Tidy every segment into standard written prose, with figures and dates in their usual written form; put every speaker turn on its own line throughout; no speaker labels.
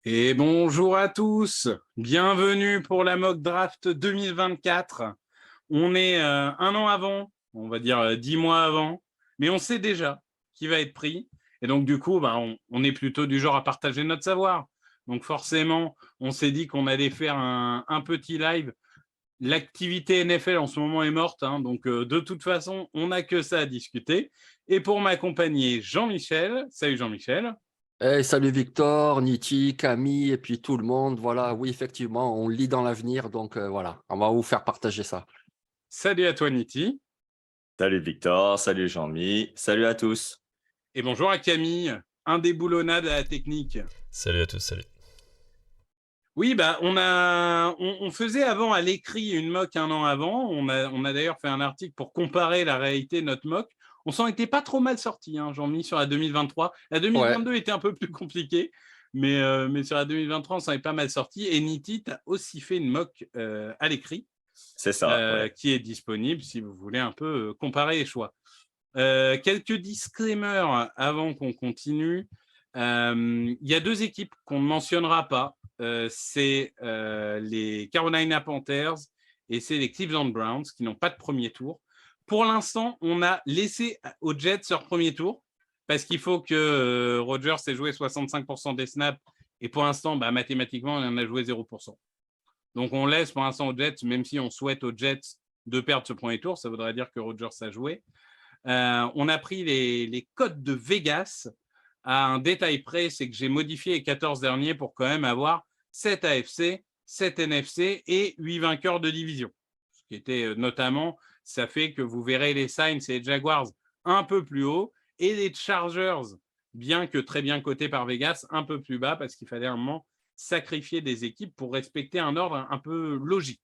Et bonjour à tous, bienvenue pour la mock draft 2024. On est un an avant, on va dire 10 mois avant, mais on sait déjà qui va être pris. Et donc du coup, on est plutôt du genre à partager notre savoir. Donc forcément, on s'est dit qu'on allait faire un petit live. L'activité NFL en ce moment est morte, hein, donc de toute façon, on n'a que ça à discuter. Et pour m'accompagner, Jean-Michel. Salut Jean-Michel.
Hey, salut Victor, Niti, Camille et puis tout le monde. Voilà, oui, effectivement, on lit dans l'avenir, donc voilà, on va vous faire partager ça.
Salut à toi, Niti.
Salut Victor, salut Jean-Mi, salut à tous.
Et bonjour à Camille, indéboulonnable à la technique.
Salut à tous, salut.
Oui, on faisait avant à l'écrit une mock un an avant. On a d'ailleurs fait un article pour comparer la réalité de notre mock. On s'en était pas trop mal sorti, hein, Jean-Mi, sur la 2023. La
Ouais,
2022 était un peu plus compliquée, mais sur la 2023, on s'en est pas mal sorti. Et Niti a aussi fait une mock à l'écrit
C'est ça, ouais.
qui est disponible si vous voulez un peu comparer les choix. Quelques disclaimers avant qu'on continue. Il y a deux équipes qu'on ne mentionnera pas. C'est les Carolina Panthers et c'est les Cleveland Browns qui n'ont pas de premier tour. Pour l'instant, on a laissé aux Jets leur premier tour parce qu'il faut que Rodgers ait joué 65% des snaps et pour l'instant, mathématiquement, il en a joué 0%. Donc on laisse pour l'instant aux Jets, même si on souhaite aux Jets de perdre ce premier tour, ça voudrait dire que Rodgers a joué. On a pris les cotes de Vegas à un détail près, c'est que j'ai modifié les 14 derniers pour quand même avoir 7 AFC, 7 NFC et 8 vainqueurs de division. Ce qui était notamment, ça fait que vous verrez les Saints et les Jaguars un peu plus haut et les Chargers, bien que très bien cotés par Vegas, un peu plus bas parce qu'il fallait un moment sacrifier des équipes pour respecter un ordre un peu logique.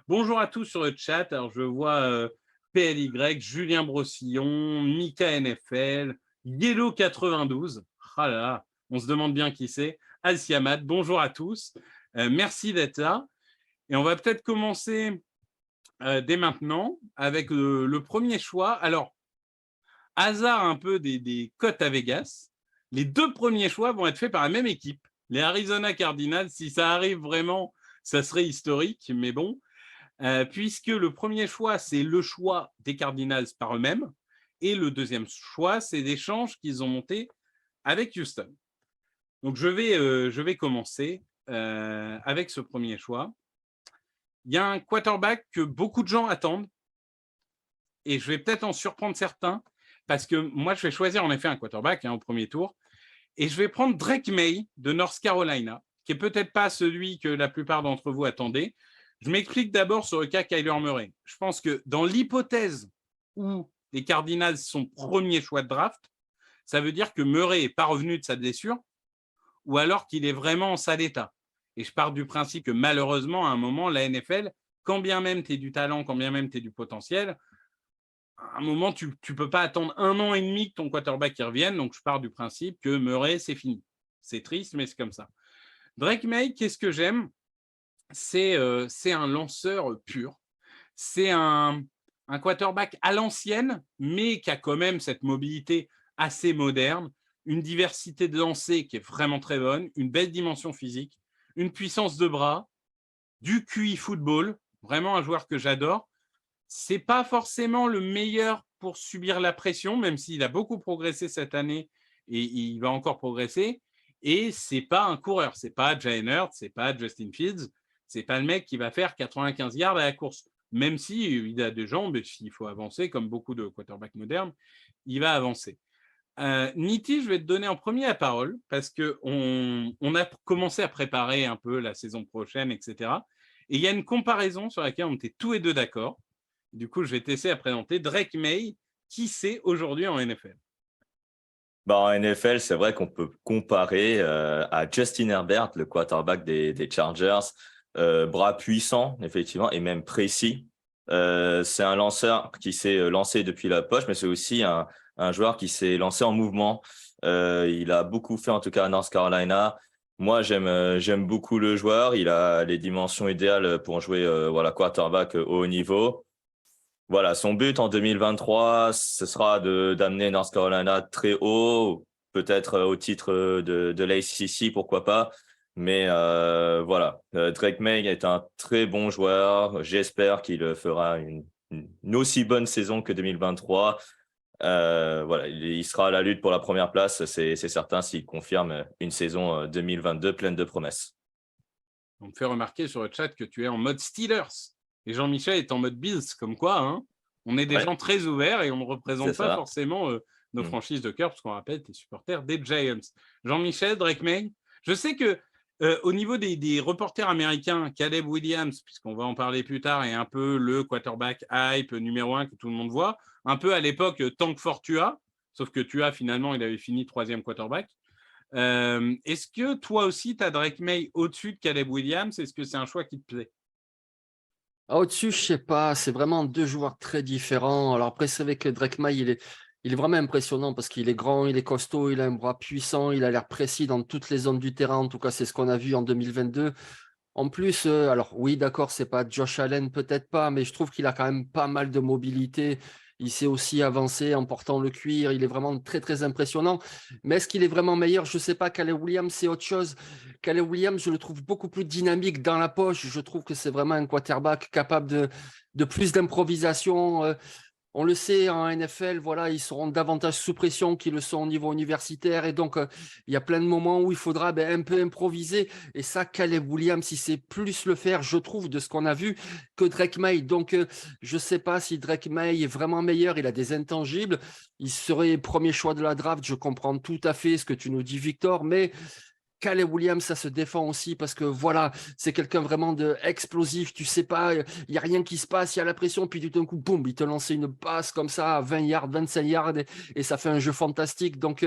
Bonjour à tous sur le chat. Alors, je vois PLY, Julien Brossillon, Mika NFL, Yellow 92. Ah là là, on se demande bien qui c'est. Alciamad, bonjour à tous. Merci d'être là. Et on va peut-être commencer dès maintenant avec le premier choix. Alors, hasard un peu des cotes à Vegas. Les deux premiers choix vont être faits par la même équipe, les Arizona Cardinals. Si ça arrive vraiment, ça serait historique, mais bon. Puisque le premier choix, c'est le choix des Cardinals par eux-mêmes, et le deuxième choix, c'est l'échange qu'ils ont monté avec Houston. Donc, je vais commencer avec ce premier choix. Il y a un quarterback que beaucoup de gens attendent, et je vais peut-être en surprendre certains, parce que moi, je vais choisir en effet un quarterback au premier tour, et je vais prendre Drake May de North Carolina, qui est peut-être pas celui que la plupart d'entre vous attendaient. Je m'explique d'abord sur le cas Kyler Murray. Je pense que dans l'hypothèse où les Cardinals sont premier choix de draft, ça veut dire que Murray n'est pas revenu de sa blessure ou alors qu'il est vraiment en sale état. Et je pars du principe que malheureusement, à un moment, la NFL, quand bien même tu es du talent, quand bien même tu es du potentiel, à un moment, tu ne peux pas attendre 1 an et demi que ton quarterback y revienne. Donc, je pars du principe que Murray, c'est fini. C'est triste, mais c'est comme ça. Drake May, qu'est-ce que j'aime? C'est un lanceur pur. C'est un quarterback à l'ancienne, mais qui a quand même cette mobilité assez moderne, une diversité de lancers qui est vraiment très bonne, une belle dimension physique, une puissance de bras, du QI football, vraiment un joueur que j'adore. C'est pas forcément le meilleur pour subir la pression, même s'il a beaucoup progressé cette année et il va encore progresser. Et c'est pas un coureur, c'est pas Jalen Hurts, c'est pas Justin Fields, c'est pas le mec qui va faire 95 yards à la course. Même si il a des jambes et s'il faut avancer, comme beaucoup de quarterbacks modernes, il va avancer. Niti, je vais te donner en premier la parole parce qu'on a commencé à préparer un peu la saison prochaine, etc. Et il y a une comparaison sur laquelle on était tous les deux d'accord. Du coup, je vais t'essayer à présenter Drake May, qui c'est aujourd'hui en NFL.
En NFL, c'est vrai qu'on peut comparer à Justin Herbert, le quarterback des Chargers, bras puissant, effectivement, et même précis. C'est un lanceur qui s'est lancé depuis la poche, mais c'est aussi un joueur qui s'est lancé en mouvement. Il a beaucoup fait, en tout cas, à North Carolina. Moi, j'aime beaucoup le joueur. Il a les dimensions idéales pour jouer quarterback au haut niveau. Voilà, son but en 2023, ce sera d'amener North Carolina très haut, peut-être au titre de l'ACC, pourquoi pas. Mais voilà, Drake May est un très bon joueur. J'espère qu'il fera une aussi bonne saison que 2023. Voilà, il sera à la lutte pour la première place, c'est certain, s'il confirme une saison 2022 pleine de promesses.
On me fait remarquer sur le chat que tu es en mode Steelers et Jean-Michel est en mode Bills, comme quoi, hein, on est des
Ouais.
gens très ouverts et on ne
C'est
représente pas
ça.
forcément nos franchises de cœur, parce qu'on rappelle, tu es supporter des Giants. Jean-Michel, Drake May, je sais que au niveau des reporters américains, Caleb Williams, puisqu'on va en parler plus tard, est un peu le quarterback hype numéro 1 que tout le monde voit, un peu à l'époque Tank for Tua, sauf que Tua, finalement, il avait fini 3e quarterback. Est-ce que toi aussi, tu as Drake May au-dessus de Caleb Williams? Est-ce que c'est un choix qui te plaît?
Au-dessus, je sais pas, c'est vraiment 2 joueurs très différents. Alors après, c'est vrai que Drake May, il est vraiment impressionnant parce qu'il est grand, il est costaud, il a un bras puissant, il a l'air précis dans toutes les zones du terrain. En tout cas, c'est ce qu'on a vu en 2022. En plus, alors oui, d'accord, c'est pas Josh Allen, peut-être pas, mais je trouve qu'il a quand même pas mal de mobilité. Il sait aussi avancer en portant le cuir. Il est vraiment très, très impressionnant. Mais est-ce qu'il est vraiment meilleur? Je sais pas. Caleb Williams, c'est autre chose. Caleb Williams, je le trouve beaucoup plus dynamique dans la poche. Je trouve que c'est vraiment un quarterback capable de plus d'improvisation. On le sait, en NFL, voilà, ils seront davantage sous pression qu'ils le sont au niveau universitaire. Et donc, il y a plein de moments où il faudra un peu improviser. Et ça, Caleb Williams, il sait plus le faire, je trouve, de ce qu'on a vu, que Drake May. Donc, je ne sais pas si Drake May est vraiment meilleur. Il a des intangibles. Il serait premier choix de la draft. Je comprends tout à fait ce que tu nous dis, Victor. Mais Caleb Williams, ça se défend aussi parce que voilà, c'est quelqu'un vraiment de explosif. Tu sais pas, il n'y a rien qui se passe, il y a la pression, puis du tout d'un coup, boum, il te lance une passe comme ça à 20 yards, 25 yards et ça fait un jeu fantastique. Donc,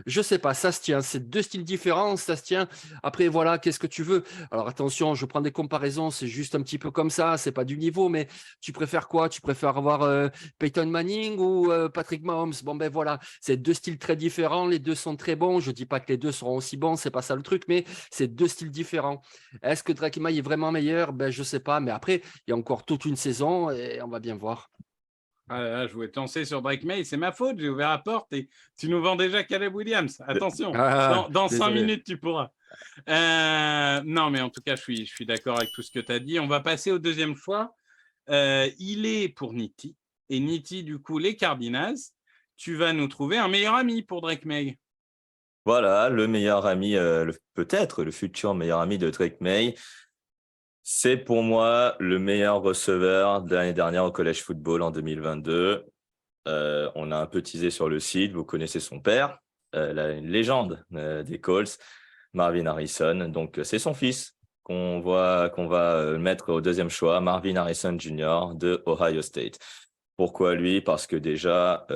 je sais pas, ça se tient. C'est 2 styles différents, ça se tient. Après, voilà, qu'est-ce que tu veux? Alors attention, je prends des comparaisons, c'est juste un petit peu comme ça, c'est pas du niveau, mais tu préfères quoi? Tu préfères avoir Peyton Manning ou Patrick Mahomes? Bon, ben voilà, c'est 2 styles très différents, les deux sont très bons. Je dis pas que les deux seront aussi bons, c'est pas ça le truc, mais c'est 2 styles différents. Est-ce que Drake May est vraiment meilleur? Ben, je sais pas, mais après, il y a encore toute une saison et on va bien voir.
Ah là là, je voulais te lancer sur Drake May, c'est ma faute, j'ai ouvert la porte et tu nous vends déjà Caleb Williams. Attention,
Ah,
dans 5
désolé.
minutes, tu pourras. Non, mais en tout cas, je suis d'accord avec tout ce que tu as dit. On va passer au deuxième choix. Il est pour Nitti. Et Nitti, du coup, les Cardinals. Tu vas nous trouver un meilleur ami pour Drake May.
Voilà, le meilleur ami, peut-être le futur meilleur ami de Drake May. C'est pour moi le meilleur receveur de l'année dernière au college football en 2022. On a un peu teasé sur le site, vous connaissez son père, une légende des Colts, Marvin Harrison. Donc, c'est son fils qu'on va mettre au deuxième choix, Marvin Harrison Jr. de Ohio State. Pourquoi lui? Parce que déjà,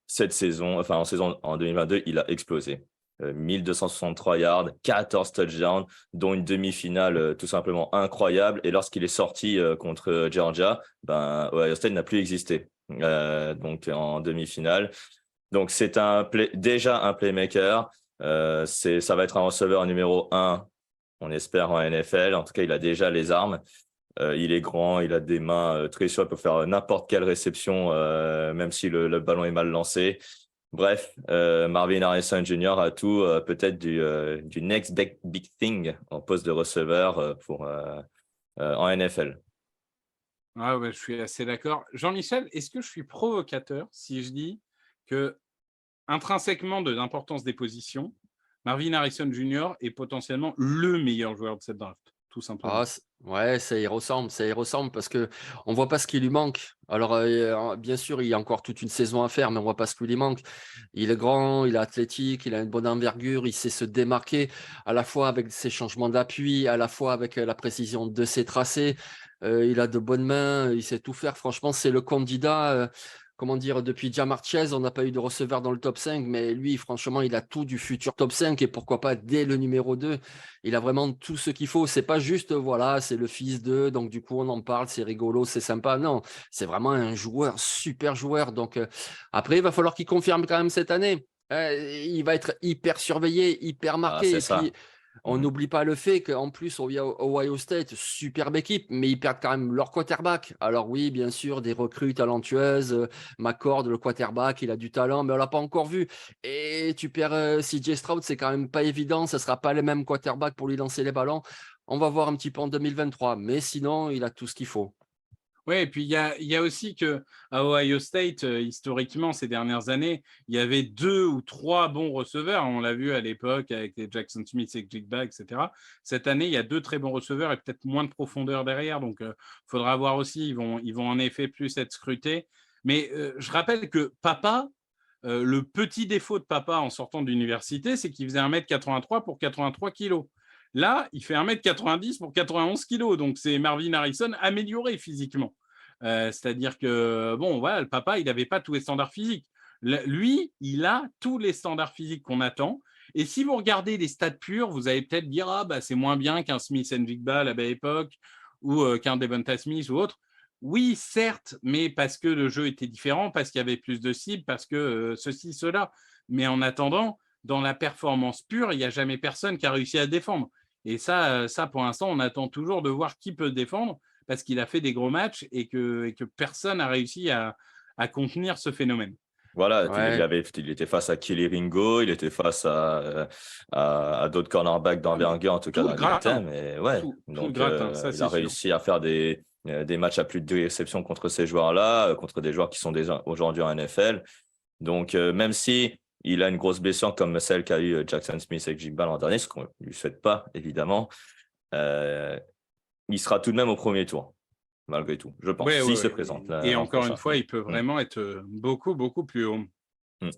cette saison, enfin en 2022, il a explosé. 1263 yards, 14 touchdowns, dont une demi-finale tout simplement incroyable. Et lorsqu'il est sorti contre Georgia, Ohio State n'a plus existé. Donc en demi-finale. Donc c'est déjà un playmaker. Ça va être un receveur numéro 1, on espère, en NFL. En tout cas, il a déjà les armes. Il est grand, il a des mains très sûres, il peut faire n'importe quelle réception, même si le ballon est mal lancé. Bref, Marvin Harrison Jr. a tout, peut-être du next big thing en poste de receveur en NFL.
Ah ouais, je suis assez d'accord. Jean-Michel, est-ce que je suis provocateur si je dis que, intrinsèquement de l'importance des positions, Marvin Harrison Jr. est potentiellement le meilleur joueur de cette draft, tout simplement?
Ah, ouais, ça y ressemble parce que on voit pas ce qui lui manque. Alors, bien sûr, il y a encore toute une saison à faire, mais on voit pas ce qui lui manque. Il est grand, il est athlétique, il a une bonne envergure, il sait se démarquer à la fois avec ses changements d'appui, à la fois avec la précision de ses tracés. Il a de bonnes mains, il sait tout faire. Franchement, c'est le candidat. Comment dire, depuis Ja'Marr Chase, on n'a pas eu de receveur dans le top 5, mais lui, franchement, il a tout du futur top 5 et pourquoi pas dès le numéro 2. Il a vraiment tout ce qu'il faut. C'est pas juste, voilà, c'est le fils d'eux, donc du coup, on en parle, c'est rigolo, c'est sympa. Non, c'est vraiment un joueur, super joueur. Donc, après, il va falloir qu'il confirme quand même cette année. Il va être hyper surveillé, hyper
Ah,
marqué.
c'est
Et puis,
ça.
On n'oublie pas le fait qu'en plus, Ohio State, superbe équipe, mais ils perdent quand même leur quarterback. Alors oui, bien sûr, des recrues talentueuses. McCord, le quarterback, il a du talent, mais on ne l'a pas encore vu. Et tu perds CJ Stroud, c'est quand même pas évident. Ça ne sera pas le même quarterback pour lui lancer les ballons. On va voir un petit peu en 2023, mais sinon, il a tout ce qu'il faut.
Oui, et puis il y a aussi qu'à Ohio State, historiquement, ces dernières années, il y avait 2 ou 3 bons receveurs. On l'a vu à l'époque avec les Jackson Smith et Jigba, etc. Cette année, il y a 2 très bons receveurs et peut-être moins de profondeur derrière. Donc, il faudra voir aussi. Ils vont en effet plus être scrutés. Mais je rappelle que Papa, le petit défaut de Papa en sortant de l'université, c'est qu'il faisait 1m83 pour 83 kilos. Là, il fait 1m90 pour 91 kilos. Donc, c'est Marvin Harrison amélioré physiquement. C'est-à-dire que, bon, voilà, le papa, il n'avait pas tous les standards physiques. Lui, il a tous les standards physiques qu'on attend. Et si vous regardez les stats purs, vous allez peut-être dire, ah, bah, c'est moins bien qu'un Smith Njigba à la belle époque ou qu'un Devonta Smith ou autre. Oui, certes, mais parce que le jeu était différent, parce qu'il y avait plus de cibles, parce que ceci, cela. Mais en attendant, dans la performance pure, il n'y a jamais personne qui a réussi à défendre. Et ça, pour l'instant, on attend toujours de voir qui peut défendre parce qu'il a fait des gros matchs et que personne n'a réussi à contenir ce phénomène.
Voilà,
Ouais.
il était face à Kelly Ringo, il était face à d'autres cornerbacks
Ah, mais
d'envergure, en tout cas
tout
dans
le
le Big
gratin,
Ten. Mais ouais,
tout le
donc
gratin, ça
il a
c'est sûr.
réussi à faire des matchs à plus de 2 réceptions contre ces joueurs-là, contre des joueurs qui sont déjà aujourd'hui en NFL. Donc, même si il a une grosse blessure comme celle qu'a eu Jackson Smith et Jigba l'an dernier, ce qu'on ne lui souhaite pas, évidemment, euh, il sera tout de même au premier tour, malgré tout, je pense,
Ouais,
s'il
ouais,
se
ouais.
présente
Et
l'an
encore une
prochain.
fois, il peut
Mm.
vraiment être beaucoup, beaucoup plus haut.
Mm.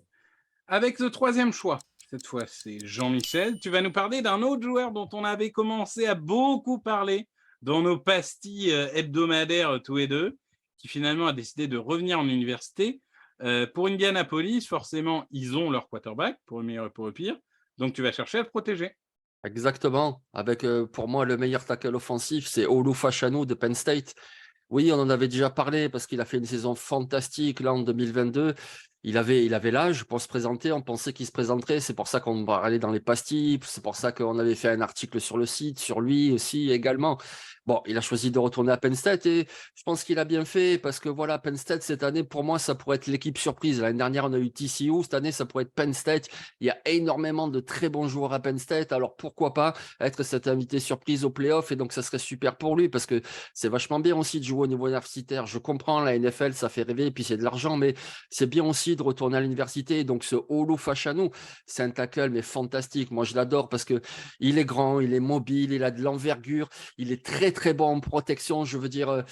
Avec le troisième choix, cette fois, c'est Jean-Michel. Tu vas nous parler d'un autre joueur dont on avait commencé à beaucoup parler dans nos pastilles hebdomadaires tous les deux, qui finalement a décidé de revenir en université. Pour Indianapolis, forcément, ils ont leur quarterback, pour le meilleur et pour le pire. Donc, tu vas chercher à le protéger.
Exactement. Avec, pour moi, le meilleur tackle offensif, c'est Olu Fashanu de Penn State. Oui, on en avait déjà parlé parce qu'il a fait une saison fantastique là en 2022. Il avait l'âge pour se présenter. On pensait qu'il se présenterait. C'est pour ça qu'on va aller dans les pastilles. C'est pour ça qu'on avait fait un article sur le site, sur lui aussi également. Bon, il a choisi de retourner à Penn State et je pense qu'il a bien fait parce que voilà, Penn State cette année, pour moi, ça pourrait être l'équipe surprise. L'année dernière, on a eu TCU. Cette année, ça pourrait être Penn State. Il y a énormément de très bons joueurs à Penn State. Alors pourquoi pas être cet invité surprise au playoff? Et donc, ça serait super pour lui parce que c'est vachement bien aussi de jouer au niveau universitaire. Je comprends, la NFL, ça fait rêver, et puis c'est de l'argent, mais c'est bien aussi de retourner à l'université. Donc, ce Olu Fashanu, c'est un tackle, mais fantastique. Moi, je l'adore parce que il est grand, il est mobile, il a de l'envergure, il est très, très bon en protection. Je veux dire,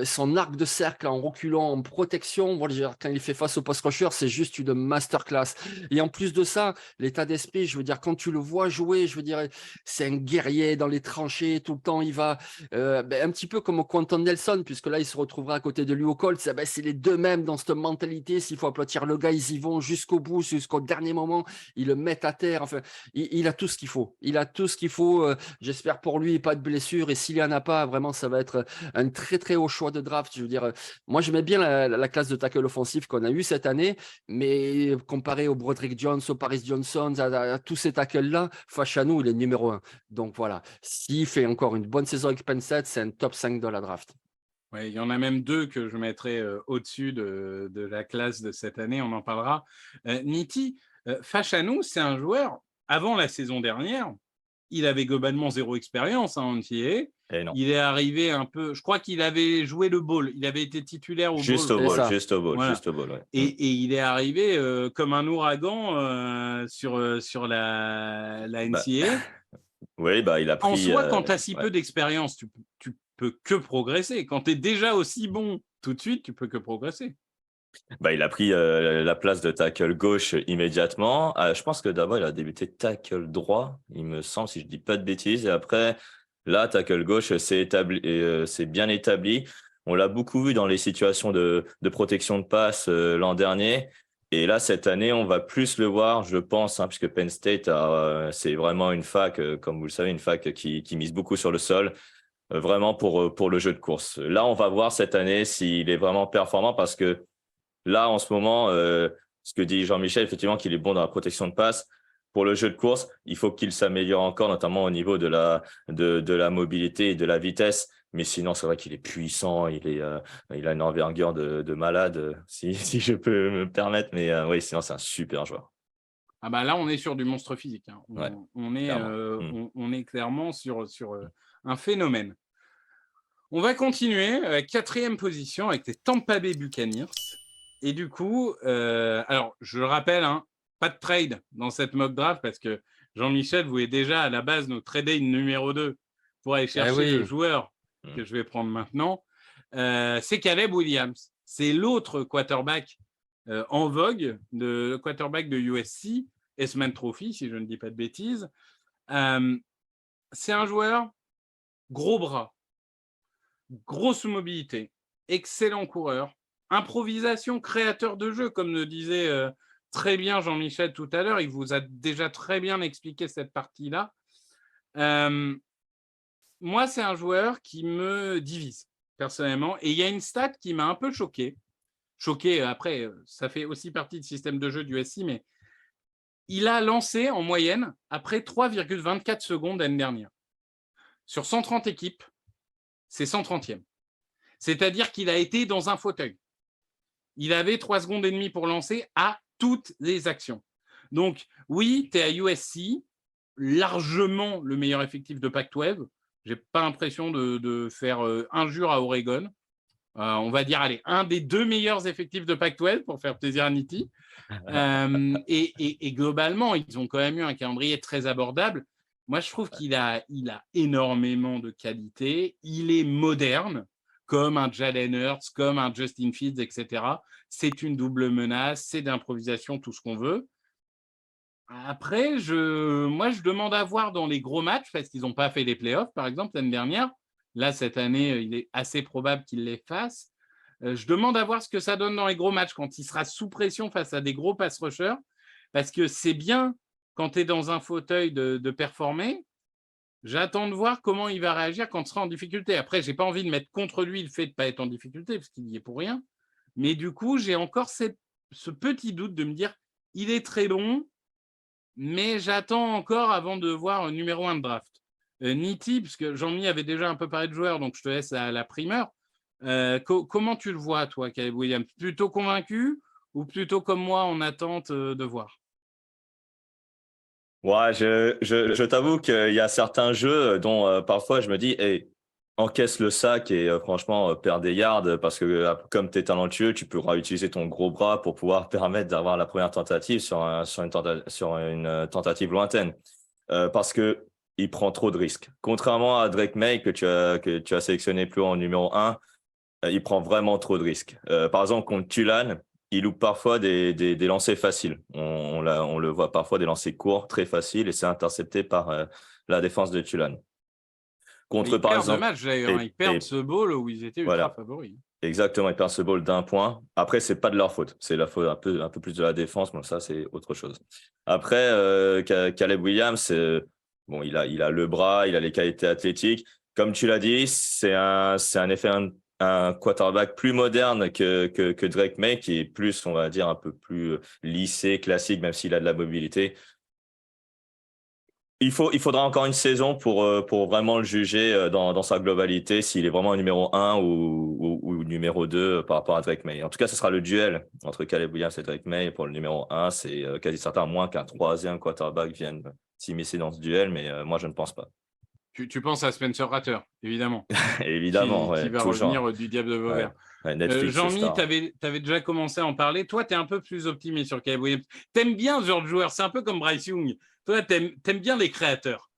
son arc de cercle en reculant, en protection, voilà, quand il fait face au post rusher, c'est juste une masterclass. Et en plus de ça, l'état d'esprit, je veux dire, quand tu le vois jouer, je veux dire, c'est un guerrier dans les tranchées, tout le temps, il va un petit peu comme Quentin Nelson, puisque là, il se retrouvera à côté de lui au Colts. C'est les deux mêmes dans cette mentalité. S'il faut applaudir le gars, ils y vont jusqu'au bout, jusqu'au dernier moment. Ils le mettent à terre. Enfin, il a tout ce qu'il faut. Il a tout ce qu'il faut. J'espère pour lui, pas de blessure. Et s'il n'y en a pas, vraiment, ça va être un très, très haut choix de draft. Je veux dire, moi, j'aimais bien la classe de tackle offensif qu'on a eu cette année, mais comparé au Broderick Jones, au Paris Johnson, à tous ces tackles-là, Fashanu, il est numéro 1. Donc voilà, s'il fait encore une bonne saison avec Penn State, c'est un top 5 de la draft.
Ouais, il y en a même 2 que je mettrais au-dessus de la classe de cette année, on en parlera. Niti, Fashanu, c'est un joueur, avant la saison dernière, il avait globalement 0 expérience en NCAA.
Et non.
Il est arrivé un peu, je crois qu'il avait joué le bowl, il avait été titulaire au
Juste
bowl.
au ball,
ça.
juste au ball,
Voilà.
juste au ball. Ouais.
Et il est arrivé comme un ouragan sur la
Bah,
NCAA.
oui, bah, il a
En
pris.
soi, quand tu as si
Ouais.
peu d'expérience, tu peux que progresser. Quand tu es déjà aussi bon tout de suite, tu peux que progresser.
Bah, il a pris la place de tackle gauche immédiatement. Je pense que d'abord, il a débuté tackle droit, il me semble, si je dis pas de bêtises. Et après, là, tackle gauche, c'est bien établi. On l'a beaucoup vu dans les situations de protection de passe l'an dernier. Et là, cette année, on va plus le voir, je pense, hein, puisque Penn State, c'est vraiment une fac, comme vous le savez, une fac qui mise beaucoup sur le sol, vraiment pour le jeu de course. Là, on va voir cette année s'il est vraiment performant parce que là, en ce moment, ce que dit Jean-Michel, effectivement, qu'il est bon dans la protection de passe. pour le jeu de course, il faut qu'il s'améliore encore, notamment au niveau de la mobilité et de la vitesse. Mais sinon, c'est vrai qu'il est puissant, il a une envergure de malade, si je peux me permettre. Mais oui, sinon, c'est un super joueur.
Ah bah là, on est sur du monstre physique. Hein.
Ouais,
On est,
clairement.
on est clairement sur un phénomène. On va continuer. 4e position avec les Tampa Bay Buccaneers. Et du coup, alors je le rappelle, hein, pas de trade dans cette mock draft parce que Jean-Michel voulait déjà à la base nous trader une numéro 2 pour aller chercher le joueur que je vais prendre maintenant. C'est Caleb Williams. C'est l'autre quarterback en vogue, le quarterback de USC, Heisman Trophy, si je ne dis pas de bêtises. C'est un joueur gros bras, grosse mobilité, excellent coureur, improvisation, créateur de jeu, comme le disait très bien Jean-Michel tout à l'heure. Il vous a déjà très bien expliqué cette partie-là. Moi, c'est un joueur qui me divise, personnellement. Et il y a une stat qui m'a un peu choqué. Choqué, après, ça fait aussi partie du système de jeu du USC, mais il a lancé en moyenne après 3,24 secondes l'année dernière. Sur 130 équipes, c'est 130e. C'est-à-dire qu'il a été dans un fauteuil. Il avait 3 secondes et demie pour lancer à toutes les actions. Donc, oui, tu es à USC, largement le meilleur effectif de Pac-12. Je n'ai pas l'impression de faire injure à Oregon. On va dire, allez, un des 2 meilleurs effectifs de Pac-12 pour faire plaisir à Nitti. Et globalement, ils ont quand même eu un calendrier très abordable. Moi, je trouve qu'il a énormément de qualité. Il est moderne, comme un Jalen Hurts, comme un Justin Fields, etc. C'est une double menace, c'est d'improvisation, tout ce qu'on veut. Après, moi, je demande à voir dans les gros matchs, parce qu'ils n'ont pas fait les playoffs, par exemple, l'année dernière. Là, cette année, il est assez probable qu'ils les fassent. Je demande à voir ce que ça donne dans les gros matchs, quand il sera sous pression face à des gros pass rushers, parce que c'est bien, quand tu es dans un fauteuil, de performer. J'attends de voir comment il va réagir quand il sera en difficulté. Après, je n'ai pas envie de mettre contre lui le fait de ne pas être en difficulté, parce qu'il n'y est pour rien. Mais du coup, j'ai encore ce petit doute de me dire, il est très bon, mais j'attends encore avant de voir un numéro 1 de draft. Nitti, parce que Jean-Mi avait déjà un peu parlé de joueurs, donc je te laisse la primeur. Comment tu le vois, toi, Caleb Williams? Plutôt convaincu ou plutôt comme moi en attente de voir?
Ouais, je t'avoue qu'il y a certains jeux dont parfois je me dis, hey, encaisse le sac et franchement, perds des yards parce que comme tu es talentueux, tu pourras utiliser ton gros bras pour pouvoir permettre d'avoir la première tentative sur une tentative lointaine. Parce que il prend trop de risques. Contrairement à Drake May que tu as sélectionné plus haut en numéro 1, il prend vraiment trop de risques. Par exemple, contre Tulane, il loupe parfois des lancers faciles. On le voit parfois des lancers courts, très faciles, et c'est intercepté par la défense de Tulane.
Contre, ils perdent le match d'ailleurs, ils perdent ce bowl où ils étaient ultra favoris.
Exactement, ils perdent ce bowl d'1 point. Après, c'est pas de leur faute, c'est la faute un peu plus de la défense, mais ça c'est autre chose. Après, Caleb Williams, bon, il a le bras, il a les qualités athlétiques. Comme tu l'as dit, c'est un effet un quarterback plus moderne que Drake May, qui est plus, on va dire, un peu plus lissé, classique, même s'il a de la mobilité. Il faudra encore une saison pour vraiment le juger dans sa globalité, s'il est vraiment numéro 1 ou numéro 2 par rapport à Drake May. En tout cas, ce sera le duel entre Caleb Williams et Drake May. Pour le numéro 1, c'est quasi certain, à moins qu'un 3e quarterback vienne s'immiscer dans ce duel, mais moi, je ne pense pas.
Tu penses à Spencer Ratter, évidemment.
Évidemment,
qui va revenir du diable de Vauvert. Jean-Mi, tu avais déjà commencé à en parler. Toi, tu es un peu plus optimiste sur Caleb Williams. Tu aimes bien ce genre de joueur. C'est un peu comme Bryce Young. Toi, tu aimes bien les créateurs.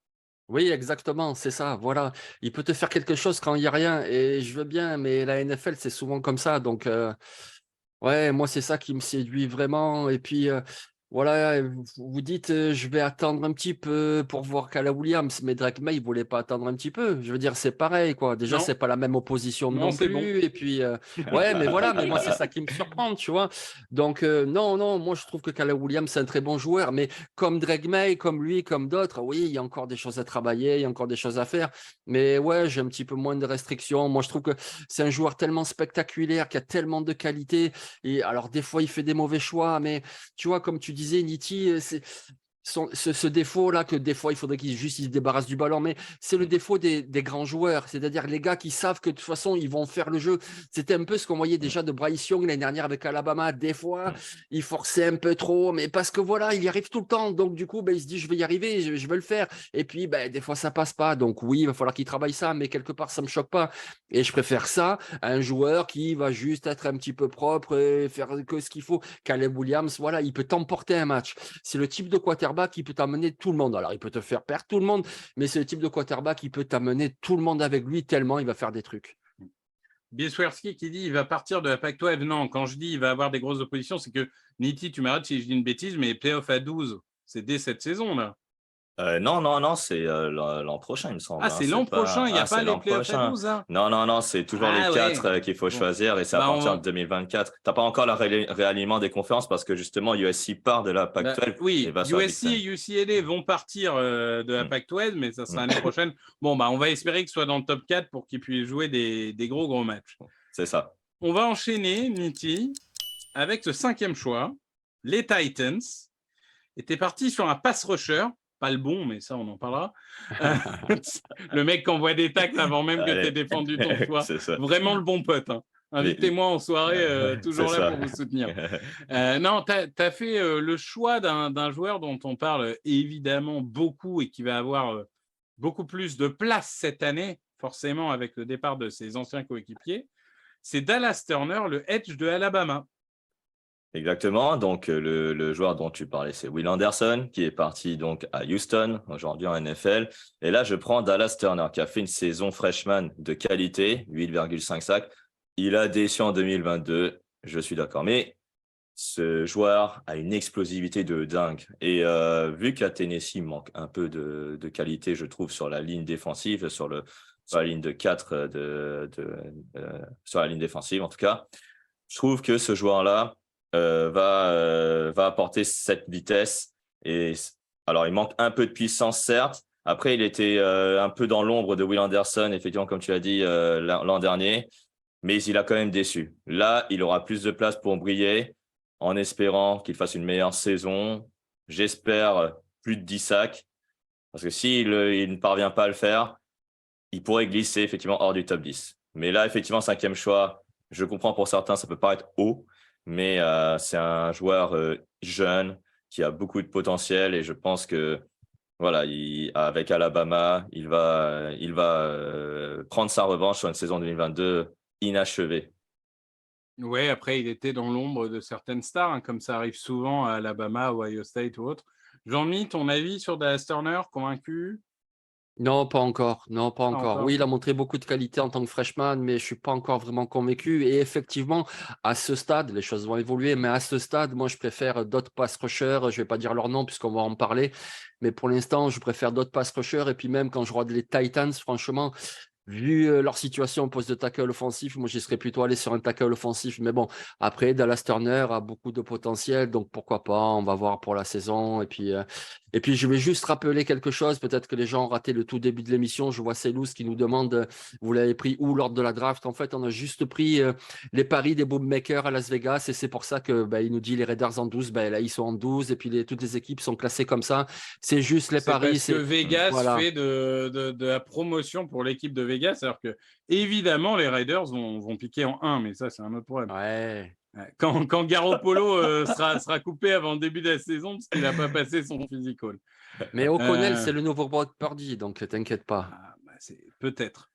Oui, exactement, c'est ça. Voilà. Il peut te faire quelque chose quand il n'y a rien. Et je veux bien, mais la NFL, c'est souvent comme ça. Donc, ouais, moi, c'est ça qui me séduit vraiment. Et puis, voilà, vous dites, je vais attendre un petit peu pour voir Caleb Williams, mais Drake May, il ne voulait pas attendre un petit peu. Je veux dire, c'est pareil, quoi. Déjà, ce n'est pas la même opposition non plus. Bon. Et puis, ouais, mais voilà, mais moi, c'est ça qui me surprend, tu vois. Donc, non, moi, je trouve que Caleb Williams, c'est un très bon joueur, mais comme Drake May, comme lui, comme d'autres, oui, il y a encore des choses à travailler, il y a encore des choses à faire. Mais ouais, j'ai un petit peu moins de restrictions. Moi, je trouve que c'est un joueur tellement spectaculaire, qui a tellement de qualité. Et alors, des fois, il fait des mauvais choix, mais tu vois, comme tu disais, Nitti, ce défaut-là, que des fois, il faudrait qu'ils se débarrassent du ballon, mais c'est le défaut des grands joueurs, c'est-à-dire les gars qui savent que de toute façon, ils vont faire le jeu. C'était un peu ce qu'on voyait déjà de Bryce Young l'année dernière avec Alabama. Des fois, il forçait un peu trop, mais parce que voilà, il y arrive tout le temps. Donc, du coup, il se dit, je vais y arriver, je vais le faire. Et puis, des fois, ça passe pas. Donc, oui, il va falloir qu'il travaille ça, mais quelque part, ça me choque pas. Et je préfère ça à un joueur qui va juste être un petit peu propre et faire que ce qu'il faut. Caleb Williams, voilà, il peut t'emporter un match. C'est le type de quarterback qui peut t'amener tout le monde. Alors, il peut te faire perdre tout le monde, mais c'est le type de quarterback qui peut t'amener tout le monde avec lui tellement il va faire des trucs.
Bieswerski qui dit il va partir de la Pac-12. Non, quand je dis il va avoir des grosses oppositions, c'est que Nitti, tu m'arrêtes si je dis une bêtise, mais playoff à 12, c'est dès cette saison-là.
Non, c'est l'an prochain, il me semble.
Ah, c'est l'an prochain, il n'y a pas les playoffs à 12, hein.
Non, c'est toujours les 4 qu'il faut choisir et c'est à partir de 2024. Tu n'as pas encore le réalignement des conférences parce que justement, USC part de la Pac-12.
Oui, USC et UCLA vont partir de la Pac-12, mais ça sera l'année prochaine. Bon, on va espérer que ce soit dans le top 4 pour qu'ils puissent jouer des gros matchs.
C'est ça.
On va enchaîner, Nitti, avec ce 5e choix. Les Titans étaient partis sur un pass rusher. Pas le bon, mais ça, on en parlera. Le mec qui envoie des tacles avant même que tu aies défendu ton choix. Vraiment le bon pote. Hein. Invitez-moi en soirée, toujours là pour vous soutenir. Non, tu as fait le choix d'un joueur dont on parle évidemment beaucoup et qui va avoir beaucoup plus de place cette année, forcément avec le départ de ses anciens coéquipiers. C'est Dallas Turner, le edge de Alabama.
Exactement. Donc, le joueur dont tu parlais, c'est Will Anderson, qui est parti donc à Houston, aujourd'hui en NFL. Et là, je prends Dallas Turner, qui a fait une saison freshman de qualité, 8,5 sacs. Il a déçu en 2022, je suis d'accord. Mais ce joueur a une explosivité de dingue. Et vu qu'à Tennessee manque un peu de qualité, je trouve, sur la ligne défensive, sur la ligne de 4, sur la ligne défensive en tout cas, je trouve que ce joueur-là, va apporter cette vitesse. Et alors, il manque un peu de puissance, certes. Après, il était un peu dans l'ombre de Will Anderson, effectivement, comme tu l'as dit l'an dernier, mais il a quand même déçu. Là, il aura plus de place pour briller en espérant qu'il fasse une meilleure saison. J'espère plus de 10 sacs, parce que s'il ne parvient pas à le faire, il pourrait glisser effectivement hors du top 10. Mais là, effectivement, 5e choix, je comprends pour certains, ça peut paraître haut, mais c'est un joueur jeune qui a beaucoup de potentiel et je pense que voilà, avec Alabama, il va prendre sa revanche sur une saison 2022 inachevée.
Oui, après, il était dans l'ombre de certaines stars, hein, comme ça arrive souvent à Alabama, Ohio State ou autre. Jean-Mi, ton avis sur Dallas Turner, convaincu?
Non, pas encore. Non, pas encore.
encore.
Oui, il a montré beaucoup de qualité en tant que freshman, mais je suis pas encore vraiment convaincu. Et effectivement, à ce stade, les choses vont évoluer, mais à ce stade, moi, je préfère d'autres pass rushers. Je vais pas dire leur nom puisqu'on va en parler, mais pour l'instant, je préfère d'autres pass rushers. Et puis même quand je regarde les Titans, franchement, vu leur situation au poste de tackle offensif, moi, j'y serais plutôt allé sur un tackle offensif. Mais bon, après, Dallas Turner a beaucoup de potentiel, donc pourquoi pas, on va voir pour la saison. Et puis je vais juste rappeler quelque chose, peut-être que les gens ont raté le tout début de l'émission. Je vois Célous qui nous demande, vous l'avez pris où lors de la draft? En fait, on a juste pris les paris des bookmakers à Las Vegas, et c'est pour ça que il nous dit les Raiders en 12, là, ils sont en 12, et puis toutes les équipes sont classées comme ça. C'est juste les paris.
Parce que Vegas fait de la promotion pour l'équipe de Vegas, alors que évidemment les Raiders vont piquer en 1, mais ça c'est un autre problème.
Ouais.
Quand Garoppolo sera coupé avant le début de la saison parce qu'il n'a pas passé son physical.
Mais O'Connell, c'est le nouveau Brock Purdy, donc t'inquiète pas.
Peut-être.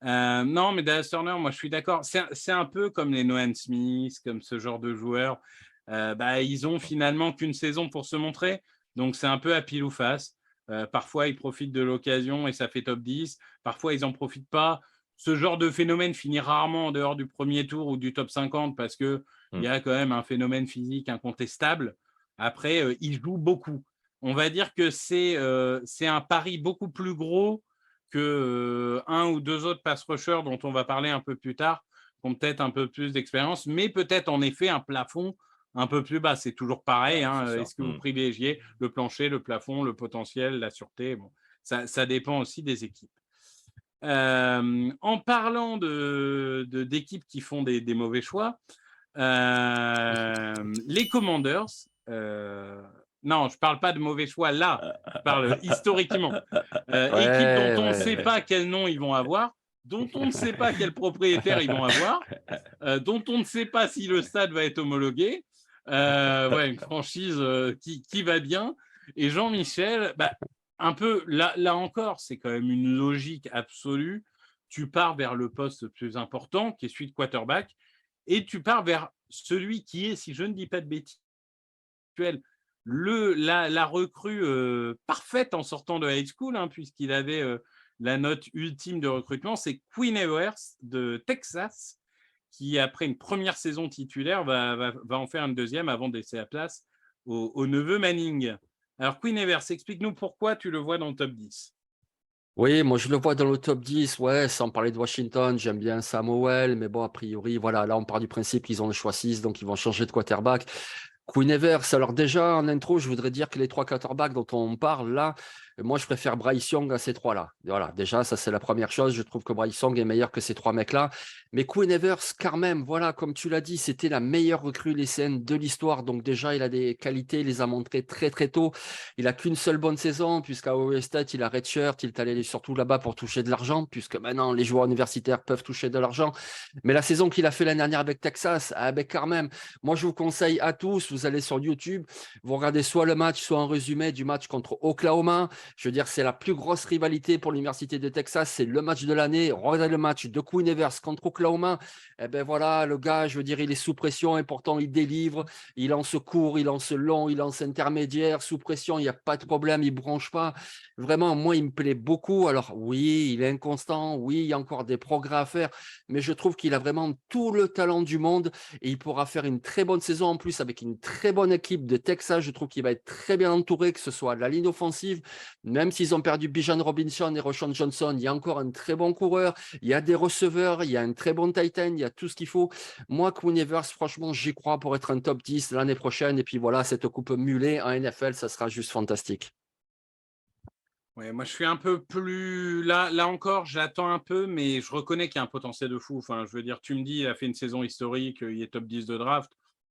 Non, mais Dallas Turner, moi je suis d'accord. C'est un peu comme les Noah Smith, comme ce genre de joueurs. Ils ont finalement qu'une saison pour se montrer, donc c'est un peu à pile ou face. Parfois, ils profitent de l'occasion et ça fait top 10. Parfois, ils n'en profitent pas. Ce genre de phénomène finit rarement en dehors du premier tour ou du top 50 parce qu'il y a quand même un phénomène physique incontestable. Après, ils jouent beaucoup. On va dire que c'est un pari beaucoup plus gros que un ou deux autres pass rushers dont on va parler un peu plus tard, qui ont peut-être un peu plus d'expérience, mais peut-être en effet un plafond un peu plus bas. C'est toujours pareil. Est-ce que vous privilégiez le plancher, le plafond, le potentiel, la sûreté? Bon, ça dépend aussi des équipes. En parlant d'équipes qui font des mauvais choix, les Commanders Non, je ne parle pas de mauvais choix là, je parle historiquement. Équipe
Ouais,
dont on ne sait
ouais.
pas quel nom ils vont avoir, dont on ne sait pas quel propriétaire ils vont avoir, dont on ne sait pas si le stade va être homologué. Ouais, une franchise qui va bien. Et Jean-Michel, bah, un peu, là encore, c'est quand même une logique absolue. Tu pars vers le poste le plus important, qui est celui de quarterback, et tu pars vers celui qui est, si je ne dis pas de bêtises, la recrue parfaite en sortant de high school, hein, puisqu'il avait la note ultime de recrutement, c'est Quinn Ewers de Texas, qui, après une première saison titulaire, va en faire une deuxième avant de laisser la place au neveu Manning. Alors, Quinn Ewers, explique-nous pourquoi tu le vois dans le top 10.
Oui, moi je le vois dans le top 10, ouais, sans parler de Washington, j'aime bien Samuel, mais bon, a priori, voilà, là on part du principe qu'ils ont le choix 6, donc ils vont changer de quarterback. Quinn Evers, alors déjà en intro, je voudrais dire que les trois quarterbacks dont on parle là, moi je préfère Bryce Young à ces trois-là. Voilà, déjà ça c'est la première chose, je trouve que Bryce Young est meilleur que ces trois mecs-là. Mais Quinn Evers, quand même, voilà, comme tu l'as dit, c'était la meilleure recrue lycéenne de l'histoire, donc déjà il a des qualités, il les a montrées très très tôt. Il a qu'une seule bonne saison, puisqu'à Ohio State, il a redshirt, il est allé surtout là-bas pour toucher de l'argent, puisque maintenant les joueurs universitaires peuvent toucher de l'argent. Mais la saison qu'il a fait l'année dernière avec Texas, avec quand même, moi je vous conseille à tous, vous allez sur YouTube, vous regardez soit le match, soit un résumé du match contre Oklahoma. Je veux dire, c'est la plus grosse rivalité pour l'Université de Texas, c'est le match de l'année. Regardez le match de Quinn Evers contre Oklahoma. Eh ben voilà, le gars, je veux dire, il est sous pression et pourtant il délivre. Il lance court, il lance long, il lance intermédiaire, sous pression, il n'y a pas de problème, il ne bronche pas. Vraiment, moi, il me plaît beaucoup. Alors oui, il est inconstant, oui, il y a encore des progrès à faire, mais je trouve qu'il a vraiment tout le talent du monde et il pourra faire une très bonne saison en plus avec une très bonne équipe de Texas. Je trouve qu'il va être très bien entouré, que ce soit de la ligne offensive, même s'ils ont perdu Bijan Robinson et Roschon Johnson, il y a encore un très bon coureur, il y a des receveurs, il y a un très bon tight end, il y a tout ce qu'il faut. Moi, Quinn Evers, franchement, j'y crois pour être un top 10 l'année prochaine. Et puis voilà, cette coupe mulet en NFL, ça sera juste fantastique.
Ouais, moi, je suis un peu plus. Là encore, j'attends un peu, mais je reconnais qu'il y a un potentiel de fou. Enfin, je veux dire, tu me dis, il a fait une saison historique, il est top 10 de draft.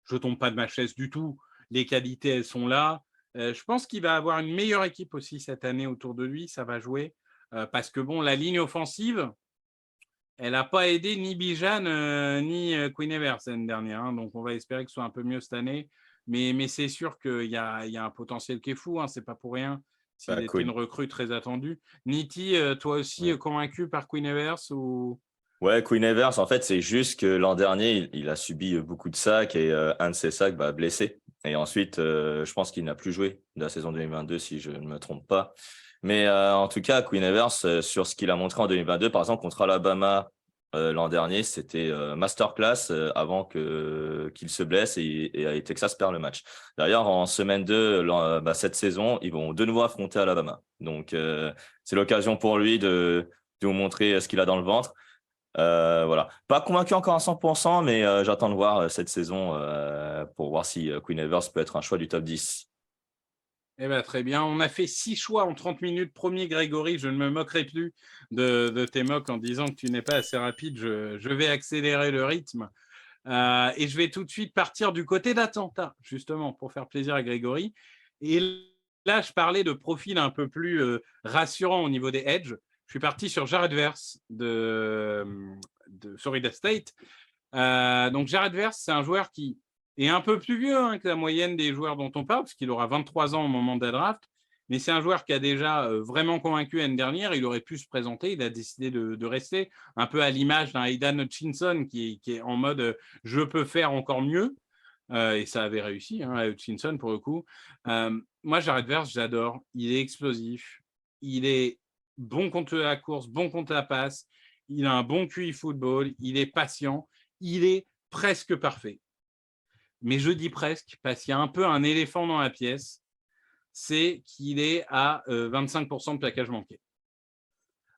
Je ne tombe pas de ma chaise du tout. Les qualités, elles sont là. Je pense qu'il va avoir une meilleure équipe aussi cette année autour de lui. Ça va jouer. Parce que, bon, la ligne offensive, elle n'a pas aidé ni Bijan ni Quinn Evers l'année dernière. Hein. Donc, on va espérer que ce soit un peu mieux cette année. Mais c'est sûr qu'il y a un potentiel qui est fou. Hein. Ce n'est pas pour rien s'il
Bah,
était une
Quinn.
recrue très attendue. Niti, toi aussi
Mm.
convaincu par Quinn Evers ou...
Ouais, Quinn Evers, en fait, c'est juste que l'an dernier, il a subi beaucoup de sacs et un de ses sacs blessé. Et ensuite, je pense qu'il n'a plus joué de la saison 2022, si je ne me trompe pas. Mais en tout cas, Quinn Evers, sur ce qu'il a montré en 2022, par exemple, contre Alabama l'an dernier, c'était masterclass avant qu'il se blesse et Texas perd le match. D'ailleurs, en semaine 2, cette saison, ils vont de nouveau affronter Alabama. Donc, c'est l'occasion pour lui de vous montrer ce qu'il a dans le ventre. Voilà. Pas convaincu encore à 100%, mais j'attends de voir cette saison pour voir si Quinn Evers peut être un choix du top 10.
Eh bien, très bien. On a fait 6 choix en 30 minutes. Premier, Grégory, je ne me moquerai plus de tes mocs en disant que tu n'es pas assez rapide. Je vais accélérer le rythme. Et je vais tout de suite partir du côté d'Atlanta, justement, pour faire plaisir à Grégory. Et là, je parlais de profil un peu plus rassurant au niveau des edge. Je suis parti sur Jared Verse de Florida State. Donc, Jared Verse, c'est un joueur qui est un peu plus vieux que la moyenne des joueurs dont on parle, parce qu'il aura 23 ans au moment de la draft. Mais c'est un joueur qui a déjà vraiment convaincu l'année dernière. Il aurait pu se présenter. Il a décidé de rester, un peu à l'image d'un Aidan Hutchinson qui est en mode je peux faire encore mieux. Et ça avait réussi, à Hutchinson pour le coup. Moi, Jared Verse, j'adore. Il est explosif. Il est bon contre la course, bon contre la passe. Il a un bon QI football. Il est patient. Il est presque parfait. Mais je dis presque parce qu'il y a un peu un éléphant dans la pièce. C'est qu'il est à 25% de plaquage manqué.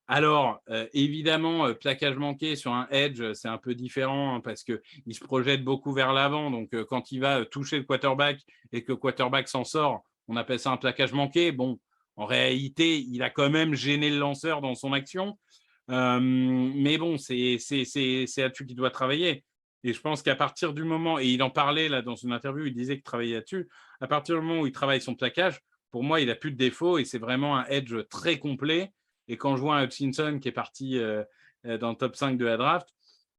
Alors, évidemment, plaquage manqué sur un edge, c'est un peu différent parce qu'il se projette beaucoup vers l'avant. Donc, quand il va toucher le quarterback et que le quarterback s'en sort, on appelle ça un plaquage manqué. Bon, en réalité, il a quand même gêné le lanceur dans son action. Mais bon, c'est là-dessus qu'il doit travailler. Et je pense qu'à partir du moment, et il en parlait là dans une interview, il disait qu'il travaillait là-dessus, à partir du moment où il travaille son plaquage, pour moi, il n'a plus de défaut et c'est vraiment un edge très complet. Et quand je vois un Hutchinson qui est parti dans le top 5 de la draft,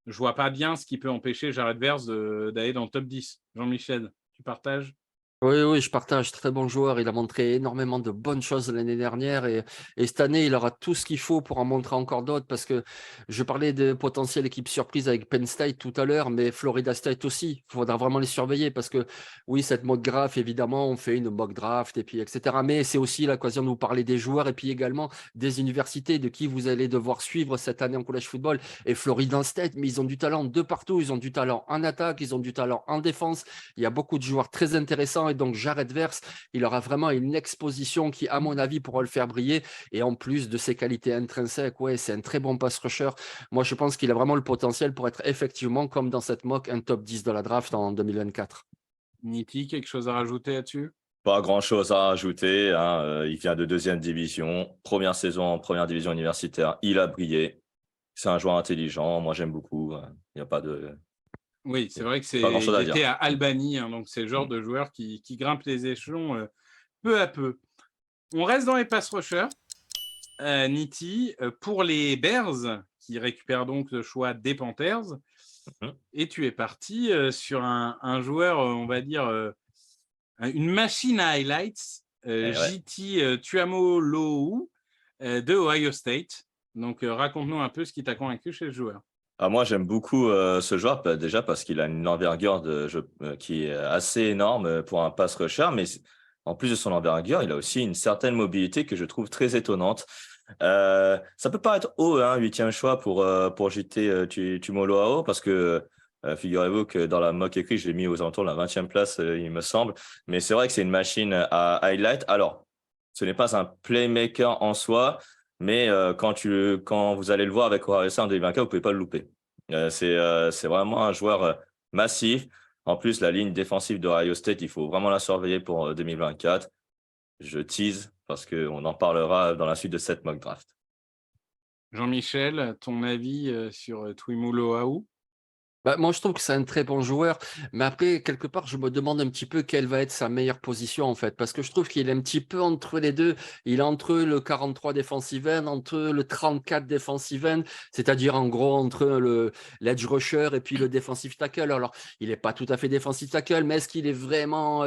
je ne vois pas bien ce qui peut empêcher Jared Verse d'aller dans le top 10. Jean-Michel, tu partages?
Oui, oui, je partage. Très bon joueur. Il a montré énormément de bonnes choses l'année dernière et cette année, il aura tout ce qu'il faut pour en montrer encore d'autres parce que je parlais de potentielle équipe surprise avec Penn State tout à l'heure, mais Florida State aussi. Il faudra vraiment les surveiller parce que oui, cette mock draft, évidemment, on fait une mock draft et puis etc. Mais c'est aussi l'occasion de vous parler des joueurs et puis également des universités de qui vous allez devoir suivre cette année en college football. Et Florida State, mais ils ont du talent de partout. Ils ont du talent en attaque, ils ont du talent en défense. Il y a beaucoup de joueurs très intéressants et donc Jared Verse, il aura vraiment une exposition qui, à mon avis, pourra le faire briller. Et en plus de ses qualités intrinsèques, ouais, c'est un très bon pass rusher. Moi, je pense qu'il a vraiment le potentiel pour être effectivement, comme dans cette mock, un top 10 de la draft en 2024.
Niti, quelque chose à rajouter là-dessus?
Pas grand-chose à rajouter, hein. Il vient de deuxième division, première saison en première division universitaire. Il a brillé. C'est un joueur intelligent. Moi, j'aime beaucoup. Il n'y a pas de...
Oui, c'est vrai que
Pas grand-chose
il
à dire.
était à Albany, hein, donc c'est le genre de joueur qui grimpe les échelons peu à peu. On reste dans les pass rushers. Niti, pour les Bears, qui récupèrent donc le choix des Panthers, et tu es parti sur un joueur, on va dire, une machine à highlights,
ouais.
JT Tuamoloau de Ohio State. Donc, raconte-nous un peu ce qui t'a convaincu chez le joueur.
Ah, moi, j'aime beaucoup ce joueur, déjà parce qu'il a une envergure qui est assez énorme pour un pass rusher, mais en plus de son envergure, il a aussi une certaine mobilité que je trouve très étonnante. Ça peut paraître haut, hein, 8e choix pour JT Tuimoloau, parce que figurez-vous que dans la mock écrit, je l'ai mis aux alentours de la 20e place, il me semble. Mais c'est vrai que c'est une machine à highlight. Alors, ce n'est pas un playmaker en soi, mais quand vous allez le voir avec Ohio State en 2024, vous ne pouvez pas le louper. C'est vraiment un joueur massif. En plus, la ligne défensive d'Ohio State, il faut vraiment la surveiller pour 2024. Je tease parce qu'on en parlera dans la suite de cette mock draft.
Jean-Michel, ton avis sur Tuimoloau?
Bah, moi, je trouve que c'est un très bon joueur, mais après, quelque part, je me demande un petit peu quelle va être sa meilleure position, en fait, parce que je trouve qu'il est un petit peu entre les deux. Il est entre le 43 defensive end, entre le 34 defensive end, c'est-à-dire en gros entre l'edge rusher et puis le defensive tackle. Alors, il n'est pas tout à fait defensive tackle, mais est-ce qu'il est vraiment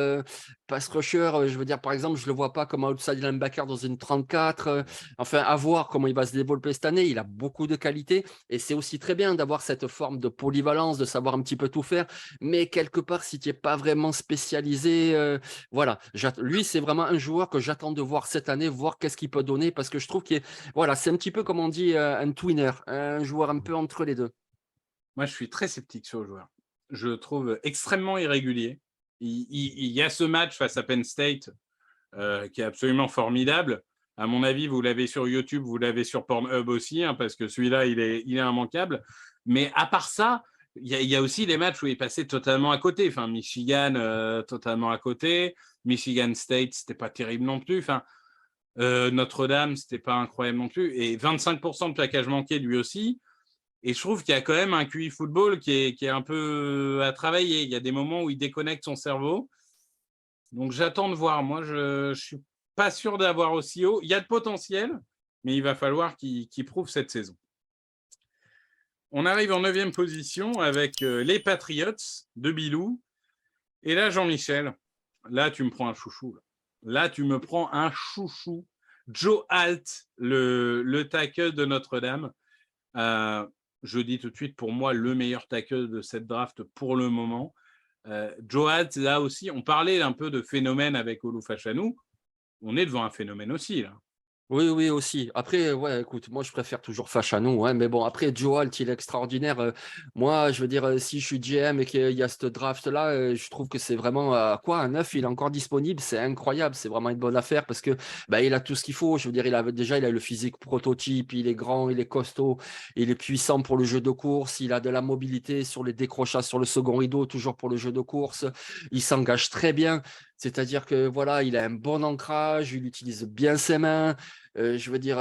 pass rusher? Je veux dire, par exemple, je ne le vois pas comme outside linebacker dans une 34. Enfin, à voir comment il va se développer cette année. Il a beaucoup de qualités et c'est aussi très bien d'avoir cette forme de polyvalence, de savoir un petit peu tout faire, mais quelque part, si tu n'es pas vraiment spécialisé, voilà. Lui, c'est vraiment un joueur que j'attends de voir cette année, voir qu'est-ce qu'il peut donner, parce que je trouve qu'il voilà, c'est un petit peu comme on dit un tweener, un joueur un peu entre les deux.
Moi, je suis très sceptique sur le joueur. Je le trouve extrêmement irrégulier. Il y a ce match face à Penn State qui est absolument formidable. À mon avis, vous l'avez sur YouTube, vous l'avez sur Pornhub aussi, hein, parce que celui-là, il est immanquable. Mais à part ça, il y a aussi les matchs où il est passé totalement à côté. Enfin, Michigan, totalement à côté. Michigan State, c'était pas terrible non plus. Enfin, Notre-Dame, c'était pas incroyable non plus. Et 25% de plaquage manqué, lui aussi. Et je trouve qu'il y a quand même un QI football qui est un peu à travailler. Il y a des moments où il déconnecte son cerveau. Donc, j'attends de voir. Moi, je ne suis pas sûr d'avoir aussi haut. Il y a de potentiel, mais il va falloir qu'il prouve cette saison. On arrive en 9e position avec les Patriots de Bilou. Et là, Jean-Michel, là, tu me prends un chouchou. Là, tu me prends un chouchou. Joe Alt, le tackle de Notre-Dame. Je dis tout de suite, pour moi, le meilleur tackle de cette draft pour le moment. Joe Alt, là aussi, on parlait un peu de phénomène avec Olu Fachanou. On est devant un phénomène aussi, là.
Oui, oui, aussi. Après, ouais, écoute, moi, je préfère toujours Fachanou, hein, mais bon, après, Joe Alt, il est extraordinaire. Moi, je veux dire, si je suis GM et qu'il y a cette draft-là, je trouve que c'est vraiment, un 9, il est encore disponible, c'est incroyable, c'est vraiment une bonne affaire parce que bah, il a tout ce qu'il faut. Je veux dire, il a le physique prototype, il est grand, il est costaud, il est puissant pour le jeu de course, il a de la mobilité sur les décrochages sur le second rideau, toujours pour le jeu de course, il s'engage très bien. C'est-à-dire que voilà, il a un bon ancrage, il utilise bien ses mains. Je veux dire,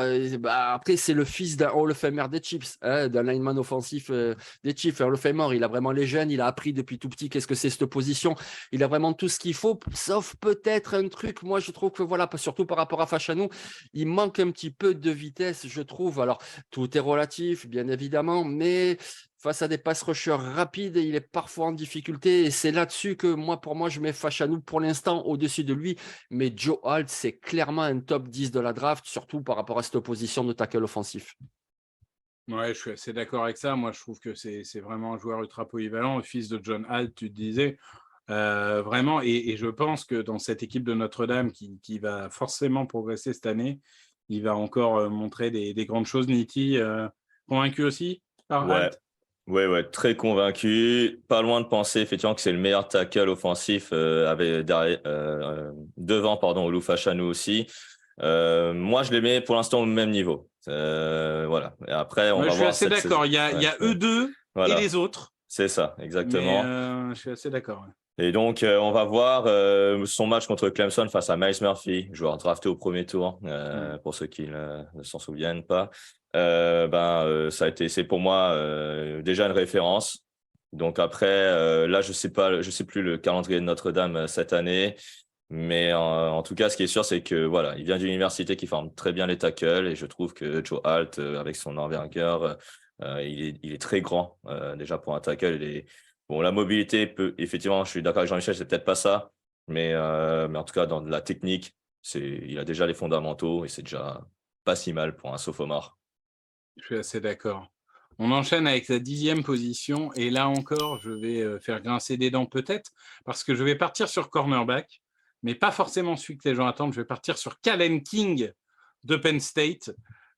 après, c'est le fils d'un Hall of Famer des Chiefs, hein, d'un lineman offensif des Chiefs. Hall of Famer, il a vraiment les gènes, il a appris depuis tout petit qu'est-ce que c'est cette position. Il a vraiment tout ce qu'il faut, sauf peut-être un truc. Moi, je trouve que voilà, surtout par rapport à Fashanu, il manque un petit peu de vitesse, je trouve. Alors, tout est relatif, bien évidemment, mais face à des pass rushers rapides, il est parfois en difficulté. Et c'est là-dessus que pour moi, je mets Fashanu pour l'instant au-dessus de lui. Mais Joe Alt, c'est clairement un top 10 de la draft, surtout par rapport à cette position de tackle offensif.
Ouais, je suis assez d'accord avec ça. Moi, je trouve que c'est vraiment un joueur ultra polyvalent, le fils de John Alt, tu te disais. Vraiment, et je pense que dans cette équipe de Notre-Dame qui va forcément progresser cette année, il va encore montrer des grandes choses. Nitti, convaincu aussi par
Ouais,
Alt?
ouais, très convaincu. Pas loin de penser effectivement que c'est le meilleur tackle offensif devant Olu-Fashanu aussi. Moi, je les mets pour l'instant au même niveau. Voilà. Et après, on
Ouais,
va
je suis
voir
assez
cette saison.
d'accord. Il y a eux deux et
Voilà,
les autres,
c'est ça,
mais
exactement.
je suis assez d'accord.
Et donc, on va voir son match contre Clemson face à Miles Murphy, joueur drafté au premier tour, pour ceux qui ne s'en souviennent pas. C'est pour moi déjà une référence. Donc après, là, je sais plus le calendrier de Notre-Dame cette année, mais en tout cas, ce qui est sûr, c'est que voilà, il vient d'une université qui forme très bien les tackles, et je trouve que Joe Alt, avec son envergure, il est très grand déjà pour un tackle. Bon, la mobilité peut, effectivement, je suis d'accord avec Jean-Michel, c'est peut-être pas ça, mais en tout cas, dans la technique, il a déjà les fondamentaux et c'est déjà pas si mal pour un sophomore.
Je suis assez d'accord. On enchaîne avec la 10e position, et là encore, je vais faire grincer des dents peut-être, parce que je vais partir sur cornerback, mais pas forcément celui que les gens attendent. Je vais partir sur Kalen King de Penn State.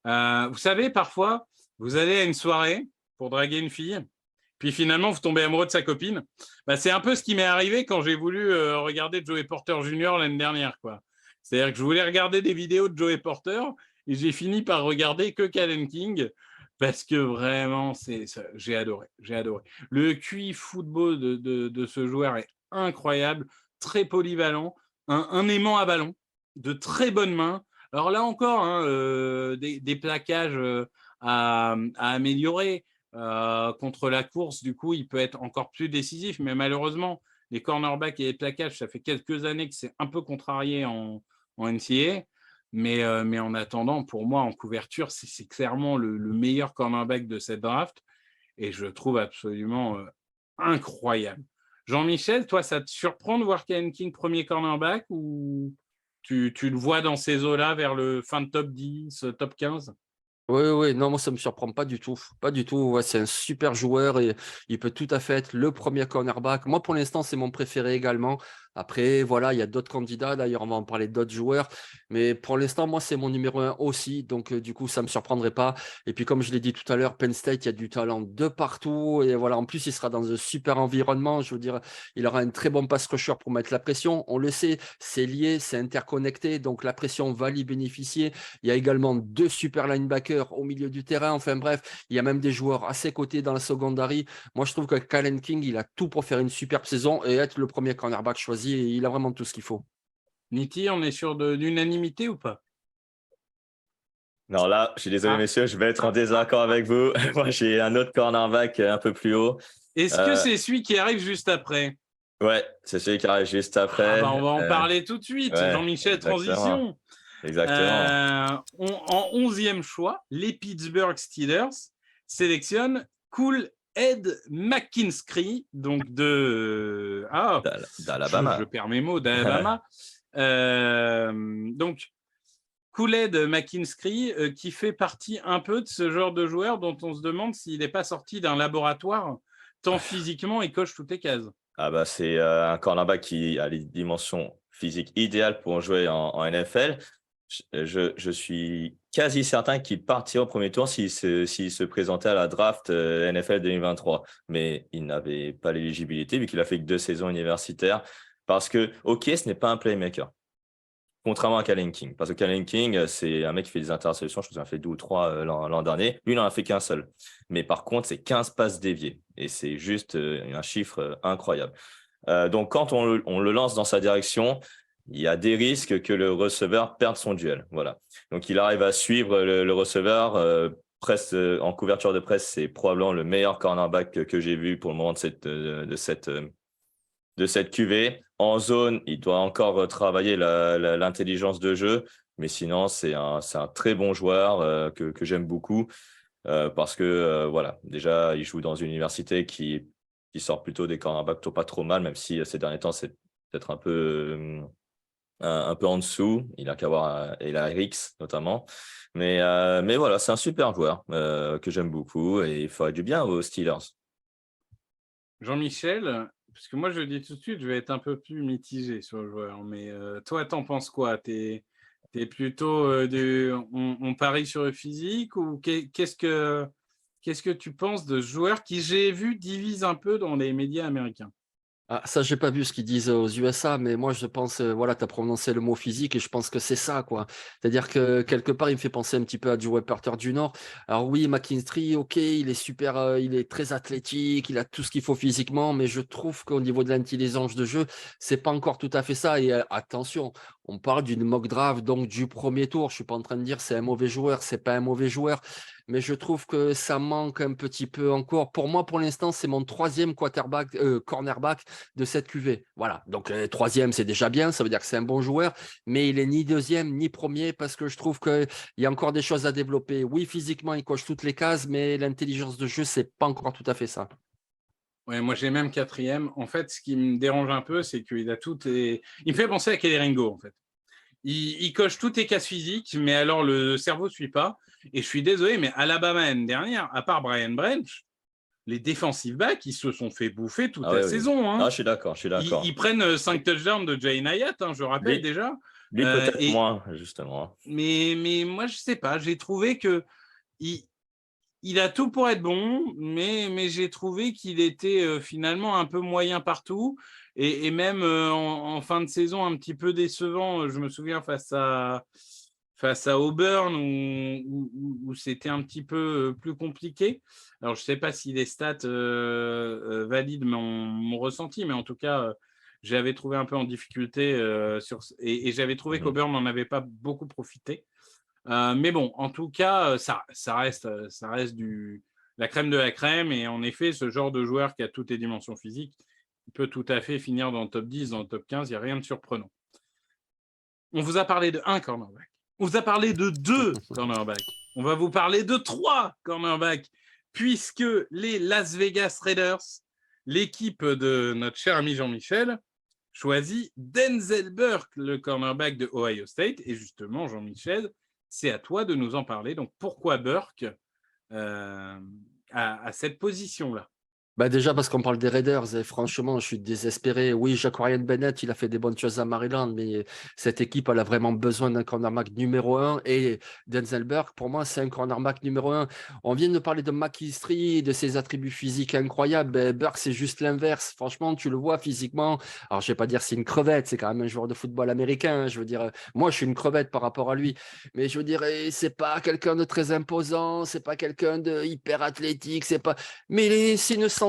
Vous savez, parfois, vous allez à une soirée pour draguer une fille, puis finalement, vous tombez amoureux de sa copine. C'est un peu ce qui m'est arrivé quand j'ai voulu regarder Joey Porter Jr. l'année dernière, quoi. C'est-à-dire que je voulais regarder des vidéos de Joey Porter, et j'ai fini par regarder que Kalen King, parce que vraiment, j'ai adoré. Le QI football de ce joueur est incroyable, très polyvalent, un aimant à ballon, de très bonnes mains. Alors là encore, hein, des plaquages à améliorer. Contre la course, du coup, il peut être encore plus décisif, mais malheureusement, les cornerbacks et les plaquages, ça fait quelques années que c'est un peu contrarié en NCAA. Mais en attendant, pour moi, en couverture, c'est clairement le meilleur cornerback de cette draft, et je le trouve absolument incroyable. Jean-Michel, toi, ça te surprend de voir Kalen King premier cornerback, ou tu le vois dans ces eaux-là vers le fin de top 10, top 15?
Oui, non, moi, ça ne me surprend pas du tout. Pas du tout. Ouais, c'est un super joueur et il peut tout à fait être le premier cornerback. Moi, pour l'instant, c'est mon préféré également. Après, voilà, il y a d'autres candidats. D'ailleurs, on va en parler d'autres joueurs. Mais pour l'instant, moi, c'est mon numéro 1 aussi. Donc, du coup, ça ne me surprendrait pas. Et puis, comme je l'ai dit tout à l'heure, Penn State, il y a du talent de partout. Et voilà, en plus, il sera dans un super environnement. Je veux dire, il aura un très bon pass rusher pour mettre la pression. On le sait, c'est lié, c'est interconnecté. Donc, la pression va lui bénéficier. Il y a également 2 super linebackers au milieu du terrain. Enfin bref, il y a même des joueurs à ses côtés dans la secondary. Moi, je trouve que Kalen King, il a tout pour faire une superbe saison et être le premier cornerback choisi. Et il a vraiment tout ce qu'il faut.
Nitti, on est sur de l'unanimité ou pas?
Non, là, je suis désolé,
Ah.
messieurs, je vais être en désaccord avec vous. Moi, j'ai un autre cornerback un peu plus haut.
Est-ce que c'est celui qui arrive juste après?
Ouais, c'est celui qui arrive juste après.
On va en parler tout de suite.
Ouais,
Jean-Michel,
exactement.
transition.
Exactement.
En 11e choix, les Pittsburgh Steelers sélectionnent Cool Ed McKinstry, donc je
D'Alabama.
perds mes mots, d'Alabama. Donc, Kool-Aid McKinstry, qui fait partie un peu de ce genre de joueur dont on se demande s'il n'est pas sorti d'un laboratoire, tant physiquement il coche toutes les cases.
Ah bah c'est un cornerback qui a les dimensions physiques idéales pour jouer en NFL. Je suis quasi certain qu'il partirait au premier tour s'il se présentait à la draft NFL 2023. Mais il n'avait pas l'éligibilité vu qu'il a fait que 2 saisons universitaires. Parce que, OK, ce n'est pas un playmaker. Contrairement à Kalen King. Parce que Kalen King, c'est un mec qui fait des interceptions. Je crois qu'il en a fait 2 ou 3 l'an dernier. Lui, il n'en a fait qu'un seul. Mais par contre, c'est 15 passes déviées. Et c'est juste un chiffre incroyable. Donc, quand on le lance dans sa direction, il y a des risques que le receveur perde son duel. Voilà. Donc, il arrive à suivre le receveur. En couverture de presse, c'est probablement le meilleur cornerback que j'ai vu pour le moment de cette QV. En zone, il doit encore travailler l'intelligence de jeu, mais sinon, c'est un très bon joueur que j'aime beaucoup parce que, voilà, déjà, il joue dans une université qui sort plutôt des cornerbacks pas trop mal, même si ces derniers temps, c'est peut-être un peu en dessous. Il a qu'à voir et la Rix notamment. Mais voilà, c'est un super joueur que j'aime beaucoup et il ferait du bien aux Steelers.
Jean-Michel, parce que moi je le dis tout de suite, je vais être un peu plus mitigé sur le joueur, mais toi, t'en penses quoi? T'es plutôt on parie sur le physique ou qu'est-ce que tu penses de ce joueur qui, j'ai vu, divise un peu dans les médias américains?
Ah, ça, j'ai pas vu ce qu'ils disent aux USA, mais moi, je pense, voilà, tu as prononcé le mot physique et je pense que c'est ça, quoi. C'est-à-dire que quelque part, il me fait penser un petit peu à Joey Porter du Nord. Alors oui, McKinstry, ok, il est super, il est très athlétique, il a tout ce qu'il faut physiquement, mais je trouve qu'au niveau de l'intelligence de jeu, c'est pas encore tout à fait ça. Et attention, on parle d'une mock draft, donc du premier tour. Je suis pas en train de dire c'est un mauvais joueur, c'est pas un mauvais joueur, mais je trouve que ça manque un petit peu encore. Pour moi, pour l'instant, c'est mon troisième cornerback de cette QV. Voilà, donc troisième, c'est déjà bien, ça veut dire que c'est un bon joueur, mais il est ni deuxième ni premier parce que je trouve qu'il y a encore des choses à développer. Oui, physiquement, il coche toutes les cases, mais l'intelligence de jeu, c'est pas encore tout à fait ça.
Ouais, moi j'ai même quatrième. En fait, ce qui me dérange un peu, c'est qu'il a tout. Il me fait penser à Kelly Ringo, en fait. Il coche toutes les cases physiques, mais alors le cerveau ne suit pas. Et je suis désolé, mais Alabama l'année dernière, à part Brian Branch, les defensive backs, ils se sont fait bouffer toute
Ah
la
oui, oui.
saison.
Ah,
Hein.
je suis d'accord, je suis
Ils
d'accord.
prennent 5 touchdowns de Jay Nayat, hein, je rappelle
Lui,
déjà.
lui peut-être
Et,
moins, justement.
mais moi, je ne sais pas, j'ai trouvé que il a tout pour être bon, mais j'ai trouvé qu'il était finalement un peu moyen partout et même en fin de saison un petit peu décevant. Je me souviens face à Auburn où c'était un petit peu plus compliqué. Alors, je ne sais pas si les stats valident mon ressenti, mais en tout cas, j'avais trouvé un peu en difficulté et j'avais trouvé
Mhm.
qu'Auburn n'en avait pas beaucoup profité. Mais bon, en tout cas, ça reste la crème de la crème. Et en effet, ce genre de joueur qui a toutes les dimensions physiques, il peut tout à fait finir dans le top 10, dans le top 15. Il n'y a rien de surprenant. On vous a parlé de un cornerback. On vous a parlé de 2 cornerbacks. On va vous parler de 3 cornerbacks, puisque les Las Vegas Raiders, l'équipe de notre cher ami Jean-Michel, choisit Denzel Burke, le cornerback de Ohio State. Et justement, Jean-Michel, c'est à toi de nous en parler. Donc, pourquoi Burke à cette position-là?
Bah déjà parce qu'on parle des Raiders et franchement, je suis désespéré. Oui, Jacorian Bennett, il a fait des bonnes choses à Maryland, mais cette équipe, elle a vraiment besoin d'un cornerback numéro un. Et Denzel Burke, pour moi, c'est un cornerback numéro un. On vient de parler de McKinstry, de ses attributs physiques incroyables. Ben, Burke, c'est juste l'inverse. Franchement, tu le vois physiquement. Alors, je vais pas dire c'est une crevette, c'est quand même un joueur de football américain. Je veux dire, moi, je suis une crevette par rapport à lui. Mais je veux dire, c'est pas quelqu'un de très imposant, c'est pas quelqu'un de hyper athlétique, c'est pas. Mais c'est une sangsue.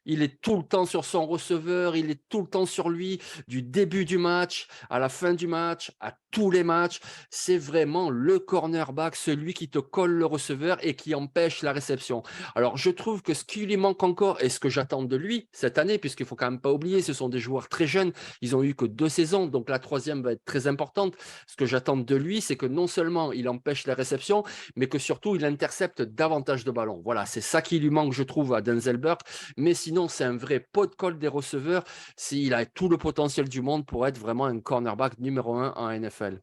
Il est tout le temps sur son receveur, il est tout le temps sur lui, du début du match à la fin du match, à tous les matchs. C'est vraiment le cornerback, celui qui te colle le receveur et qui empêche la réception. Alors, je trouve que ce qui lui manque encore et ce que j'attends de lui cette année, puisqu'il ne faut quand même pas oublier, ce sont des joueurs très jeunes, ils ont eu que 2 saisons, donc la troisième va être très importante. Ce que j'attends de lui, c'est que non seulement il empêche la réception, mais que surtout il intercepte davantage de ballons. Voilà, c'est ça qui lui manque, je trouve, à Denzel Burke. Mais sinon, c'est un vrai pot de colle des receveurs. Il a tout le potentiel du monde pour être vraiment un cornerback numéro un en NFL.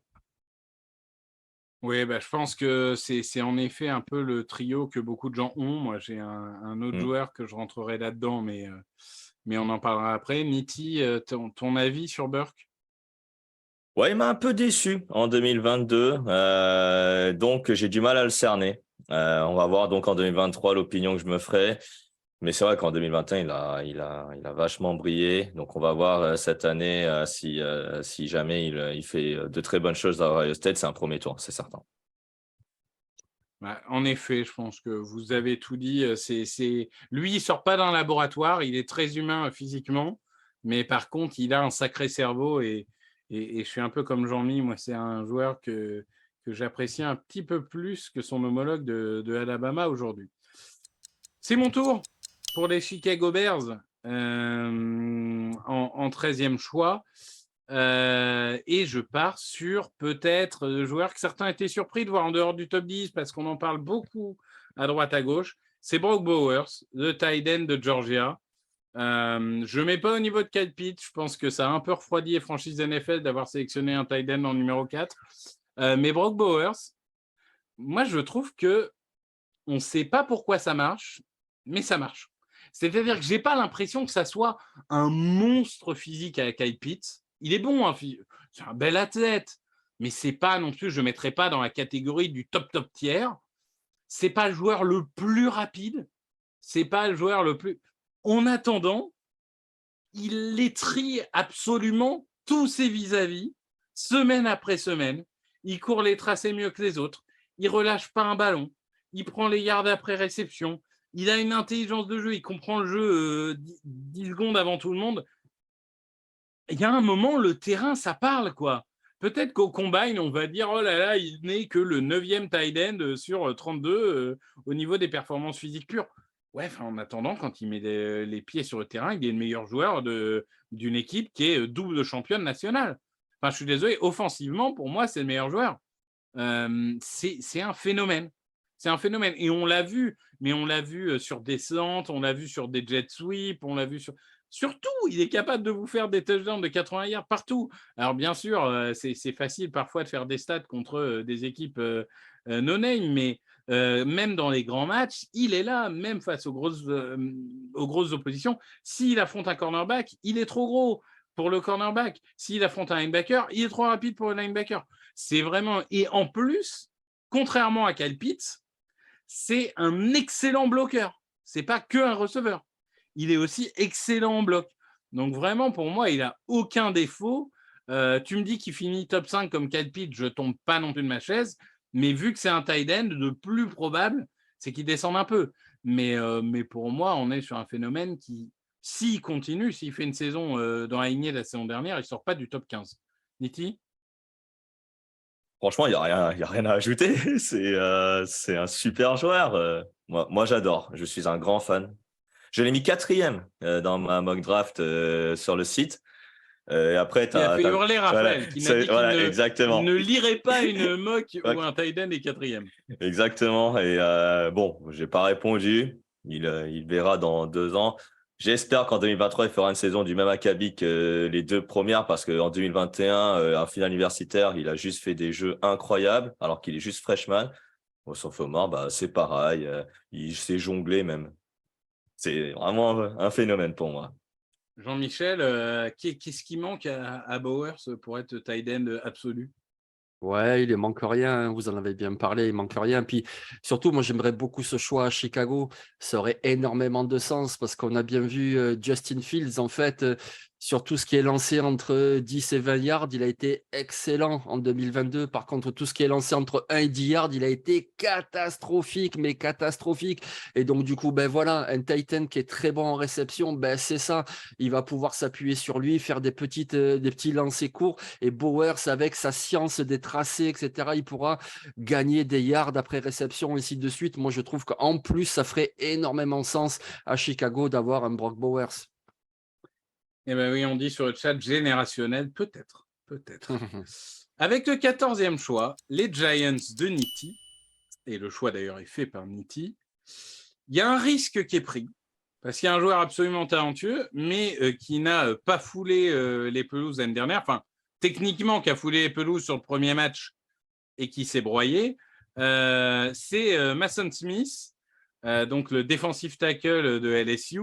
Oui, bah, je pense que c'est en effet un peu le trio que beaucoup de gens ont. Moi, j'ai un autre
Mm.
joueur que je rentrerai là-dedans, mais on en parlera après. Niti, ton avis sur Burke?
Ouais, il m'a un peu déçu en 2022, donc j'ai du mal à le cerner. On va voir donc en 2023 l'opinion que je me ferai. Mais c'est vrai qu'en 2021, il a vachement brillé. Donc, on va voir cette année si jamais il fait de très bonnes choses à Ohio State. C'est un premier tour, c'est certain.
Bah, en effet, je pense que vous avez tout dit. Lui, il sort pas d'un laboratoire. Il est très humain physiquement. Mais par contre, il a un sacré cerveau et je suis un peu comme Jean-Mi. Moi, c'est un joueur que j'apprécie un petit peu plus que son homologue de Alabama aujourd'hui. C'est mon tour pour les Chicago Bears en 13e choix. Et je pars sur peut-être le joueur que certains étaient surpris de voir en dehors du top 10 parce qu'on en parle beaucoup à droite à gauche. C'est Brock Bowers, le tight end de Georgia. Je ne mets pas au niveau de Kyle Pitts. Je pense que ça a un peu refroidi les franchises NFL d'avoir sélectionné un tight end en numéro 4. Mais Brock Bowers, moi, je trouve que on ne sait pas pourquoi ça marche, mais ça marche. C'est-à-dire que je n'ai pas l'impression que ça soit un monstre physique avec Kyle Pitts. Il est bon, hein, c'est un bel athlète, mais c'est pas non plus, je ne mettrai pas dans la catégorie du top tiers. C'est pas le joueur le plus rapide, c'est pas le joueur le plus. En attendant, il les trie absolument tous ses vis-à-vis, semaine après semaine. Il court les tracés mieux que les autres. Il relâche pas un ballon. Il prend les yards après réception. Il a une intelligence de jeu. Il comprend le jeu 10 secondes avant tout le monde. Il y a un moment, le terrain, ça parle, quoi. Peut-être qu'au combine, on va dire, oh là là, il n'est que le 9e tight end sur 32 au niveau des performances physiques pures. Ouais, en attendant, quand il met les pieds sur le terrain, il est le meilleur joueur d'une équipe qui est double championne nationale. Enfin, je suis désolé, offensivement, pour moi, c'est le meilleur joueur. C'est un phénomène. C'est un phénomène. Et on l'a vu, mais on l'a vu sur descente, on l'a vu sur des jet sweeps, on l'a vu sur... Surtout, il est capable de vous faire des touchdowns de 80 yards partout. Alors, bien sûr, c'est facile parfois de faire des stats contre des équipes no-name, mais même dans les grands matchs, il est là, même face aux grosses oppositions. S'il affronte un cornerback, il est trop gros pour le cornerback. S'il affronte un linebacker, il est trop rapide pour le linebacker. C'est vraiment... Et en plus, contrairement à Kyle Pitts, c'est un excellent bloqueur. Ce n'est pas qu'un receveur. Il est aussi excellent en bloc. Donc vraiment, pour moi, il n'a aucun défaut. Tu me dis qu'il finit top 5 comme Kyle Pitts, je ne tombe pas non plus de ma chaise. Mais vu que c'est un tight end, le plus probable, c'est qu'il descende un peu. Mais pour moi, on est sur un phénomène qui, s'il continue, s'il fait une saison dans la lignée de la saison dernière, il ne sort pas du top 15. Niti ?
Franchement, il n'y a rien à ajouter. C'est un super joueur. Moi, j'adore. Je suis un grand fan. Je l'ai mis 4e dans ma mock draft sur le site. Et après,
il a fait hurler Raphaël, qui n'a dit qu'il ne lirait pas une mock où un tight end est 4e.
Exactement. Et bon, je n'ai pas répondu. Il verra dans 2 ans. J'espère qu'en 2023, il fera une saison du même acabit que les 2 premières parce qu'en 2021, en finale universitaire, il a juste fait des jeux incroyables alors qu'il est juste freshman. Au sophomore, c'est pareil. Il sait jongler même. C'est vraiment un phénomène pour moi.
Jean-Michel, qu'est-ce qui manque à Bowers pour être tight end absolu ?
Ouais, il ne manque rien, vous en avez bien parlé, il ne manque rien. Puis surtout, moi, j'aimerais beaucoup ce choix à Chicago. Ça aurait énormément de sens parce qu'on a bien vu Justin Fields, en fait, sur tout ce qui est lancé entre 10 et 20 yards, il a été excellent en 2022. Par contre, tout ce qui est lancé entre 1 et 10 yards, il a été catastrophique, mais catastrophique. Et donc, du coup, voilà, un tight end qui est très bon en réception, c'est ça. Il va pouvoir s'appuyer sur lui, faire des petits lancers courts. Et Bowers, avec sa science des tracés, etc., il pourra gagner des yards après réception, et ainsi de suite. Moi, je trouve qu'en plus, ça ferait énormément sens à Chicago d'avoir un Brock Bowers.
Eh bien oui, on dit sur le chat générationnel, peut-être. Avec le 14e choix, les Giants de Nitti, et le choix d'ailleurs est fait par Nitti, il y a un risque qui est pris, parce qu'il y a un joueur absolument talentueux, mais qui n'a pas foulé les pelouses l'année dernière, enfin, techniquement, qui a foulé les pelouses sur le premier match et qui s'est broyé, c'est Mason Smith, donc le defensive tackle de LSU.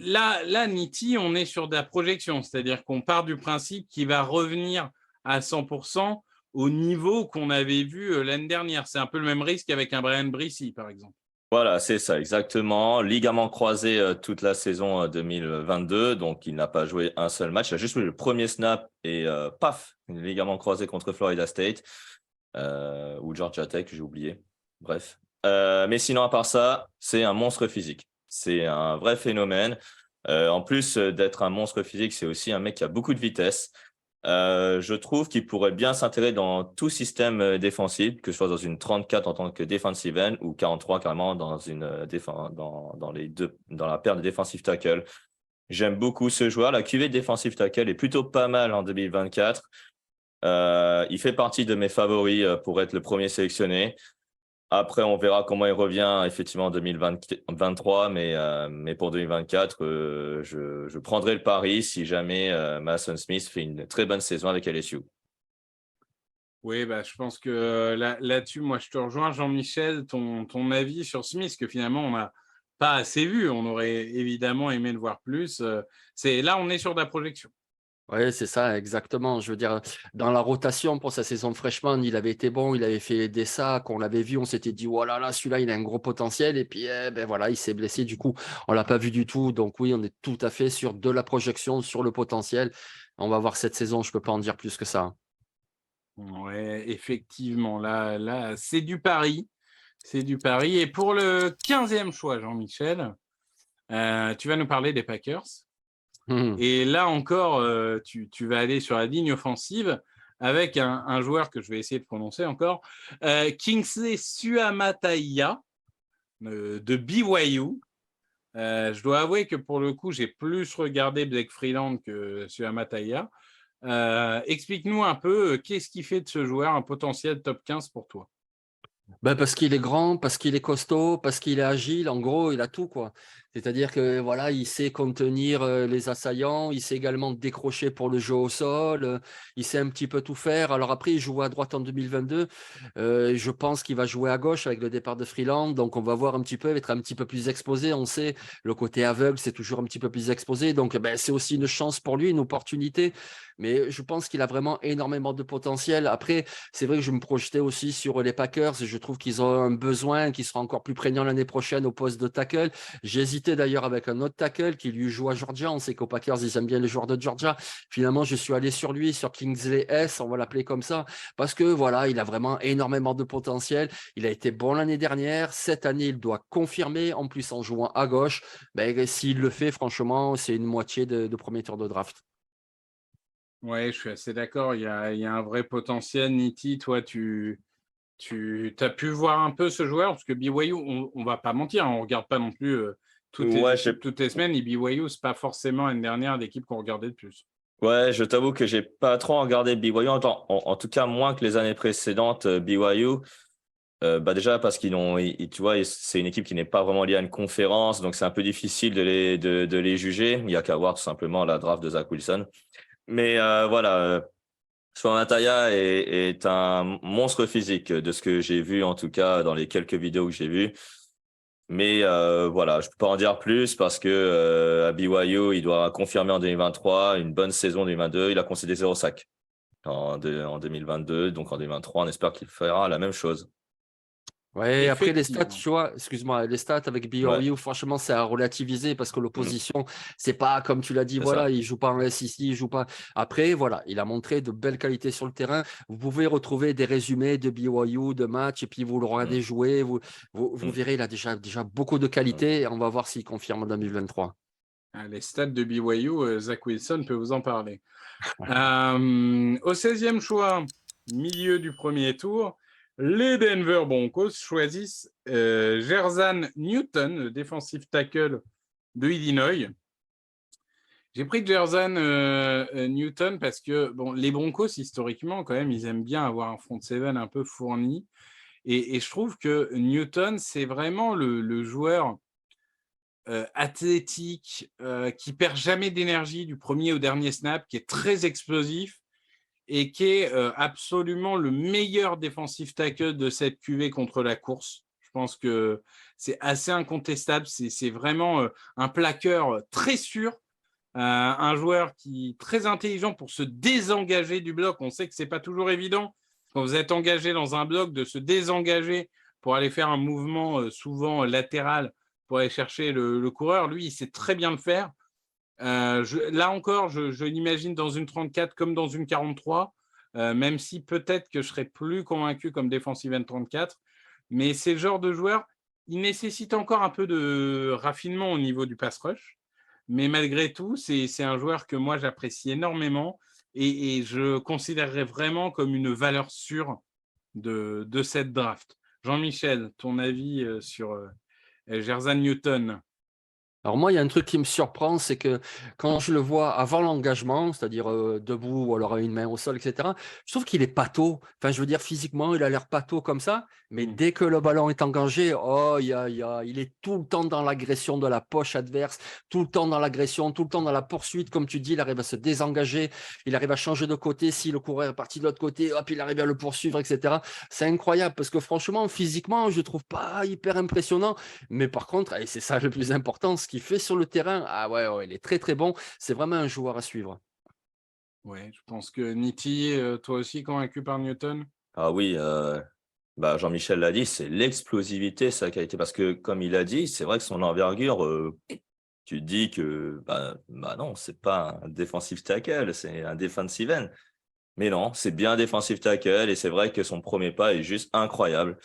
Là, Nitti, on est sur de la projection, c'est-à-dire qu'on part du principe qu'il va revenir à 100% au niveau qu'on avait vu l'année dernière. C'est un peu le même risque avec un Brian Brissi, par exemple.
Voilà, c'est ça, exactement. Ligament croisé toute la saison 2022, donc il n'a pas joué un seul match. Il a juste joué le premier snap et paf, ligament croisé contre Florida State ou Georgia Tech, j'ai oublié. Bref. Mais sinon, à part ça, c'est un monstre physique. C'est un vrai phénomène. En plus d'être un monstre physique, c'est aussi un mec qui a beaucoup de vitesse. Je trouve qu'il pourrait bien s'intégrer dans tout système défensif, que ce soit dans une 34 en tant que defensive end ou 43 carrément dans dans la paire de defensive tackle. J'aime beaucoup ce joueur. La QV de defensive tackle est plutôt pas mal en 2024. Il fait partie de mes favoris pour être le premier sélectionné. Après, on verra comment il revient effectivement en 2023, mais pour 2024, je prendrai le pari si jamais Mason Smith fait une très bonne saison avec LSU.
Oui, bah, je pense que là-dessus, moi, je te rejoins, Jean-Michel, ton avis sur Smith, que finalement, on n'a pas assez vu. On aurait évidemment aimé le voir plus. Là, on est sur de la projection.
Oui, c'est ça, exactement. Je veux dire, dans la rotation pour sa saison de freshman, il avait été bon, il avait fait des sacs, on l'avait vu, on s'était dit, oh là là, celui-là, il a un gros potentiel. Et puis, ben voilà, il s'est blessé. Du coup, on l'a pas vu du tout. Donc oui, on est tout à fait sur de la projection, sur le potentiel. On va voir cette saison, je peux pas en dire plus que ça.
Oui, effectivement. Là, c'est du pari. C'est du pari. Et pour le 15e choix, Jean-Michel, tu vas nous parler des Packers. Et là encore, tu vas aller sur la ligne offensive avec un joueur que je vais essayer de prononcer encore, Kingsley Suamataia de BYU. Je dois avouer que pour le coup, j'ai plus regardé Blake Freeland que Suamataia. Explique-nous un peu, qu'est-ce qui fait de ce joueur un potentiel top 15 pour toi?
Ben parce qu'il est grand, parce qu'il est costaud, parce qu'il est agile. En gros, il a tout, quoi. C'est-à-dire que voilà, il sait contenir les assaillants, il sait également décrocher pour le jeu au sol, il sait un petit peu tout faire. Alors après, il joue à droite en 2022. Je pense qu'il va jouer à gauche avec le départ de Freeland. Donc on va voir un petit peu, être un petit peu plus exposé. On sait, le côté aveugle, c'est toujours un petit peu plus exposé. Donc ben, c'est aussi une chance pour lui, une opportunité. Mais je pense qu'il a vraiment énormément de potentiel. Après, c'est vrai que je me projetais aussi sur les Packers. Je trouve qu'ils ont un besoin qui sera encore plus prégnant l'année prochaine au poste de tackle. J'ai hésité d'ailleurs avec un autre tackle qui lui joue à Georgia. On sait qu'aux Packers, ils aiment bien les joueurs de Georgia. Finalement, je suis allé sur lui, sur Kingsley S, on va l'appeler comme ça, parce que voilà, il a vraiment énormément de potentiel. Il a été bon l'année dernière. Cette année, il doit confirmer, en plus en jouant à gauche. Ben, s'il le fait, franchement, c'est une moitié de premier tour de draft.
Oui, je suis assez d'accord. Il y a un vrai potentiel. Niti, toi, tu as pu voir un peu ce joueur, parce que BYU, on ne va pas mentir, on ne regarde pas non plus toutes les
Ouais,
équipes toutes les semaines. Et BYU, ce n'est pas forcément une dernière d'équipe qu'on regardait de plus.
ouais, je t'avoue que j'ai pas trop regardé BYU, en tout cas moins que les années précédentes. BYU, bah déjà parce tu vois, c'est une équipe qui n'est pas vraiment liée à une conférence, donc c'est un peu difficile de les juger. Il y a qu'à voir tout simplement la draft de Zach Wilson. Mais voilà, Suamataia est un monstre physique de ce que j'ai vu, en tout cas dans les quelques vidéos que j'ai vues. Mais voilà, je peux pas en dire plus parce que à BYU, il doit confirmer en 2023 une bonne saison 2022. Il a concédé 0 sac en 2022, donc en 2023, on espère qu'il fera la même chose.
Ouais, après les stats,
Effectivement.
tu vois, excuse-moi, les stats avec
Ouais,
BYU, franchement, c'est à relativiser parce que
mm,
l'opposition, c'est pas comme tu l'as dit,
c'est
voilà,
ça.
il joue pas en SEC, il joue pas. Après, voilà, il a montré de belles qualités sur le terrain. Vous pouvez retrouver des résumés de BYU, de matchs, et puis vous le
Mm,
regardez jouer, vous
mm,
verrez, il a déjà beaucoup de
mm.
qualités et on va voir s'il confirme en 2023.
Les stats de BYU, Zach Wilson peut vous en parler. Au 16e choix, milieu du premier tour, les Denver Broncos choisissent Jerzan Newton, le defensive tackle de Illinois. J'ai pris Jerzan Newton parce que bon, les Broncos, historiquement, quand même, ils aiment bien avoir un front seven un peu fourni. Et je trouve que Newton, c'est vraiment le joueur athlétique, qui perd jamais d'énergie du premier au dernier snap, qui est très explosif et qui est absolument le meilleur défensif tackle de cette QV contre la course. Je pense que c'est assez incontestable. C'est vraiment un plaqueur très sûr, un joueur qui est très intelligent pour se désengager du bloc. On sait que ce n'est pas toujours évident quand vous êtes engagé dans un bloc de se désengager pour aller faire un mouvement souvent latéral pour aller chercher le coureur. Lui, il sait très bien le faire. Là encore, je l'imagine dans une 34 comme dans une 43, même si peut-être que je serais plus convaincu comme défensive end 34. Mais c'est le genre de joueur, il nécessite encore un peu de raffinement au niveau du pass rush. mais malgré tout, c'est un joueur que moi, j'apprécie énormément et je considérerais vraiment comme une valeur sûre de cette draft. Jean-Michel, ton avis sur Jerzan Newton?
Alors moi, il y a un truc qui me surprend, c'est que quand je le vois avant l'engagement, c'est-à-dire debout ou alors à une main au sol, etc., je trouve qu'il est pâteau. Enfin, je veux dire, physiquement, il a l'air pâteau comme ça, mais
Mm.
dès que le ballon est engagé, oh, il est tout le temps dans l'agression de la poche adverse, tout le temps dans l'agression, tout le temps dans la poursuite. Comme tu dis, il arrive à se désengager, il arrive à changer de côté. Si le coureur est parti de l'autre côté, hop, il arrive à le poursuivre, etc. C'est incroyable parce que franchement, physiquement, je ne trouve pas hyper impressionnant. Mais par contre, et c'est ça le plus important, ce qu'il fait sur le terrain, ah ouais, ouais, il est très très bon. C'est vraiment un joueur à suivre.
Ouais, je pense que Nitti, toi aussi convaincu par Newton?
Ah oui, bah, Jean-Michel l'a dit, c'est l'explosivité, sa qualité. Parce que, comme il a dit, c'est vrai que son envergure, tu te dis que bah non, c'est pas un defensive tackle, c'est un defensive end. Mais non, c'est bien un defensive tackle et c'est vrai que son premier pas est juste incroyable.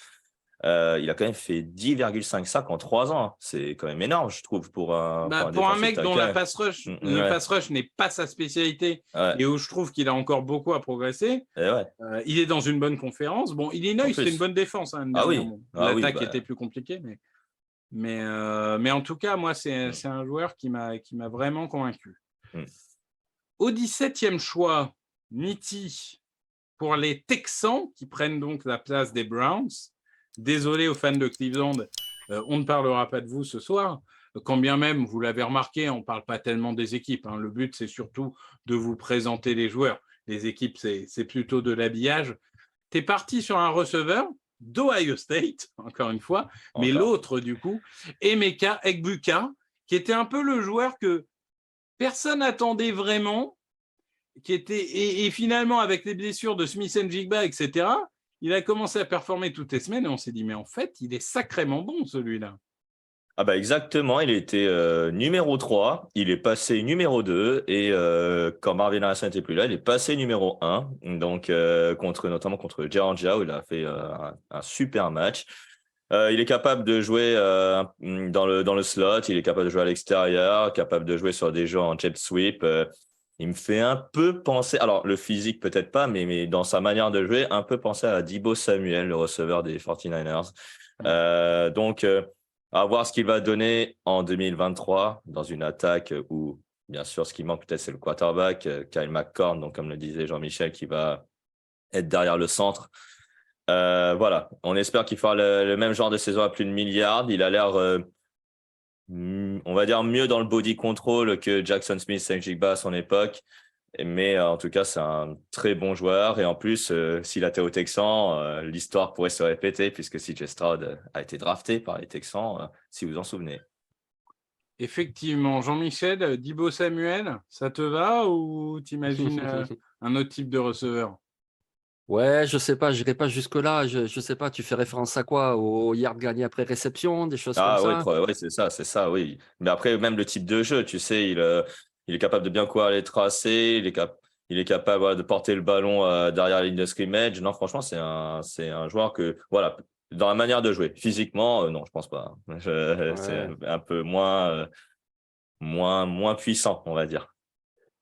Il a quand même fait 10,5 sacs en 3 ans, hein. C'est quand même énorme, je trouve, pour
Bah,
un
pour un
defensive
mec dont la
tackle.
pass rush, le
Ouais,
pass rush n'est pas sa spécialité
ouais,
et où je trouve qu'il a encore beaucoup à progresser,
et ouais,
il est dans une bonne conférence. Bon,
en
Illinois, c'était une
plus.
bonne défense l'année
Ah
dernière.
oui,
Bon,
ah oui,
l'attaque était
bah,
plus compliquée, mais en tout cas, moi, c'est un joueur qui m'a vraiment convaincu.
mm.
Au 17e choix, Nitti pour les Texans qui prennent donc la place des Browns. Désolé aux fans de Cleveland, on ne parlera pas de vous ce soir. Quand bien même, vous l'avez remarqué, on ne parle pas tellement des équipes, hein. Le but, c'est surtout de vous présenter les joueurs. Les équipes, c'est plutôt de l'habillage. Tu es parti sur un receveur d'Ohio State, encore une fois, mais
Encore.
l'autre, du coup, Emeka Egbuka, qui était un peu le joueur que personne n'attendait vraiment, qui était, et finalement, avec les blessures de Smith Njigba, etc., il a commencé à performer toutes les semaines et on s'est dit, mais en fait, il est sacrément bon, celui-là.
Ah bah exactement, il était numéro 3, il est passé numéro 2 et quand Marvin Harrison n'était plus là, il est passé numéro 1. Donc notamment contre Georgia où il a fait un super match. Il est capable de jouer dans le slot, il est capable de jouer à l'extérieur, capable de jouer sur des jeux en jet sweep. Il me fait un peu penser, alors le physique peut-être pas, mais dans sa manière de jouer, un peu penser à Deebo Samuel, le receveur des 49ers. Donc à voir ce qu'il va donner en 2023 dans une attaque où, bien sûr, ce qui manque peut-être, c'est le quarterback, Kyle McCord, donc comme le disait Jean-Michel, qui va être derrière le centre. Voilà, on espère qu'il fera le même genre de saison à plus de milliards. Il a l'air, on va dire, mieux dans le body control que Jackson Smith-Njigba à son époque. Mais en tout cas, c'est un très bon joueur. Et en plus, s'il était au Texans, l'histoire pourrait se répéter puisque CJ Stroud a été drafté par les Texans, si vous en souvenez.
Effectivement, Jean-Michel, Deebo Samuel, ça te va ou t'imagines un autre type de receveur?
Ouais, je sais pas, j'irai pas jusque-là. Je sais pas, tu fais référence à quoi? Au yard gagné après réception, des choses comme
Ah oui,
ça?
ouais, c'est ça, oui. Mais après, même le type de jeu, tu sais, il est capable de bien courir les tracés, il est capable voilà, de porter le ballon derrière la ligne de scrimmage. Non, franchement, c'est un joueur que, voilà, dans la manière de jouer. Physiquement, non, je pense pas. C'est
Ouais.
un peu moins puissant, on va dire.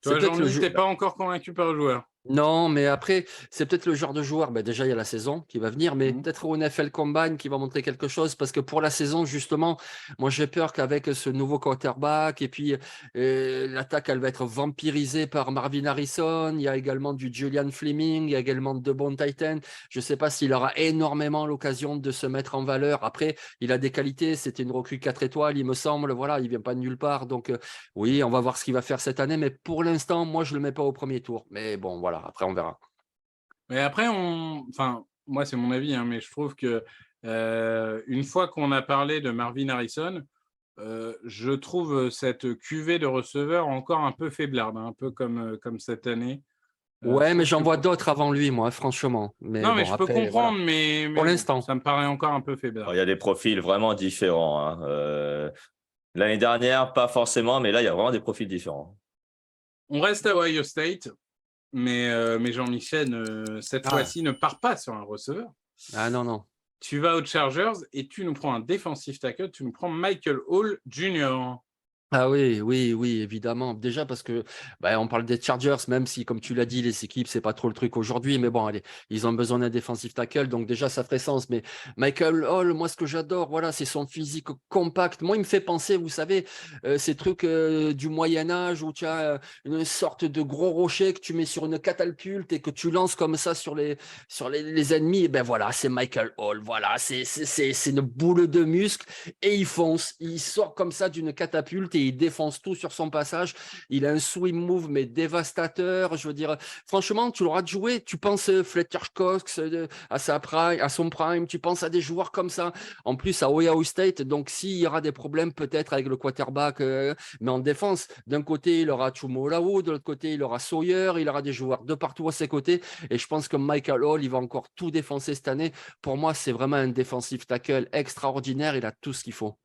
C'est
Toi,
peut-être le
Jean-Mi,
jeu.
t'es pas encore convaincu par le joueur?
Non, mais après, c'est peut-être le genre de joueur, ben déjà il y a la saison qui va venir, mais
Mhm.
peut-être au NFL Combine qui va montrer quelque chose, parce que pour la saison, justement, moi j'ai peur qu'avec ce nouveau quarterback, et puis l'attaque, elle va être vampirisée par Marvin Harrison, il y a également du Julian Fleming, il y a également de bons Titans, je ne sais pas s'il aura énormément l'occasion de se mettre en valeur. Après, il a des qualités, c'était une recrue 4 étoiles, il me semble, voilà, il vient pas de nulle part, donc oui, on va voir ce qu'il va faire cette année, mais pour l'instant, moi je le mets pas au premier tour, mais bon, voilà. Après, on verra.
Mais après, enfin, moi, c'est mon avis, hein, mais je trouve que une fois qu'on a parlé de Marvin Harrison, je trouve cette cuvée de receveurs encore un peu faiblarde, hein, un peu comme cette année. Je
Ouais, mais
trouve
j'en
que
vois d'autres avant lui, moi, franchement. Mais
non, mais
bon,
je peux
après, voilà.
comprendre,
Pour
mais bon,
l'instant.
ça me paraît encore un peu
Bon,
faiblard.
il y a des profils vraiment différents, hein. L'année dernière, pas forcément, mais là, il y a vraiment des profils différents.
On reste à Ohio State, mais Jean-Michel, cette
Ah,
fois-ci, ne part pas sur un receveur.
ah non, non.
Tu vas aux Chargers et tu nous prends un défensif tackle, tu nous prends Michael Hall Jr.
Ah oui, oui, oui, évidemment. Déjà parce que on parle des Chargers, même si, comme tu l'as dit, les équipes, c'est pas trop le truc aujourd'hui. Mais bon, allez, ils ont besoin d'un défensif tackle, donc déjà ça ferait sens. Mais Michael Hall, moi, ce que j'adore, voilà, c'est son physique compact. Moi, il me fait penser, vous savez, ces trucs du Moyen Âge où tu as une sorte de gros rocher que tu mets sur une catapulte et que tu lances comme ça sur les ennemis. Et ben voilà, c'est Michael Hall. Voilà, c'est une boule de muscle et il fonce. Il sort comme ça d'une catapulte et il défonce tout sur son passage. Il a un swing move, mais dévastateur. Je veux dire, franchement, tu l'auras joué. Tu penses Fletcher Cox à son prime. Tu penses à des joueurs comme ça. En plus, à Ohio State. Donc, s'il y aura des problèmes, peut-être avec le quarterback, mais en défense, d'un côté, il aura Chumolao, de l'autre côté, il aura Sawyer. Il aura des joueurs de partout à ses côtés. Et je pense que Michael Hall, il va encore tout défoncer cette année. Pour moi, c'est vraiment un défensif tackle extraordinaire. Il a tout ce qu'il faut.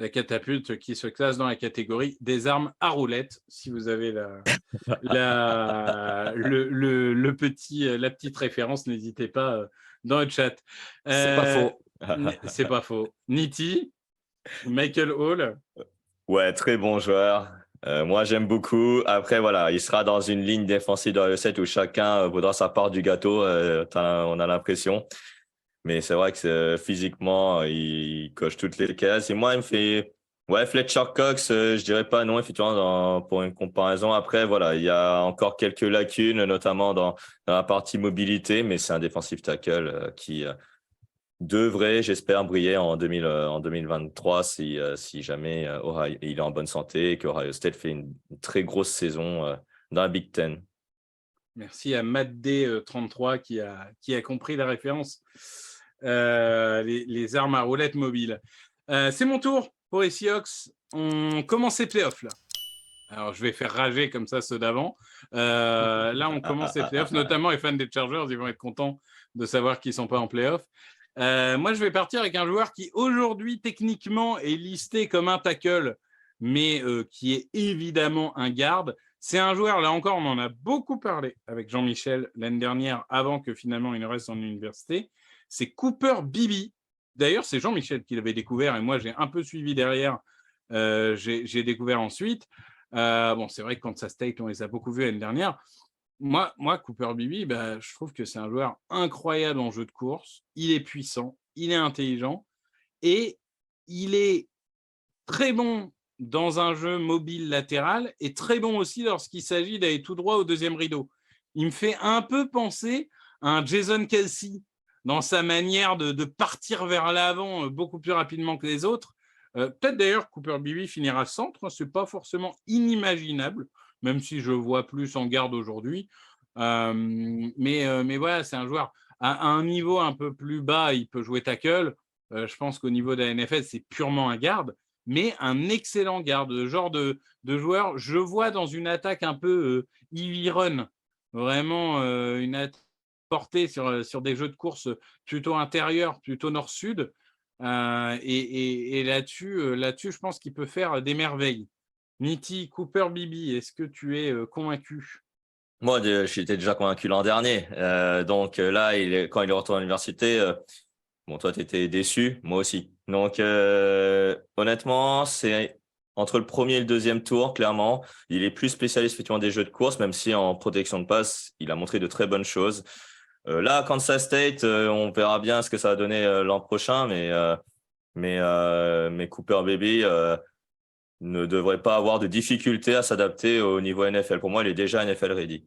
La catapulte qui se classe dans la catégorie des armes à roulettes, si vous avez la petite référence, n'hésitez pas dans le chat.
C'est pas
Euh,
faux.
c'est pas faux. Nitti, Michael Hall,
Ouais, très bon joueur. Moi, j'aime beaucoup. Après, voilà, il sera dans une ligne défensive dans le 7 où chacun voudra sa part du gâteau, on a l'impression. Mais c'est vrai que physiquement, il coche toutes les cases. Et moi, il me fait... Ouais, Fletcher Cox, je dirais pas non, effectivement, pour une comparaison. Après, voilà, il y a encore quelques lacunes, notamment dans la partie mobilité, mais c'est un défensif tackle qui devrait, j'espère, briller en 2023 si jamais il est en bonne santé et qu'Ohio State fait une très grosse saison dans la Big Ten.
merci à MattD33 qui a compris la référence. Les armes à roulettes mobiles. C'est mon tour pour les Seahawks. On commence les playoffs là. Alors, je vais faire rager comme ça ceux d'avant. Là, on commence les playoffs, notamment les fans des Chargers, ils vont être contents de savoir qu'ils ne sont pas en playoffs. Moi, je vais partir avec un joueur qui, aujourd'hui, techniquement, est listé comme un tackle, mais qui est évidemment un garde. C'est un joueur, là encore, on en a beaucoup parlé avec Jean-Michel l'année dernière, avant que finalement il ne reste en université. C'est Cooper Beebe. D'ailleurs, c'est Jean-Michel qui l'avait découvert et moi, j'ai un peu suivi derrière. J'ai découvert ensuite. Bon, c'est vrai que Kansas State, on les a beaucoup vus l'année dernière. Moi, Cooper Beebe, je trouve que c'est un joueur incroyable en jeu de course. Il est puissant, il est intelligent et il est très bon dans un jeu mobile latéral et très bon aussi lorsqu'il s'agit d'aller tout droit au deuxième rideau. Il me fait un peu penser à un Jason Kelsey dans sa manière de partir vers l'avant beaucoup plus rapidement que les autres. Peut-être d'ailleurs Cooper Beebe finira centre, ce n'est pas forcément inimaginable, même si je vois plus en garde aujourd'hui. Mais voilà, c'est un joueur à un niveau un peu plus bas, il peut jouer tackle. Je pense qu'au niveau de la NFL, c'est purement un garde, mais un excellent garde, le genre de joueur. Je vois dans une attaque un peu Ivy Run, vraiment une attaque portée sur des jeux de course plutôt intérieurs, plutôt nord-sud. Et là-dessus, je pense qu'il peut faire des merveilles. Nitti, Cooper Beebe, est-ce que tu es convaincu?
Moi, j'étais déjà convaincu l'an dernier. Donc là, quand il est retourné à l'université, bon, toi, tu étais déçu, moi aussi. Donc honnêtement, c'est entre le premier et le deuxième tour, clairement. Il est plus spécialiste effectivement des jeux de course, même si en protection de passe, il a montré de très bonnes choses. Là, à Kansas State, on verra bien ce que ça va donner l'an prochain, mais Cooper Beebe ne devrait pas avoir de difficulté à s'adapter au niveau NFL. Pour moi, il est déjà NFL ready.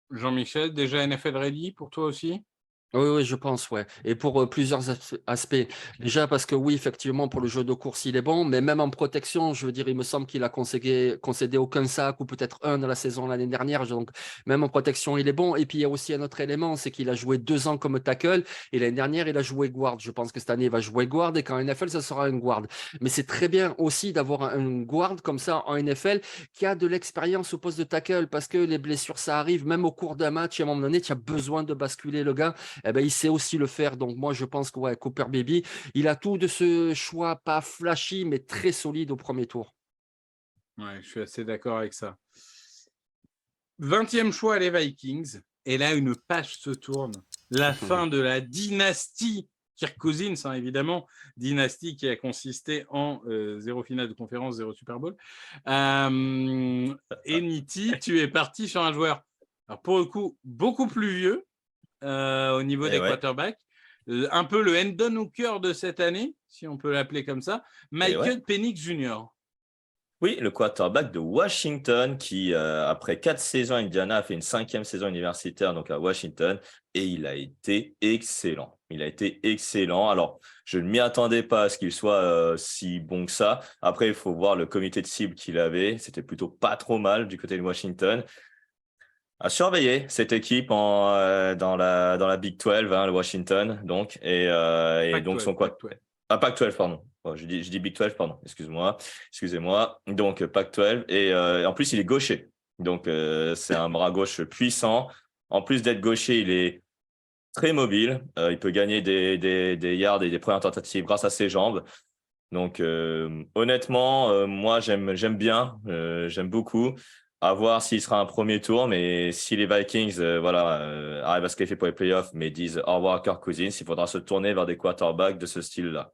Jean-Michel, déjà NFL ready pour toi aussi?
Oui, oui, je pense, ouais. Et pour plusieurs aspects. Déjà parce que oui, effectivement, pour le jeu de course, il est bon, mais même en protection, je veux dire, il me semble qu'il a concédé aucun sac ou peut-être un de la saison l'année dernière. Donc, même en protection, il est bon. Et puis, il y a aussi un autre élément, c'est qu'il a joué 2 ans comme tackle et l'année dernière, il a joué guard. Je pense que cette année, il va jouer guard et qu'en NFL, ça sera un guard. Mais c'est très bien aussi d'avoir un guard comme ça en NFL qui a de l'expérience au poste de tackle parce que les blessures, ça arrive même au cours d'un match. Et à un moment donné, tu as besoin de basculer le gars. Eh ben, il sait aussi le faire. Donc, moi, je pense que ouais, Cooper Beebe, il a tout de ce choix, pas flashy, mais très solide au premier tour.
Ouais, je suis assez d'accord avec ça. 20e choix, les Vikings. Et là, une page se tourne. La fin de la dynastie Kirk Cousins, hein, évidemment, dynastie qui a consisté en 0 finale de conférence, 0 Super Bowl. Et Nitti, tu es parti sur un joueur, alors pour le coup, beaucoup plus vieux au niveau des quarterbacks, un peu le Hendon Hooker de cette année, si on peut l'appeler comme ça, Michael Penix Jr.
Oui, le quarterback de Washington qui, après 4 saisons à Indiana, a fait une 5e saison universitaire donc à Washington et il a été excellent. Il a été excellent. Alors, je ne m'y attendais pas à ce qu'il soit si bon que ça. Après, il faut voir le comité de cible qu'il avait. C'était plutôt pas trop mal du côté de Washington. À surveiller cette équipe dans la Big 12, hein, le Washington, donc, et donc son quarterback. Ah, Pac-12, pardon. Je dis Big 12, pardon. Excusez-moi. Donc, Pac-12. Et en plus, il est gaucher. Donc, c'est un bras gauche puissant. En plus d'être gaucher, il est très mobile. Il peut gagner des yards et des premières tentatives grâce à ses jambes. Donc, honnêtement, moi, j'aime bien. J'aime beaucoup. À voir s'il sera un premier tour. Mais si les Vikings arrivent à se qualifier pour les playoffs, mais disent au revoir à Kirk Cousins, il faudra se tourner vers des quarterbacks de ce style-là.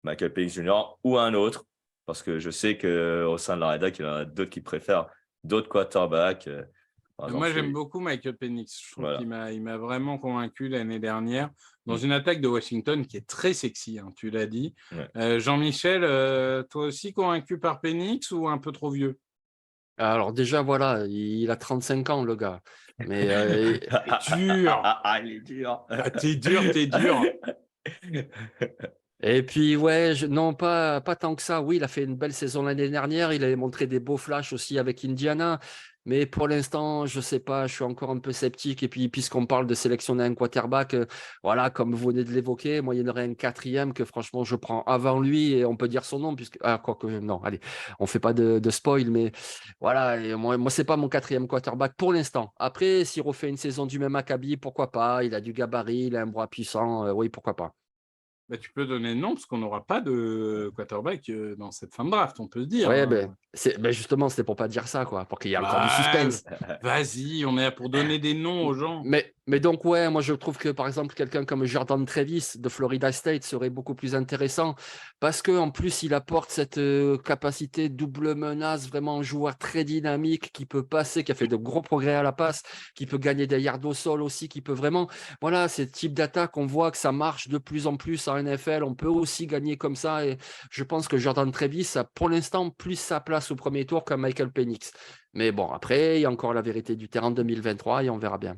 Michael Penix Jr. ou un autre, parce que je sais qu'au sein de la rédac, il y en a d'autres qui préfèrent d'autres quarterbacks.
Moi, j'aime beaucoup Michael Penix. Je trouve qu'il m'a vraiment convaincu l'année dernière dans une attaque de Washington qui est très sexy, hein, tu l'as dit. Ouais. Jean-Michel, toi aussi convaincu par Penix ou un peu trop vieux?
Alors déjà, voilà, il a 35 ans, le gars. Mais
dur.
Il est dur.
T'es dur.
Et puis, ouais, non, pas tant que ça. Oui, il a fait une belle saison l'année dernière. Il avait montré des beaux flashs aussi avec Indiana. Mais pour l'instant, je sais pas, je suis encore un peu sceptique. Et puis, puisqu'on parle de sélectionner un quarterback, voilà, comme vous venez de l'évoquer, moi, il y en aurait un 4e que franchement, je prends avant lui et on peut dire son nom, puisque, non, allez, on fait pas de spoil, mais voilà, et moi, c'est pas mon 4e quarterback pour l'instant. Après, s'il refait une saison du même acabit, pourquoi pas? Il a du gabarit, il a un bras puissant, oui, pourquoi pas.
Bah, tu peux donner le nom parce qu'on n'aura pas de quarterback dans cette fin de draft, on peut se dire.
Ouais, justement, c'était pour pas dire ça, quoi, pour qu'il y ait encore du suspense.
Vas-y, on est là pour donner des noms aux gens.
Mais donc, ouais, moi je trouve que par exemple, quelqu'un comme Jordan Travis de Florida State serait beaucoup plus intéressant parce qu'en plus, il apporte cette capacité double menace, vraiment un joueur très dynamique qui peut passer, qui a fait de gros progrès à la passe, qui peut gagner des yards au sol aussi, qui peut vraiment, voilà, ce type d'attaque, on voit que ça marche de plus en plus en NFL. On peut aussi gagner comme ça et je pense que Jordan Travis a pour l'instant plus sa place au premier tour qu'un Michael Penix. Mais bon, après, il y a encore la vérité du terrain 2023 et on verra bien.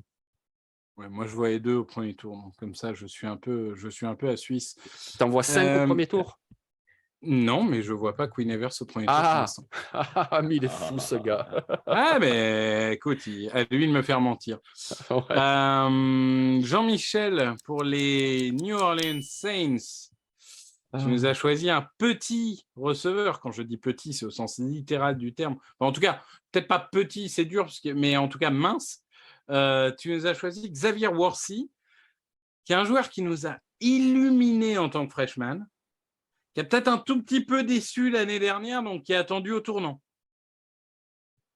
Ouais, moi, je vois les deux au premier tour. Donc, comme ça, je suis un peu à Suisse.
T'en vois 5 au premier tour?
Non, mais je ne vois pas Queen Evers au premier tour pour l'instant.
Mais il est fou, ce gars.
Mais écoute, à lui de me faire mentir. Ouais. Jean-Michel, pour les New Orleans Saints, tu nous as choisi un petit receveur. Quand je dis petit, c'est au sens littéral du terme. Enfin, en tout cas, peut-être pas petit, c'est dur, mais en tout cas mince. Tu nous as choisi Xavier Worthy, qui est un joueur qui nous a illuminé en tant que freshman, qui a peut-être un tout petit peu déçu l'année dernière, donc qui est attendu au tournant.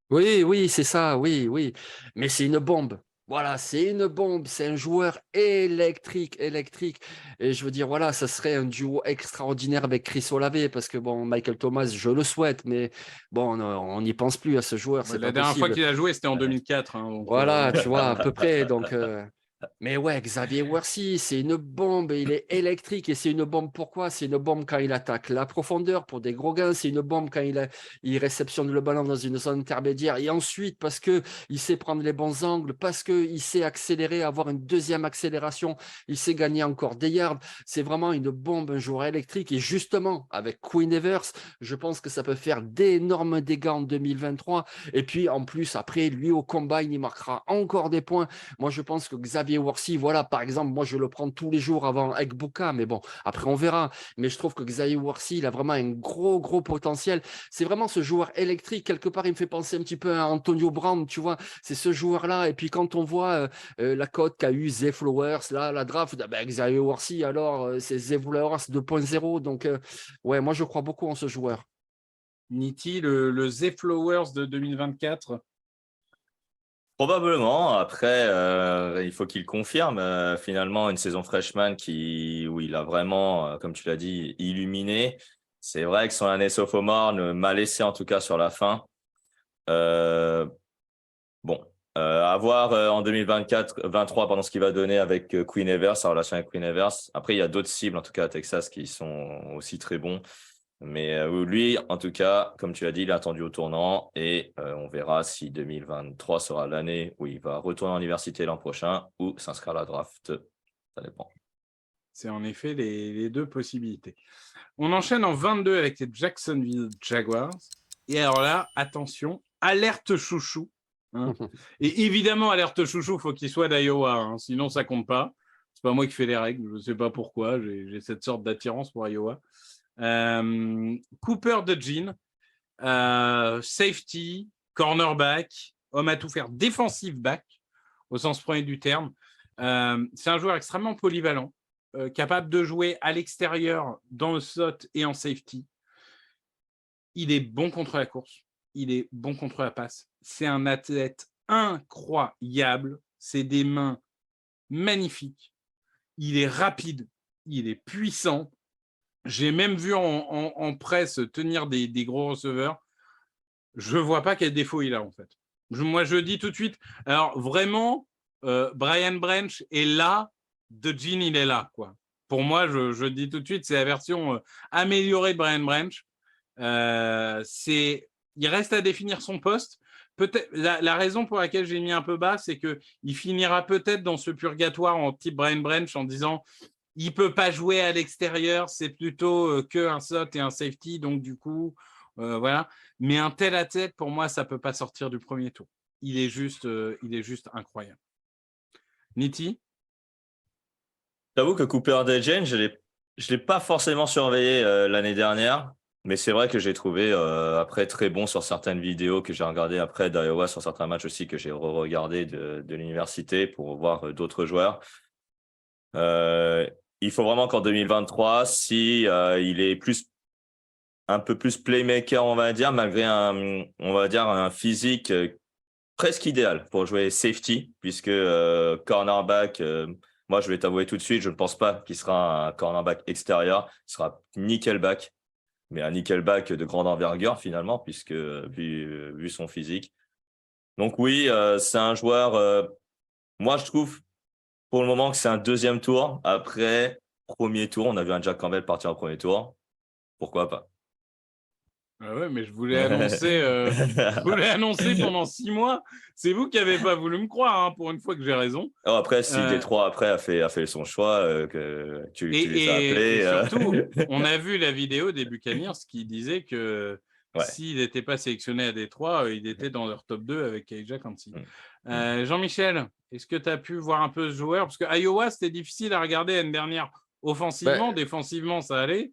Oui, c'est ça, oui. Mais c'est une bombe. Voilà, c'est une bombe, c'est un joueur électrique. Et je veux dire, voilà, ça serait un duo extraordinaire avec Chris Olave, parce que bon, Michael Thomas, je le souhaite, mais bon, on n'y pense plus à ce joueur.
La dernière fois qu'il a joué, c'était en 2004. Hein, donc,
voilà, tu vois, à peu près. Donc, mais ouais, Xavier Worthy, c'est une bombe, il est électrique et c'est une bombe pourquoi? C'est une bombe quand il attaque la profondeur pour des gros gains, c'est une bombe quand il réceptionne le ballon dans une zone intermédiaire et ensuite parce qu'il sait prendre les bons angles, parce qu'il sait accélérer, avoir une deuxième accélération, il sait gagner encore des yards. C'est vraiment une bombe, un joueur électrique et justement avec Queen Evers, je pense que ça peut faire d'énormes dégâts en 2023 et puis en plus après lui au combine, il marquera encore des points. Moi je pense que Xavier Worthy, voilà, par exemple, moi je le prends tous les jours avant Ekbuka, mais bon, après on verra. Mais je trouve que Xavier Worthy, il a vraiment un gros potentiel. C'est vraiment ce joueur électrique. Quelque part, il me fait penser un petit peu à Antonio Brown, tu vois. C'est ce joueur-là. Et puis quand on voit la cote qu'a eu Zay Flowers, là, la draft, Xavier Worthy, alors c'est Zay Flowers 2.0. Donc, ouais, moi je crois beaucoup en ce joueur.
Nitti, le Zay Flowers de 2024.
Probablement. Après, il faut qu'il confirme finalement une saison freshman où il a vraiment, comme tu l'as dit, illuminé. C'est vrai que son année sophomore m'a laissé en tout cas sur la fin. Euh, bon, à voir en 2024-23 pendant ce qu'il va donner avec Queen Evers, sa relation avec Queen Evers. Après, il y a d'autres cibles, en tout cas à Texas, qui sont aussi très bons. Mais lui, en tout cas, comme tu l'as dit, il est attendu au tournant et on verra si 2023 sera l'année où il va retourner à l'université l'an prochain ou s'inscrire à la draft. Ça dépend.
C'est en effet les deux possibilités. On enchaîne en 22 avec les Jacksonville Jaguars. Et alors là, attention, alerte chouchou. Hein. Et évidemment, alerte chouchou, il faut qu'il soit d'Iowa, hein, sinon ça compte pas. C'est pas moi qui fais les règles, je ne sais pas pourquoi, j'ai cette sorte d'attirance pour Iowa. Cooper DeJean, safety, cornerback, homme à tout faire, defensive back, au sens premier du terme. C'est un joueur extrêmement polyvalent, capable de jouer à l'extérieur, dans le slot et en safety. Il est bon contre la course, il est bon contre la passe. C'est un athlète incroyable, c'est des mains magnifiques. Il est rapide, il est puissant. J'ai même vu en presse tenir des gros receveurs. Je ne vois pas quel défaut il a, en fait. Moi, je dis tout de suite, alors vraiment, Brian Branch est là, DeJean, il est là, quoi. Pour moi, je dis tout de suite, c'est la version améliorée de Brian Branch. Il reste à définir son poste. Peut-être la raison pour laquelle j'ai mis un peu bas, c'est qu'il finira peut-être dans ce purgatoire en type Brian Branch en disant il ne peut pas jouer à l'extérieur, c'est plutôt qu'un slot et un safety, donc du coup, voilà. Mais un tel athlète, pour moi, ça ne peut pas sortir du premier tour. Il est juste incroyable. Niti?
J'avoue que Cooper DeJean, je l'ai pas forcément surveillé l'année dernière, mais c'est vrai que j'ai trouvé après très bon sur certaines vidéos que j'ai regardées après d'Iowa, sur certains matchs aussi que j'ai re-regardé de l'université pour voir d'autres joueurs. Il faut vraiment qu'en 2023, si il est un peu plus playmaker, on va dire, malgré un physique presque idéal pour jouer safety, puisque cornerback, moi je vais t'avouer tout de suite, je ne pense pas qu'il sera un cornerback extérieur, il sera nickelback, mais un nickelback de grande envergure finalement, puisque vu son physique. Donc oui, c'est un joueur, moi je trouve pour le moment que c'est un deuxième tour. Après, premier tour, on a vu un Jack Campbell partir au premier tour. Pourquoi pas?
Ah ouais, mais je voulais annoncer pendant 6 mois. C'est vous qui n'avez pas voulu me croire, hein, pour une fois que j'ai raison.
Alors après, si Détroit après a fait son choix, que tu les as appelés.
Et surtout, on a vu la vidéo des Buccaneers qui disait que s'il n'était pas sélectionné à Détroit, il était dans leur top 2 avec Elijah Kansi. Jean-Michel, est-ce que tu as pu voir un peu ce joueur? Parce que Iowa, c'était difficile à regarder l'année dernière offensivement, défensivement, ça allait.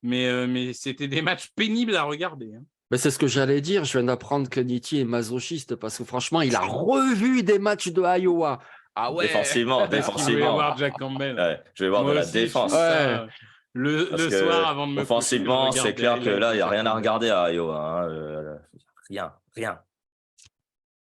Mais c'était des matchs pénibles à regarder. Hein.
Mais c'est ce que j'allais dire. Je viens d'apprendre que Nitti est masochiste parce que franchement, il a revu des matchs de Iowa. Ah ouais.
Défensivement.
Je vais voir Jack Campbell.
Ouais, je vais voir de la défense.
Le soir avant de me
offensivement, c'est clair que là, il n'y a rien à regarder à Iowa. Hein. Rien.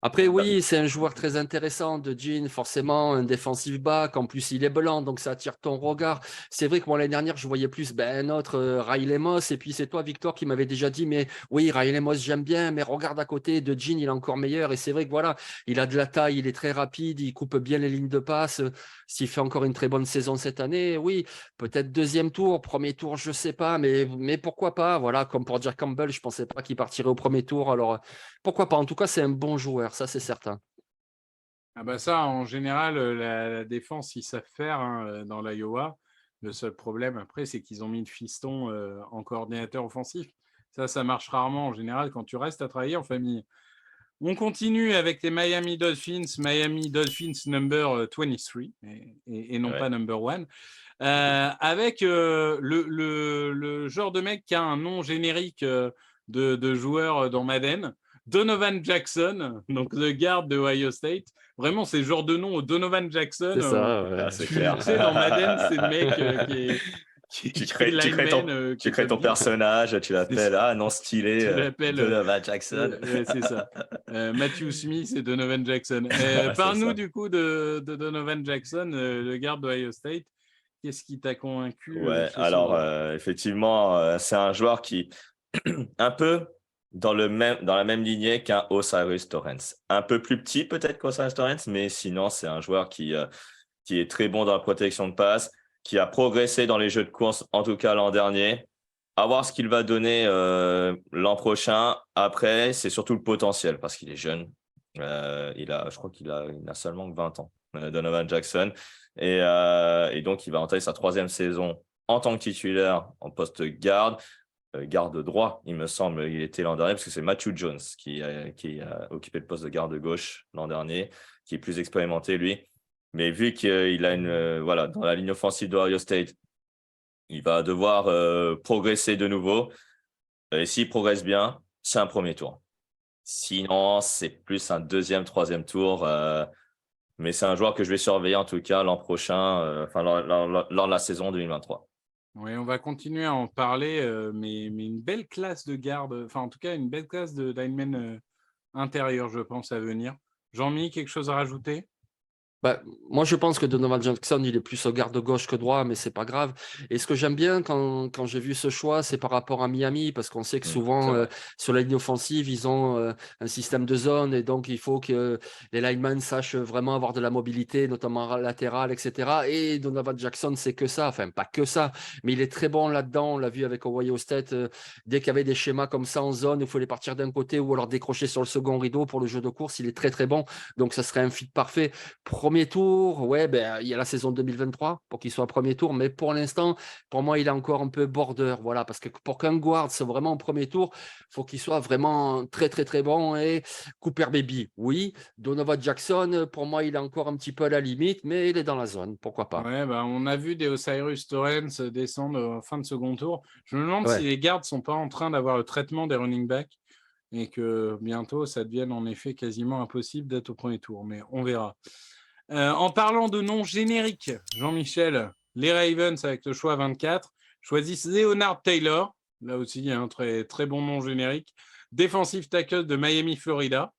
Après, oui, c'est un joueur très intéressant de Jean, forcément, un defensive back. En plus, il est blanc, donc ça attire ton regard. C'est vrai que moi, l'année dernière, je voyais plus un autre Riley Moss. Et puis, c'est toi, Victor, qui m'avait déjà dit, mais oui, Riley Moss, j'aime bien, mais regarde à côté de Jean, il est encore meilleur. Et c'est vrai que voilà, il a de la taille, il est très rapide, il coupe bien les lignes de passe. S'il fait encore une très bonne saison cette année, oui, peut-être deuxième tour, premier tour, je sais pas, mais pourquoi pas? Voilà, comme pour dire Campbell, je pensais pas qu'il partirait au premier tour. Alors, pourquoi pas? En tout cas, c'est un bon joueur, ça c'est certain.
Ah bah ça, en général, la défense, ils savent faire hein, dans l'Iowa. Le seul problème après, c'est qu'ils ont mis le fiston en coordinateur offensif. Ça marche rarement en général quand tu restes à travailler en famille. On continue avec les Miami Dolphins number 23 et non pas number 1. Avec le genre de mec qui a un nom générique de joueur dans Madden, Donovan Jackson, donc le garde de Ohio State. Vraiment, c'est le genre de nom, Donovan Jackson.
C'est ça,
c'est clair.
Tu sais, dans Madden, c'est le mec
Tu crées tu crées ton personnage, tu l'appelles non stylé,
Tu l'appelles
Donovan Jackson.
ouais, c'est ça. Matthew Smith et Donovan Jackson.
C'est
Parle-nous
ça.
du coup de Donovan Jackson, le garde d'Ohio State. Qu'est-ce qui t'a convaincu
Ouais,
chez ce
alors
joueur?
effectivement, c'est un joueur qui un peu dans la même lignée qu'un Osiris Torrance. Un peu plus petit peut-être qu'Osiris Torrance, mais sinon c'est un joueur qui est très bon dans la protection de passe, qui a progressé dans les jeux de course, en tout cas l'an dernier. À voir ce qu'il va donner l'an prochain. Après, c'est surtout le potentiel parce qu'il est jeune. Je crois il a seulement 20 ans, Donovan Jackson. Et donc, il va entamer sa 3e saison en tant que titulaire en poste garde. Garde droit, il me semble, il était l'an dernier, parce que c'est Matthew Jones qui a occupé le poste de garde gauche l'an dernier, qui est plus expérimenté, lui. Mais vu qu'il a voilà, dans la ligne offensive d'Ohio State, il va devoir progresser de nouveau. Et s'il progresse bien, c'est un premier tour. Sinon, c'est plus un 2e, 3e tour. Mais c'est un joueur que je vais surveiller en tout cas l'an prochain, lors de la saison 2023.
Oui, on va continuer à en parler, mais une belle classe de garde, enfin en tout cas une belle classe de linemen intérieurs, je pense, à venir. Jean-Mi, quelque chose à rajouter?
Bah, moi, je pense que Donovan Jackson, il est plus au garde gauche que droit, mais c'est pas grave. Et ce que j'aime bien quand j'ai vu ce choix, c'est par rapport à Miami, parce qu'on sait que
C'est
souvent,
vrai.
sur la ligne offensive, ils ont un système de zone, et donc il faut que les linemen sachent vraiment avoir de la mobilité, notamment latérale, etc. Et Donovan Jackson, c'est que ça, enfin, pas que ça, mais il est très bon là-dedans. On l'a vu avec Ohio State, dès qu'il y avait des schémas comme ça en zone, il fallait partir d'un côté ou alors décrocher sur le second rideau pour le jeu de course, il est très, très bon. Donc, ça serait un fit parfait. Premier tour, ouais, ben, il y a la saison 2023 pour qu'il soit premier tour, mais pour l'instant, pour moi, il est encore un peu border, voilà, parce que pour qu'un guard soit vraiment au premier tour, il faut qu'il soit vraiment très, très, très bon. Et Cooper Baby, oui. Donovan Jackson, pour moi, il est encore un petit peu à la limite, mais il est dans la zone, pourquoi pas.
Ouais, bah, on a vu des Osiris Torrance descendre en fin de second tour. Je me demande si
Ouais.
les gardes sont pas en train d'avoir le traitement des running backs et que bientôt, ça devienne en effet quasiment impossible d'être au premier tour, mais on verra. En parlant de noms génériques, Jean-Michel, les Ravens avec le choix 24 choisissent Leonard Taylor, là aussi un très, très bon nom générique, défensif tackle de Miami, Florida.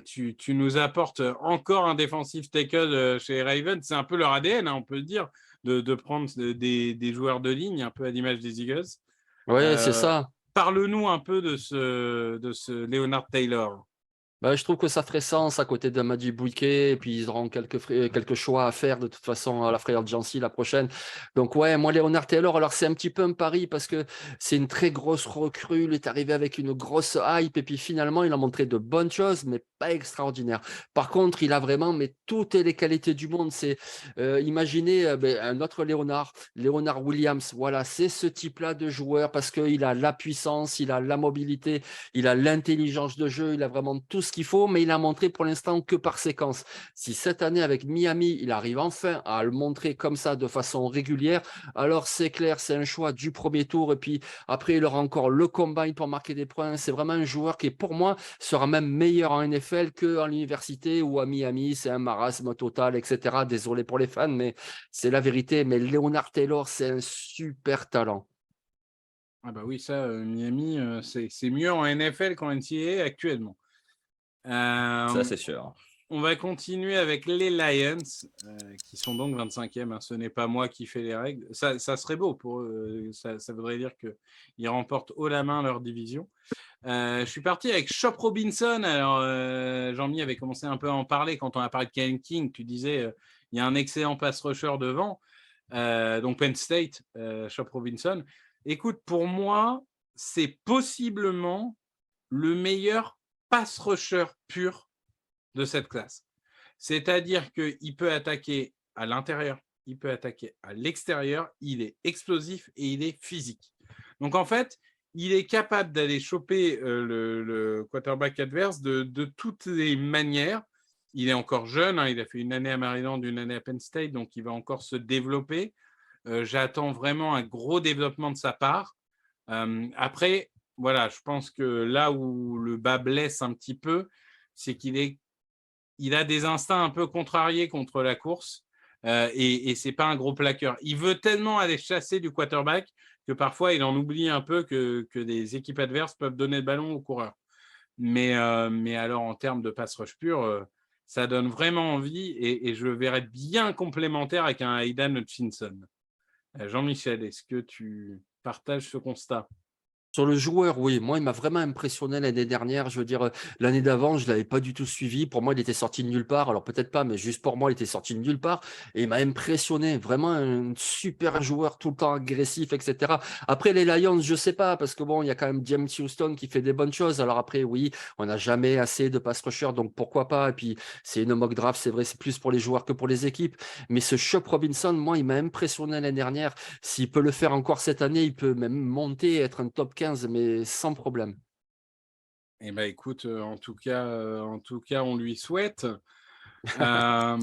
Tu nous apportes encore un défensif tackle chez les Ravens, c'est un peu leur ADN, hein, on peut le dire, de prendre des joueurs de ligne, un peu à l'image des Eagles.
Ouais, c'est
Euh,
ça.
Parle-nous un peu de ce Leonard Taylor.
Bah, je trouve que ça ferait sens à côté de Madi Bouiké, et puis ils auront quelques choix à faire de toute façon à la Free Agency la prochaine. Donc ouais, moi Leonard Taylor, alors c'est un petit peu un pari parce que c'est une très grosse recrue, il est arrivé avec une grosse hype et puis finalement il a montré de bonnes choses mais pas extraordinaires. Par contre, il a vraiment mais toutes les qualités du monde. C'est imaginez un autre Leonard Williams. Voilà, c'est ce type-là de joueur parce qu'il a la puissance, il a la mobilité, il a l'intelligence de jeu, il a vraiment tout ce qu'il faut, mais il a montré pour l'instant que par séquence. Si cette année avec Miami, il arrive enfin à le montrer comme ça de façon régulière, alors c'est clair, c'est un choix du premier tour. Et puis après, il aura encore le combine pour marquer des points. C'est vraiment un joueur qui, pour moi, sera même meilleur en NFL qu'en l'université ou à Miami. C'est un marasme total, etc. Désolé pour les fans, mais c'est la vérité. Mais Leonard Taylor, c'est un super talent.
Ah bah oui, ça, Miami, c'est mieux en NFL qu'en NCAA actuellement.
Ça, c'est sûr.
On va continuer avec les Lions, qui sont donc 25e. Ce n'est pas moi qui fais les règles. Ça serait beau pour eux. Ça voudrait dire qu'ils remportent haut la main leur division. Je suis parti avec Chop Robinson. Alors, Jean-Mi avait commencé un peu à en parler quand on a parlé de Kellen King. Tu disais, il y a un excellent pass rusher devant. Donc Penn State, Chop Robinson. Écoute, pour moi, c'est possiblement le meilleur pass rusher pur de cette classe. C'est-à-dire qu'il peut attaquer à l'intérieur, il peut attaquer à l'extérieur, il est explosif et il est physique. Donc en fait, il est capable d'aller choper le quarterback adverse de toutes les manières. Il est encore jeune, hein, il a fait une année à Maryland, une année à Penn State, donc il va encore se développer. J'attends vraiment un gros développement de sa part. Après, voilà, je pense que là où le bas blesse un petit peu, c'est qu'il a des instincts un peu contrariés contre la course. et c'est pas un gros plaqueur. Il veut tellement aller chasser du quarterback que parfois il en oublie un peu que des équipes adverses peuvent donner le ballon aux coureurs. Mais alors en termes de pass rush pur, ça donne vraiment envie et je le verrais bien complémentaire avec un Aidan Hutchinson. Jean-Michel, est-ce que tu partages ce constat?
Sur le joueur, oui, moi, il m'a vraiment impressionné l'année dernière. Je veux dire, l'année d'avant, je ne l'avais pas du tout suivi. Pour moi, il était sorti de nulle part. Alors, peut-être pas, mais juste pour moi, il était sorti de nulle part. Et il m'a impressionné. Vraiment un super joueur, tout le temps agressif, etc. Après, les Lions, je ne sais pas, parce que bon, il y a quand même James Houston qui fait des bonnes choses. Alors après, oui, on n'a jamais assez de pass rushers, donc pourquoi pas. Et puis, c'est une mock draft, c'est vrai, c'est plus pour les joueurs que pour les équipes. Mais ce Chop Robinson, moi, il m'a impressionné l'année dernière. S'il peut le faire encore cette année, il peut même monter, être un top 15, mais sans problème.
Eh ben, écoute, en tout cas, on lui souhaite.
En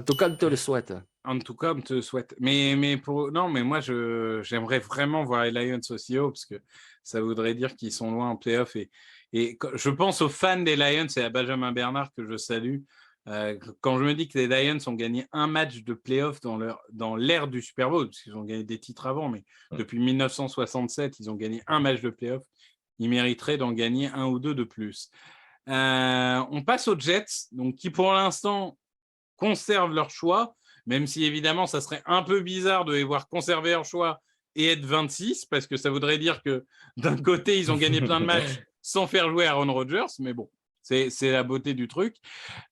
tout cas, je te le souhaite.
En tout cas, on te souhaite. Non, mais moi, j'aimerais vraiment voir les Lions aussi haut parce que ça voudrait dire qu'ils sont loin en playoff. Et je pense aux fans des Lions et à Benjamin Bernard que je salue. Quand je me dis que les Lions ont gagné un match de playoff dans l'ère du Super Bowl, parce qu'ils ont gagné des titres avant, mais depuis 1967, ils ont gagné un match de playoff. Ils mériteraient d'en gagner un ou deux de plus. On passe aux Jets, donc qui pour l'instant conservent leur choix, même si évidemment ça serait un peu bizarre de les voir conserver leur choix et être 26, parce que ça voudrait dire que d'un côté ils ont gagné plein de matchs sans faire jouer Aaron Rodgers, mais bon, c'est la beauté du truc.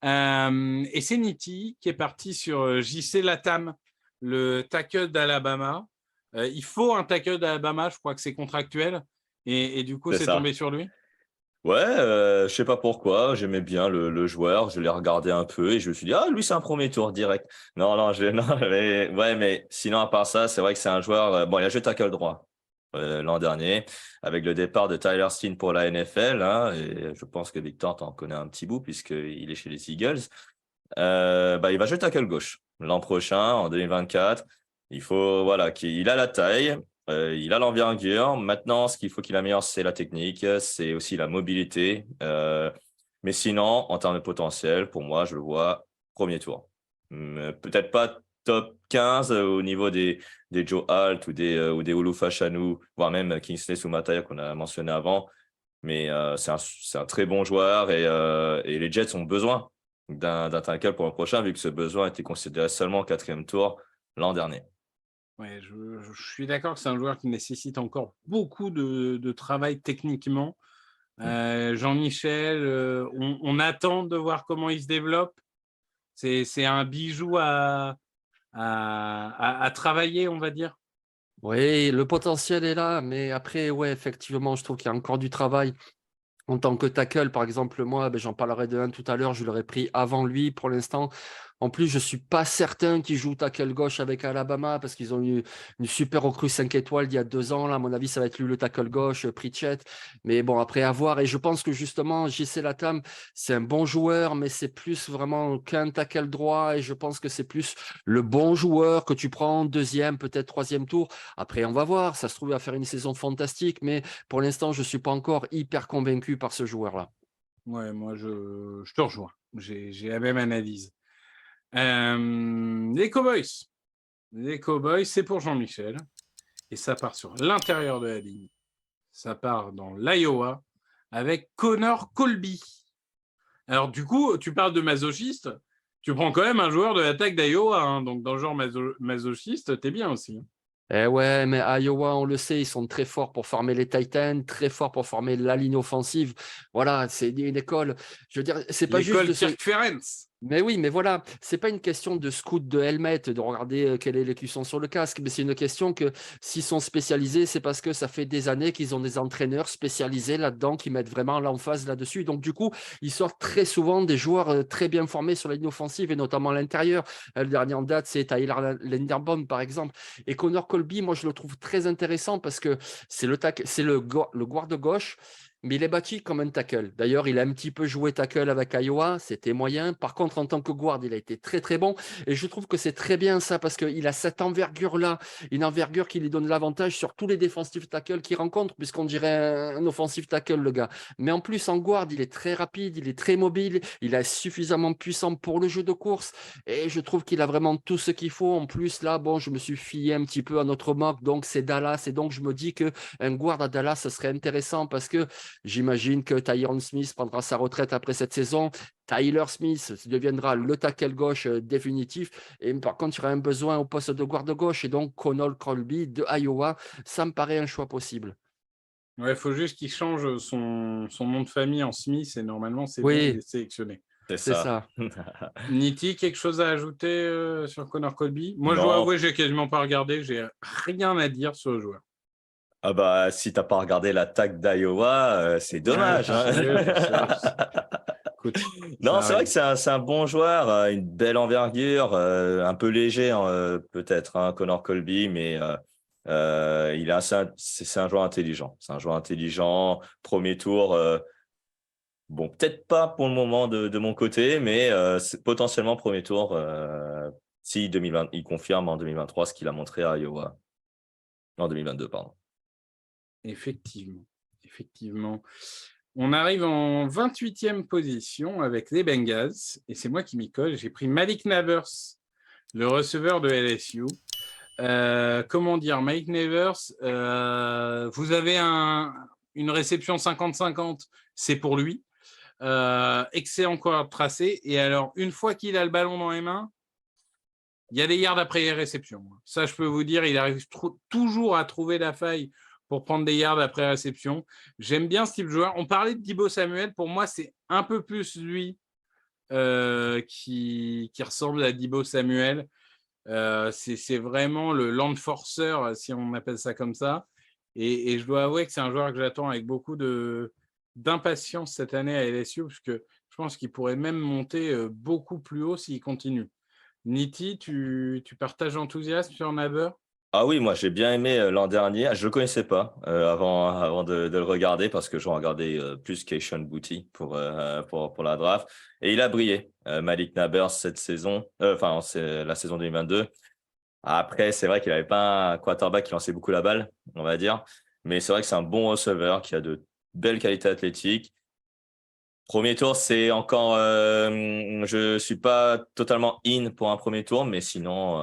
Et c'est Nitti qui est parti sur JC Latam, le tackle d'Alabama. Il faut un tackle d'Alabama, je crois que c'est contractuel, et du coup
C'est
c'est
ça.
tombé sur lui.
Ouais, je sais pas pourquoi, j'aimais bien le joueur, je l'ai regardé un peu et je me suis dit, ah, lui, c'est un premier tour direct. Non, non, non, mais sinon, à part ça, c'est vrai que c'est un joueur, bon, il a joué tackle droit l'an dernier, avec le départ de Tyler Steen pour la NFL, hein, et je pense que Victor t'en connaît un petit bout puisqu'il est chez les Eagles. Il va jouer tackle gauche l'an prochain, en 2024. Il faut, voilà, qu'il a la taille, il a l'envergure. Maintenant, ce qu'il faut qu'il améliore, c'est la technique, c'est aussi la mobilité. Mais sinon, en termes de potentiel, pour moi, je le vois premier tour. Peut-être pas top 15 au niveau des Joe Alt ou des Olu Fashanu, voire même Kingsley Soumataya qu'on a mentionné avant. Mais c'est un très bon joueur et les Jets ont besoin d'un tackle pour le prochain, vu que ce besoin était considéré seulement au 4e tour l'an dernier.
Ouais, je suis d'accord que c'est un joueur qui nécessite encore beaucoup de travail techniquement. Jean-Michel, on attend de voir comment il se développe. C'est un bijou à travailler, on va dire.
Oui, le potentiel est là, mais après, ouais, effectivement, je trouve qu'il y a encore du travail. En tant que tackle, par exemple, moi, j'en parlerai de un tout à l'heure, je l'aurais pris avant lui pour l'instant. En plus, je ne suis pas certain qu'il joue tackle gauche avec Alabama parce qu'ils ont eu une super recrue 5 étoiles il y a 2 ans. Là, à mon avis, ça va être lui le tackle gauche, Pritchett. Mais bon, après, à voir. Et je pense que justement, JC Latam, c'est un bon joueur, mais c'est plus vraiment qu'un tackle droit. Et je pense que c'est plus le bon joueur que tu prends deuxième, peut-être troisième tour. Après, on va voir. Ça se trouve, il va faire une saison fantastique. Mais pour l'instant, je ne suis pas encore hyper convaincu par ce joueur-là.
Ouais, moi, je te rejoins. J'ai la même analyse. Les Cowboys. Les Cowboys, c'est pour Jean-Michel. Et ça part sur l'intérieur de la ligne. Ça part dans l'Iowa avec Connor Colby. Alors, du coup, tu parles de masochiste. Tu prends quand même un joueur de l'attaque d'Iowa. Hein, donc, dans le genre masochiste, t'es bien aussi.
Eh ouais, mais Iowa, on le sait, ils sont très forts pour former les Titans, très forts pour former la ligne offensive. Voilà, c'est une école. Je veux dire, c'est pas juste
L'école
de
Kirk Ferentz.
Mais oui, mais voilà, c'est pas une question de scout de helmet, de regarder quelle est l'écusson sur le casque, mais c'est une question que s'ils sont spécialisés, c'est parce que ça fait des années qu'ils ont des entraîneurs spécialisés là-dedans qui mettent vraiment l'emphase là-dessus. Donc du coup, ils sortent très souvent des joueurs très bien formés sur la ligne offensive et notamment à l'intérieur. Le dernier en date, c'est Tyler Linderbaum par exemple. Et Connor Colby, moi je le trouve très intéressant parce que c'est le guard de gauche. Mais il est bâti comme un tackle. D'ailleurs, il a un petit peu joué tackle avec Iowa, c'était moyen. Par contre, en tant que guard, il a été très très bon. Et je trouve que c'est très bien ça parce qu'il a cette envergure-là, une envergure qui lui donne l'avantage sur tous les défensifs tackles qu'il rencontre, puisqu'on dirait un offensif tackle, le gars. Mais en plus, en guard, il est très rapide, il est très mobile, il est suffisamment puissant pour le jeu de course. Et je trouve qu'il a vraiment tout ce qu'il faut. En plus, là, bon, je me suis fié un petit peu à notre mock, donc c'est Dallas. Et donc, je me dis qu'un guard à Dallas, ce serait intéressant parce que j'imagine que Tyron Smith prendra sa retraite après cette saison. Tyler Smith deviendra le tackle gauche définitif. Et par contre, il y aura un besoin au poste de guard gauche. Et donc, Connell Colby de Iowa, ça me paraît un choix possible.
Ouais, il faut juste qu'il change son nom de famille en Smith et normalement, c'est bon, il
Oui,
est sélectionné.
C'est
c'est
ça.
ça.
Niti, quelque chose à ajouter sur Connor Colby? Moi, je dois
Non.
avouer, j'ai quasiment pas regardé, j'ai rien à dire sur le joueur.
Ah bah, si t'as pas regardé l'attaque d'Iowa, c'est dommage.
Ouais,
Hein.
je sais. Écoute,
Non,
ça
c'est vrai
arrive.
que c'est un bon joueur, une belle envergure, un peu léger hein, peut-être, hein, Connor Colby, mais c'est un joueur intelligent. C'est un joueur intelligent. Premier tour, bon, peut-être pas pour le moment de mon côté, mais c'est potentiellement premier tour si 2020, il confirme en 2023 ce qu'il a montré à Iowa. En 2022, pardon.
Effectivement, effectivement. On arrive en 28e position avec les Bengals, et c'est moi qui m'y colle. J'ai pris Malik Nabers, le receveur de LSU. Comment dire, Mike Nabers, vous avez une réception 50-50, c'est pour lui. Excellent coureur de tracé. Et alors, une fois qu'il a le ballon dans les mains, il y a des yards après réception. Ça, je peux vous dire, il arrive toujours à trouver la faille pour prendre des yards après réception. J'aime bien ce type de joueur. On parlait de Deebo Samuel. Pour moi, c'est un peu plus lui qui ressemble à Deebo Samuel. C'est vraiment le landforcer, si on appelle ça comme ça. Et je dois avouer que c'est un joueur que j'attends avec beaucoup d'impatience cette année à LSU, parce que je pense qu'il pourrait même monter beaucoup plus haut s'il continue. Niti, tu partages l'enthousiasme sur Naber?
Ah oui, moi j'ai bien aimé l'an dernier. Je le connaissais pas avant de le regarder parce que je regardais plus Keishon Boutte pour la draft. Et il a brillé, Malik Nabers, cette saison, enfin c'est la saison 2022. Après, c'est vrai qu'il n'avait pas un quarterback qui lançait beaucoup la balle, on va dire. Mais c'est vrai que c'est un bon receveur qui a de belles qualités athlétiques. Premier tour, c'est encore. Je suis pas totalement in pour un premier tour, mais sinon,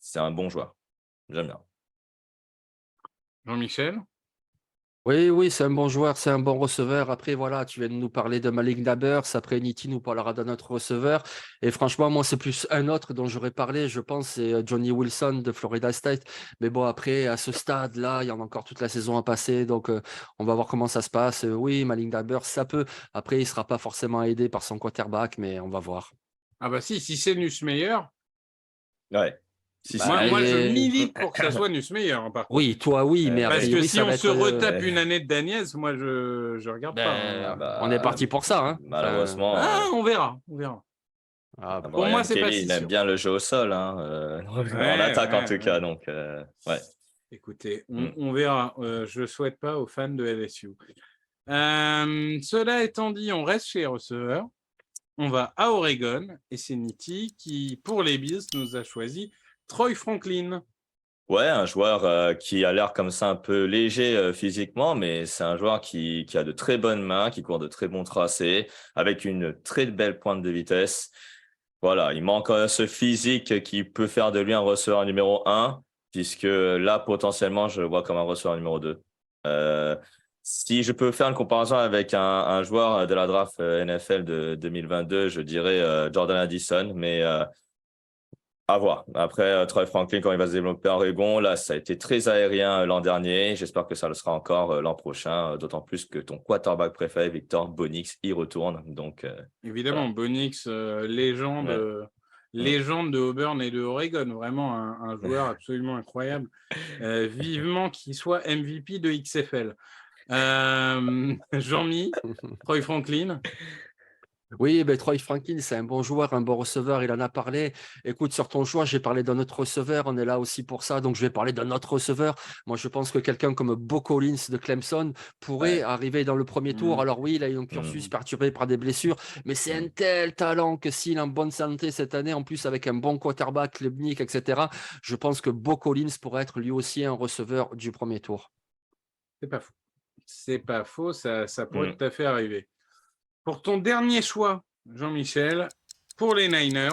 c'est un bon joueur. J'aime bien.
Jean-Michel?
Oui, oui, c'est un bon joueur, c'est un bon receveur. Après, voilà, tu viens de nous parler de Malik Nabers. Après, Nitti nous parlera d'un autre receveur. Et franchement, moi, c'est plus un autre dont j'aurais parlé, je pense, c'est Johnny Wilson de Florida State. Mais bon, après, à ce stade-là, il y en a encore toute la saison à passer. Donc, on va voir comment ça se passe. Oui, Malik Nabers, ça peut. Après, il ne sera pas forcément aidé par son quarterback, mais on va voir.
Ah bah si c'est Nussmeier,
Ouais. Si c'est
Bah,
moi je
et-
milite pour que ça soit Nussmeier, hein, par contre.
Oui, toi, oui, mais a
Parce que
priori,
si
ça
on
va
se
être.
retape une année de Daniels, moi je regarde pas. Hein.
Ah
Ben, on est
bah,
parti pour ça, hein. Enfin,
malheureusement,
Ah, on verra, on verra.
ah, bah.
Pour moi,
Brian
c'est pas
Kelly,
si
il aime
sûr.
bien le jeu au sol, hein, en
Ouais,
attaque en tout
ouais.
cas. Donc, ouais.
Écoutez,
Mm.
on verra. Je ne souhaite pas aux fans de LSU. Cela étant dit, on reste chez les receveurs. On va à Oregon et c'est Nitti qui, pour les Bills, nous a choisi Troy Franklin.
Ouais, un joueur qui a l'air comme ça un peu léger physiquement, mais c'est un joueur qui a de très bonnes mains, qui court de très bons tracés, avec une très belle pointe de vitesse. Voilà, il manque ce physique qui peut faire de lui un receveur numéro 1, puisque là, potentiellement, je le vois comme un receveur numéro 2. Si je peux faire une comparaison avec un joueur de la draft NFL de 2022, je dirais Jordan Addison, mais à voir. Après, Troy Franklin, quand il va se développer à Oregon, là, ça a été très aérien l'an dernier. J'espère que ça le sera encore l'an prochain, d'autant plus que ton quarterback préféré, Victor Bonix, y retourne. Donc,
Évidemment,
voilà.
Bonix, légende,
Ouais.
légende de Auburn et de Oregon. Vraiment un joueur absolument incroyable. Vivement qu'il soit MVP de XFL. Jean-Mi, Troy Franklin.
Oui, ben, Troy Franklin, c'est un bon joueur, un bon receveur, il en a parlé. Écoute, sur ton choix, j'ai parlé d'un autre receveur, on est là aussi pour ça, donc je vais parler d'un autre receveur. Moi, je pense que quelqu'un comme Bo Collins de Clemson pourrait
Ouais.
arriver dans le premier tour.
Mm.
Alors oui, il a eu un cursus
Mm,
perturbé par des blessures, mais c'est un
mm.
tel talent que s'il est en bonne santé cette année, en plus avec un bon quarterback, Klebnik, etc., je pense que Bo Collins pourrait être lui aussi un receveur du premier tour.
C'est pas faux. C'est pas faux, ça pourrait
Mm.
tout à fait arriver. Pour ton dernier choix, Jean-Michel, pour les Niners,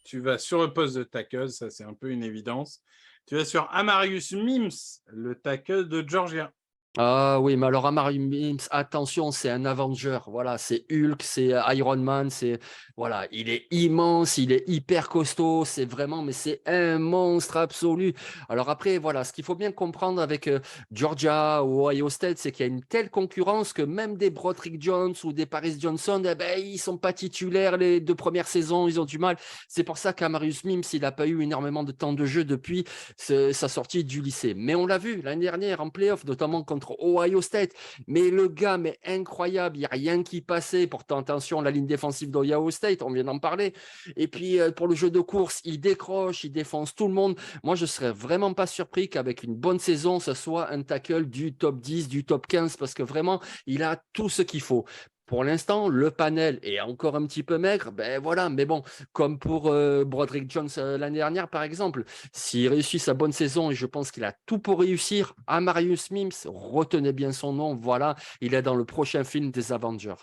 tu vas sur le poste de tackle, ça c'est un peu une évidence. Tu vas sur Amarius Mims, le tackle de Georgia.
Ah oui, mais alors Amari Mims, attention, c'est un Avenger. Voilà, c'est Hulk, c'est Iron Man, c'est voilà, il est immense, il est hyper costaud, c'est vraiment, mais c'est un monstre absolu. Alors après, voilà, ce qu'il faut bien comprendre avec Georgia ou Ohio State, c'est qu'il y a une telle concurrence que même des Broderick Jones ou des Paris Johnson, eh ben, ils sont pas titulaires les 2 premières saisons, ils ont du mal. C'est pour ça qu'Amarius Mims, il n'a pas eu énormément de temps de jeu depuis sa sortie du lycée. Mais on l'a vu l'année dernière en playoff, notamment contre Ohio State. Mais le gars, mais incroyable, il n'y a rien qui passait. Pourtant, attention, la ligne défensive d'Ohio State, on vient d'en parler. Et puis, pour le jeu de course, il décroche, il défonce tout le monde. Moi, je ne serais vraiment pas surpris qu'avec une bonne saison, ce soit un tackle du top 10, du top 15, parce que vraiment, il a tout ce qu'il faut. Pour l'instant, le panel est encore un petit peu maigre, ben voilà, mais bon, comme pour Broderick Jones l'année dernière, par exemple, s'il réussit sa bonne saison, et je pense qu'il a tout pour réussir, Amarius Mims, retenez bien son nom, voilà, il est dans le prochain film des Avengers.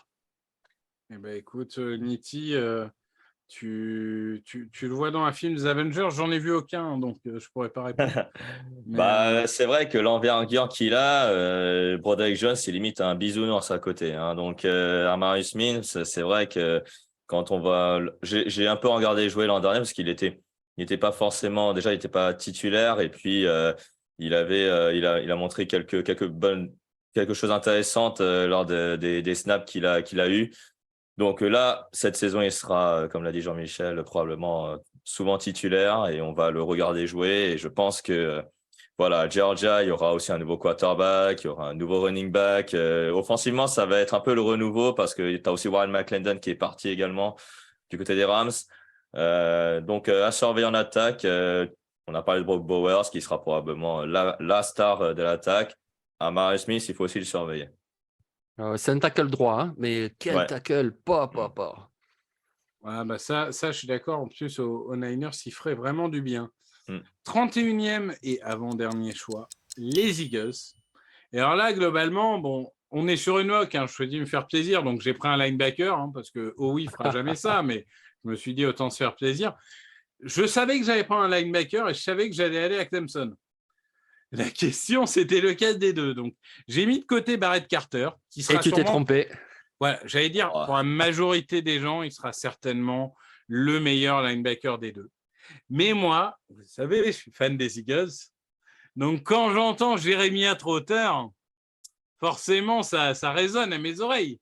Eh ben, écoute, Nitti, tu le vois dans un film des Avengers, j'en ai vu aucun, donc je pourrais pas répondre. Mais
Bah, c'est vrai que l'envergure qu'il a, Broderick Jones, c'est limite un bisounours à côté. Hein. Donc, Amarius Mims, c'est vrai que quand on va, j'ai un peu regardé jouer l'an dernier parce il était pas forcément, déjà, il était pas titulaire et puis il a montré quelque chose d'intéressante lors des snaps qu'il a eu. Donc là, cette saison, il sera, comme l'a dit Jean-Michel, probablement souvent titulaire et on va le regarder jouer. Et je pense que voilà, à Georgia, il y aura aussi un nouveau quarterback, il y aura un nouveau running back. Offensivement, ça va être un peu le renouveau parce que tu as aussi Warren McClendon qui est parti également du côté des Rams. Donc, à surveiller en attaque. On a parlé de Brock Bowers qui sera probablement la star de l'attaque. Amari Smith, il faut aussi le surveiller.
C'est un tackle droit, hein, mais quel
Ouais.
tackle, pas.
ouais, bah ça, je suis d'accord. En plus, aux Niners, il ferait vraiment du bien.
Mm.
31e et avant-dernier choix, les Eagles. Et alors là, globalement, bon, on est sur une moque. Hein, je choisis de me faire plaisir, donc j'ai pris un linebacker hein, parce que oui, il fera jamais ça, mais je me suis dit autant se faire plaisir. Je savais que j'allais prendre un linebacker et je savais que j'allais aller à Clemson. La question, c'était lequel des deux. Donc, j'ai mis de côté Barrett Carter, qui
Et
sera
tu t'es
sûrement,
trompé.
voilà, j'allais dire,
Oh.
pour la majorité des gens, il sera certainement le meilleur linebacker des deux. Mais moi, vous savez, je suis fan des Eagles. Donc, quand j'entends Jeremiah Trotter, forcément, ça résonne à mes oreilles.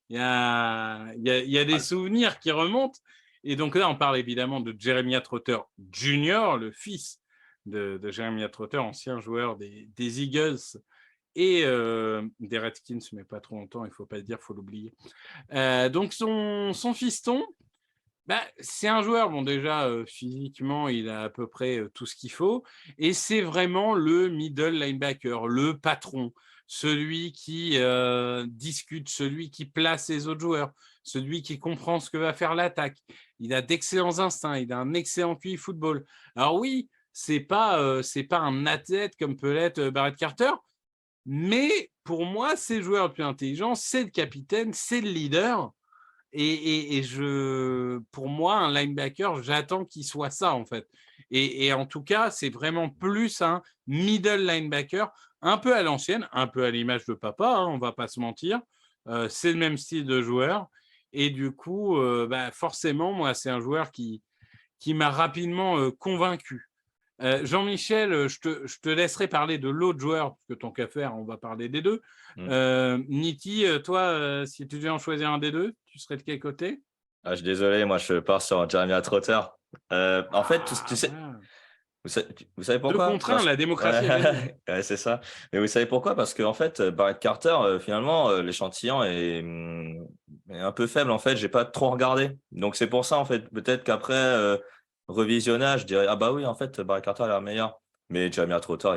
Il y a des souvenirs qui remontent. Et donc là, on parle évidemment de Jeremiah Trotter Jr., le fils de Jeremiah Trotter, ancien joueur des Eagles et des Redskins, mais pas trop longtemps, il ne faut pas le dire, il faut l'oublier. Donc son fiston, bah, c'est un joueur, bon déjà physiquement, il a à peu près tout ce qu'il faut, et c'est vraiment le middle linebacker, le patron, celui qui discute, celui qui place les autres joueurs, celui qui comprend ce que va faire l'attaque. Il a d'excellents instincts, il a un excellent QI football. Alors oui, c'est pas un athlète comme peut l'être Barrett Carter, mais pour moi, c'est le joueur le plus intelligent, c'est le capitaine, c'est le leader. Et pour moi, un linebacker, j'attends qu'il soit ça, en fait. Et en tout cas, c'est vraiment plus un middle linebacker, un peu à l'ancienne, un peu à l'image de papa, hein, on ne va pas se mentir. C'est le même style de joueur. Et du coup, forcément, moi, c'est un joueur qui m'a rapidement convaincu. Jean-Michel, je te laisserai parler de l'autre joueur, parce que tant qu'à faire, on va parler des deux. Nitti, toi, si tu devais en choisir un des deux, tu serais de quel côté?
Ah, je suis désolé, moi je pars sur Jeremiah Trotter. En fait, tu sais,
Voilà.
Vous savez
2
pourquoi?
contre 1, la démocratie a gagné.
Ouais, c'est ça. Mais vous savez pourquoi? Parce qu'en fait, Barrett Carter, finalement, l'échantillon est un peu faible. En fait, j'ai pas trop regardé. Donc c'est pour ça, en fait, peut-être qu'après revisionnage, je dirais: «Ah bah oui, en fait, Barrett Carter a l'air meilleur». Mais Jeremiah Trotter,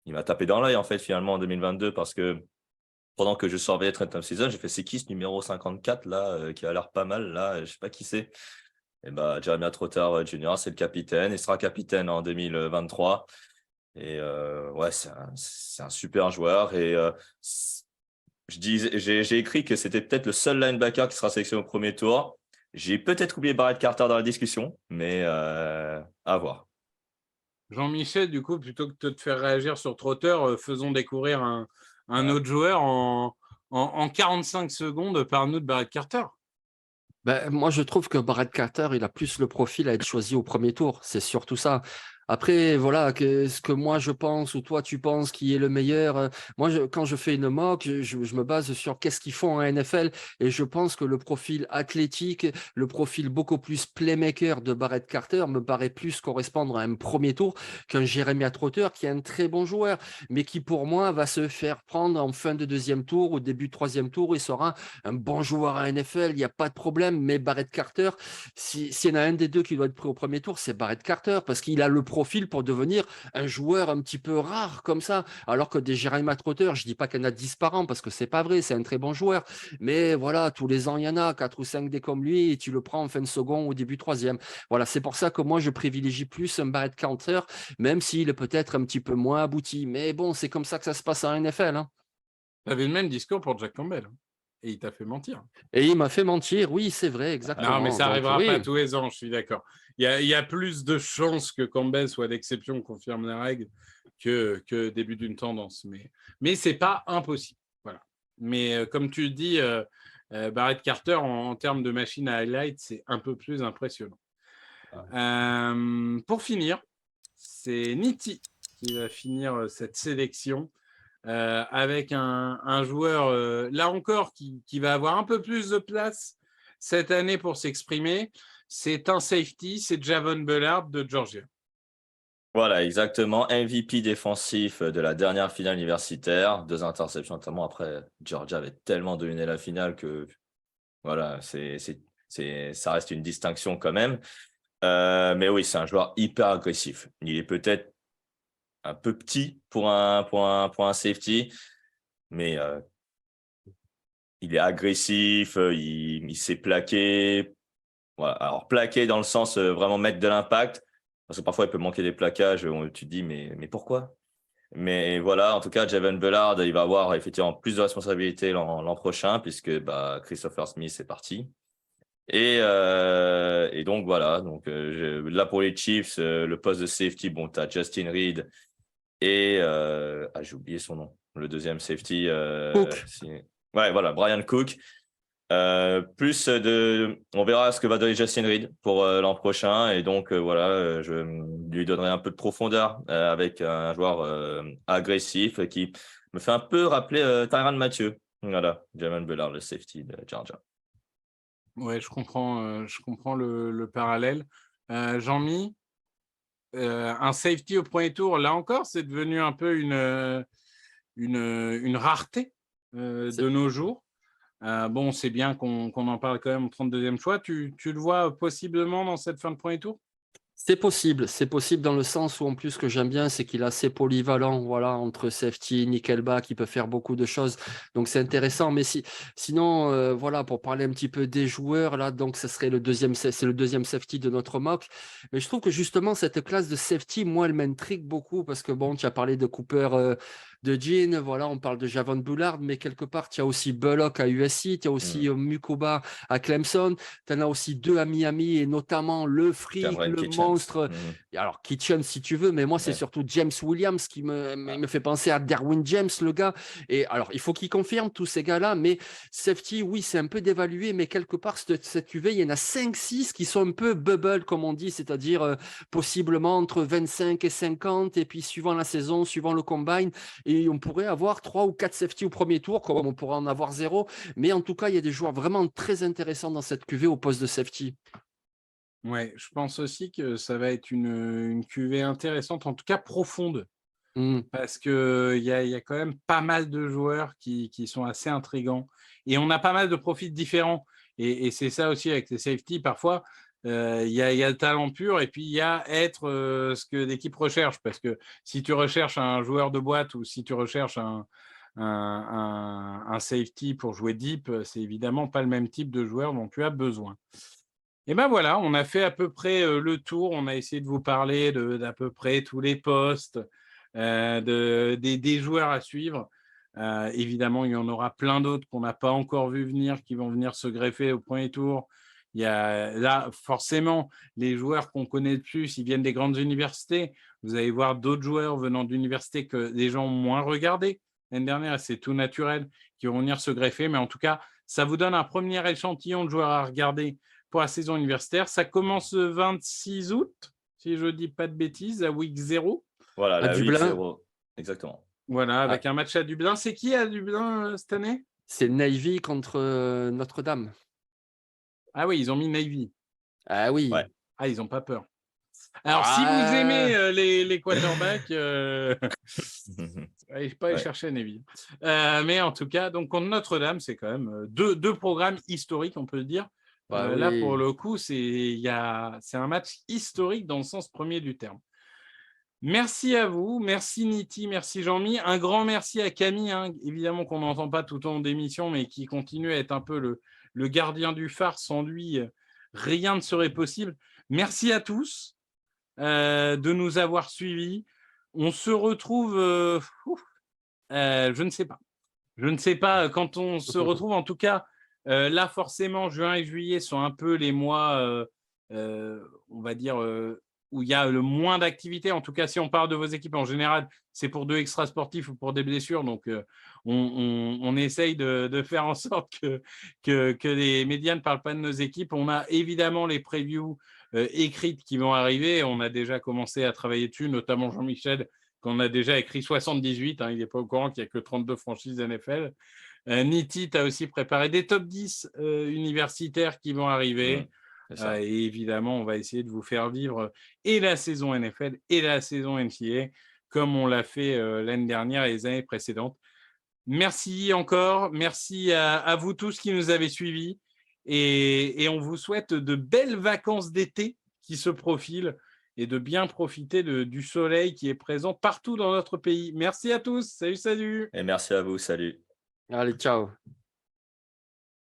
il m'a tapé dans l'œil, en fait, finalement, en 2022 parce que pendant que je surveillais Trent Season, j'ai fait: «C'est qui ce numéro 54 là, qui a l'air pas mal là? Je sais pas qui c'est». Et bah, Jeremiah Trotter, Jr., c'est le capitaine. Il sera capitaine en 2023. Et ouais, c'est un super joueur. Et j'ai écrit que c'était peut-être le seul linebacker qui sera sélectionné au premier tour. J'ai peut-être oublié Barrett Carter dans la discussion, mais à voir.
Jean-Michel, du coup, plutôt que de te faire réagir sur Trotter, faisons découvrir un
Ouais.
autre joueur en 45 secondes par nous de Barrett Carter.
Ben, moi, je trouve que Barrett Carter, il a plus le profil à être choisi au premier tour. C'est surtout ça. Après, voilà, ce que moi je pense ou toi tu penses qui est le meilleur. Moi, quand je fais une mock, je me base sur qu'est-ce qu'ils font en NFL et je pense que le profil athlétique, le profil beaucoup plus playmaker de Barrett Carter me paraît plus correspondre à un premier tour qu'un Jeremiah Trotter qui est un très bon joueur, mais qui pour moi va se faire prendre en fin de deuxième tour ou début de troisième tour. Il sera un bon joueur à NFL, il n'y a pas de problème, mais Barrett Carter, s'il y en a un des deux qui doit être pris au premier tour, c'est Barrett Carter, parce qu'il a le profil pour devenir un joueur un petit peu rare comme ça, alors que des Jeremiah Trotter, je ne dis pas qu'il y en a 10 par an, parce que c'est pas vrai, c'est un très bon joueur, mais voilà, tous les ans, il y en a 4 ou 5 des comme lui, et tu le prends en fin de second ou début troisième. Voilà, c'est pour ça que moi, je privilégie plus un Barrett Carter, même s'il est peut-être un petit peu moins abouti, mais bon, c'est comme ça que ça se passe en NFL, hein.
Tu avais le même discours pour Jack Campbell, hein, et il t'a fait mentir.
Et il m'a fait mentir, oui, c'est vrai,
Non, mais
exactement.
ça
Donc,
n'arrivera pas
oui.
tous les ans, je suis d'accord. Il y a plus de chances que Campbell soit l'exception, confirme la règle, que début d'une tendance. Mais ce n'est pas impossible. Voilà. Mais comme tu le dis, Barrett Carter, en termes de machine à highlight, c'est un peu plus impressionnant. Pour finir, c'est Nitti qui va finir cette sélection avec un joueur, là encore, qui va avoir un peu plus de place cette année pour s'exprimer. C'est un safety, c'est Javon Bullard de Georgia.
Voilà, exactement. MVP défensif de la dernière finale universitaire. 2 interceptions, notamment. Après, Georgia avait tellement dominé la finale que voilà, ça reste une distinction quand même. Mais oui, c'est un joueur hyper agressif. Il est peut-être un peu petit pour un safety, mais il est agressif, il sait plaquer. Voilà. Alors, plaquer dans le sens vraiment mettre de l'impact, parce que parfois il peut manquer des plaquages, tu te dis, mais pourquoi? Mais voilà, en tout cas, Javon Bullard, il va avoir effectivement plus de responsabilités l'an prochain, puisque bah, Christopher Smith est parti. Et donc voilà, donc, là pour les Chiefs, le poste de safety, bon, tu as Justin Reed et j'ai oublié son nom, le deuxième safety.
Cook.
Ouais, voilà, Brian Cook. On verra ce que va donner Justin Reed pour l'an prochain. Et donc, voilà, je lui donnerai un peu de profondeur avec un joueur agressif qui me fait un peu rappeler Tyrann Mathieu. Voilà, Javon Bullard, le safety de Georgia.
Ouais, je comprends le parallèle. Jean-Mi, un safety au premier tour, là encore, c'est devenu un peu une rareté de nos jours. Bon, c'est bien qu'on en parle quand même au 32e choix. Tu le vois possiblement dans cette fin de premier tour?
C'est possible dans le sens où en plus ce que j'aime bien, c'est qu'il est assez polyvalent, voilà, entre safety, nickelback, il peut faire beaucoup de choses, donc c'est intéressant. Mais sinon, voilà, pour parler un petit peu des joueurs là, donc ce serait c'est le deuxième safety de notre mock. Mais je trouve que justement cette classe de safety, moi, elle m'intrigue beaucoup parce que bon, tu as parlé de Cooper, de Jean, voilà, on parle de Javon Bullard, mais quelque part, tu as aussi Bullock à USC, tu as aussi Mukuba à Clemson, tu en as aussi 2 à Miami et notamment le freak,
Cameron
le
Kitchens.
monstre. Alors, Kitchen, si tu veux, mais moi, c'est
Ouais.
surtout James Williams qui me fait penser à Derwin James, le gars. Et alors, il faut qu'il confirme tous ces gars-là, mais safety, oui, c'est un peu dévalué, mais quelque part, cette UV, il y en a 5-6 qui sont un peu bubble, comme on dit, c'est-à-dire possiblement entre 25 et 50, et puis suivant la saison, suivant le combine, et on pourrait avoir 3 ou 4 safety au premier tour, comme on pourrait en avoir 0. Mais en tout cas, il y a des joueurs vraiment très intéressants dans cette QV au poste de safety.
Ouais, je pense aussi que ça va être une cuvée intéressante, en tout cas profonde,
Mmh.
parce qu'il y a quand même pas mal de joueurs qui sont assez intrigants et on a pas mal de profils différents et c'est ça aussi avec les safety parfois, il y a le talent pur et puis il y a être, ce que l'équipe recherche. Parce que si tu recherches un joueur de boîte ou si tu recherches un safety pour jouer deep, c'est évidemment pas le même type de joueur dont tu as besoin. Et ben voilà, on a fait à peu près, le tour. On a essayé de vous parler d'à peu près tous les postes, des joueurs à suivre. Évidemment, il y en aura plein d'autres qu'on n'a pas encore vu venir, qui vont venir se greffer au premier tour. Il y a là, forcément, les joueurs qu'on connaît le plus, ils viennent des grandes universités. Vous allez voir d'autres joueurs venant d'universités que les gens ont moins regardés l'année dernière, et c'est tout naturel, qui vont venir se greffer. Mais en tout cas, ça vous donne un premier échantillon de joueurs à regarder pour la saison universitaire. Ça commence le 26 août, si je ne dis pas de bêtises, à week 0.
Voilà,
À
la week
Dublin,
0, exactement.
Voilà,
ah,
avec un match à Dublin. C'est qui à Dublin cette année?
c'est Navy contre, Notre-Dame.
Ah oui, ils ont mis Navy.
Ah
Ouais.
oui.
Ah, ils n'ont pas peur. Alors, si vous aimez
Ah!
les quarterbacks, allez pas aller
Ouais.
chercher Navy. Mais en tout cas, donc contre Notre-Dame, c'est quand même deux programmes historiques, on peut le dire.
Bah
Là, pour
oui.
le coup, c'est un match historique dans le sens premier du terme. Merci à vous, merci Niti, merci Jean-Mi. Un grand merci à Camille, hein, évidemment qu'on n'entend pas tout au long d'émission, mais qui continue à être un peu le gardien du phare. Sans lui, rien ne serait possible. Merci à tous de nous avoir suivis. On se retrouve, je ne sais pas. Je ne sais pas quand on se retrouve. En tout cas, là, forcément, juin et juillet sont un peu les mois, on va dire, où il y a le moins d'activité. En tout cas, si on parle de vos équipes en général, c'est pour 2 extra sportifs ou pour des blessures. Donc, on essaye de faire en sorte que les médias ne parlent pas de nos équipes. On a évidemment les previews écrites qui vont arriver. On a déjà commencé à travailler dessus, notamment Jean-Michel, qu'on a déjà écrit 78. Il n'est pas au courant qu'il n'y a que 32 franchises NFL. Niti, tu as aussi préparé des top 10 universitaires qui vont arriver.
C'est ça.
Et évidemment, on va essayer de vous faire vivre et la saison NFL et la saison NCAA comme on l'a fait l'année dernière et les années précédentes. Merci encore. Merci à vous tous qui nous avez suivis. Et on vous souhaite de belles vacances d'été qui se profilent et de bien profiter du soleil qui est présent partout dans notre pays. Merci à tous. Salut, salut.
Et merci à vous. Salut.
Allez, ciao.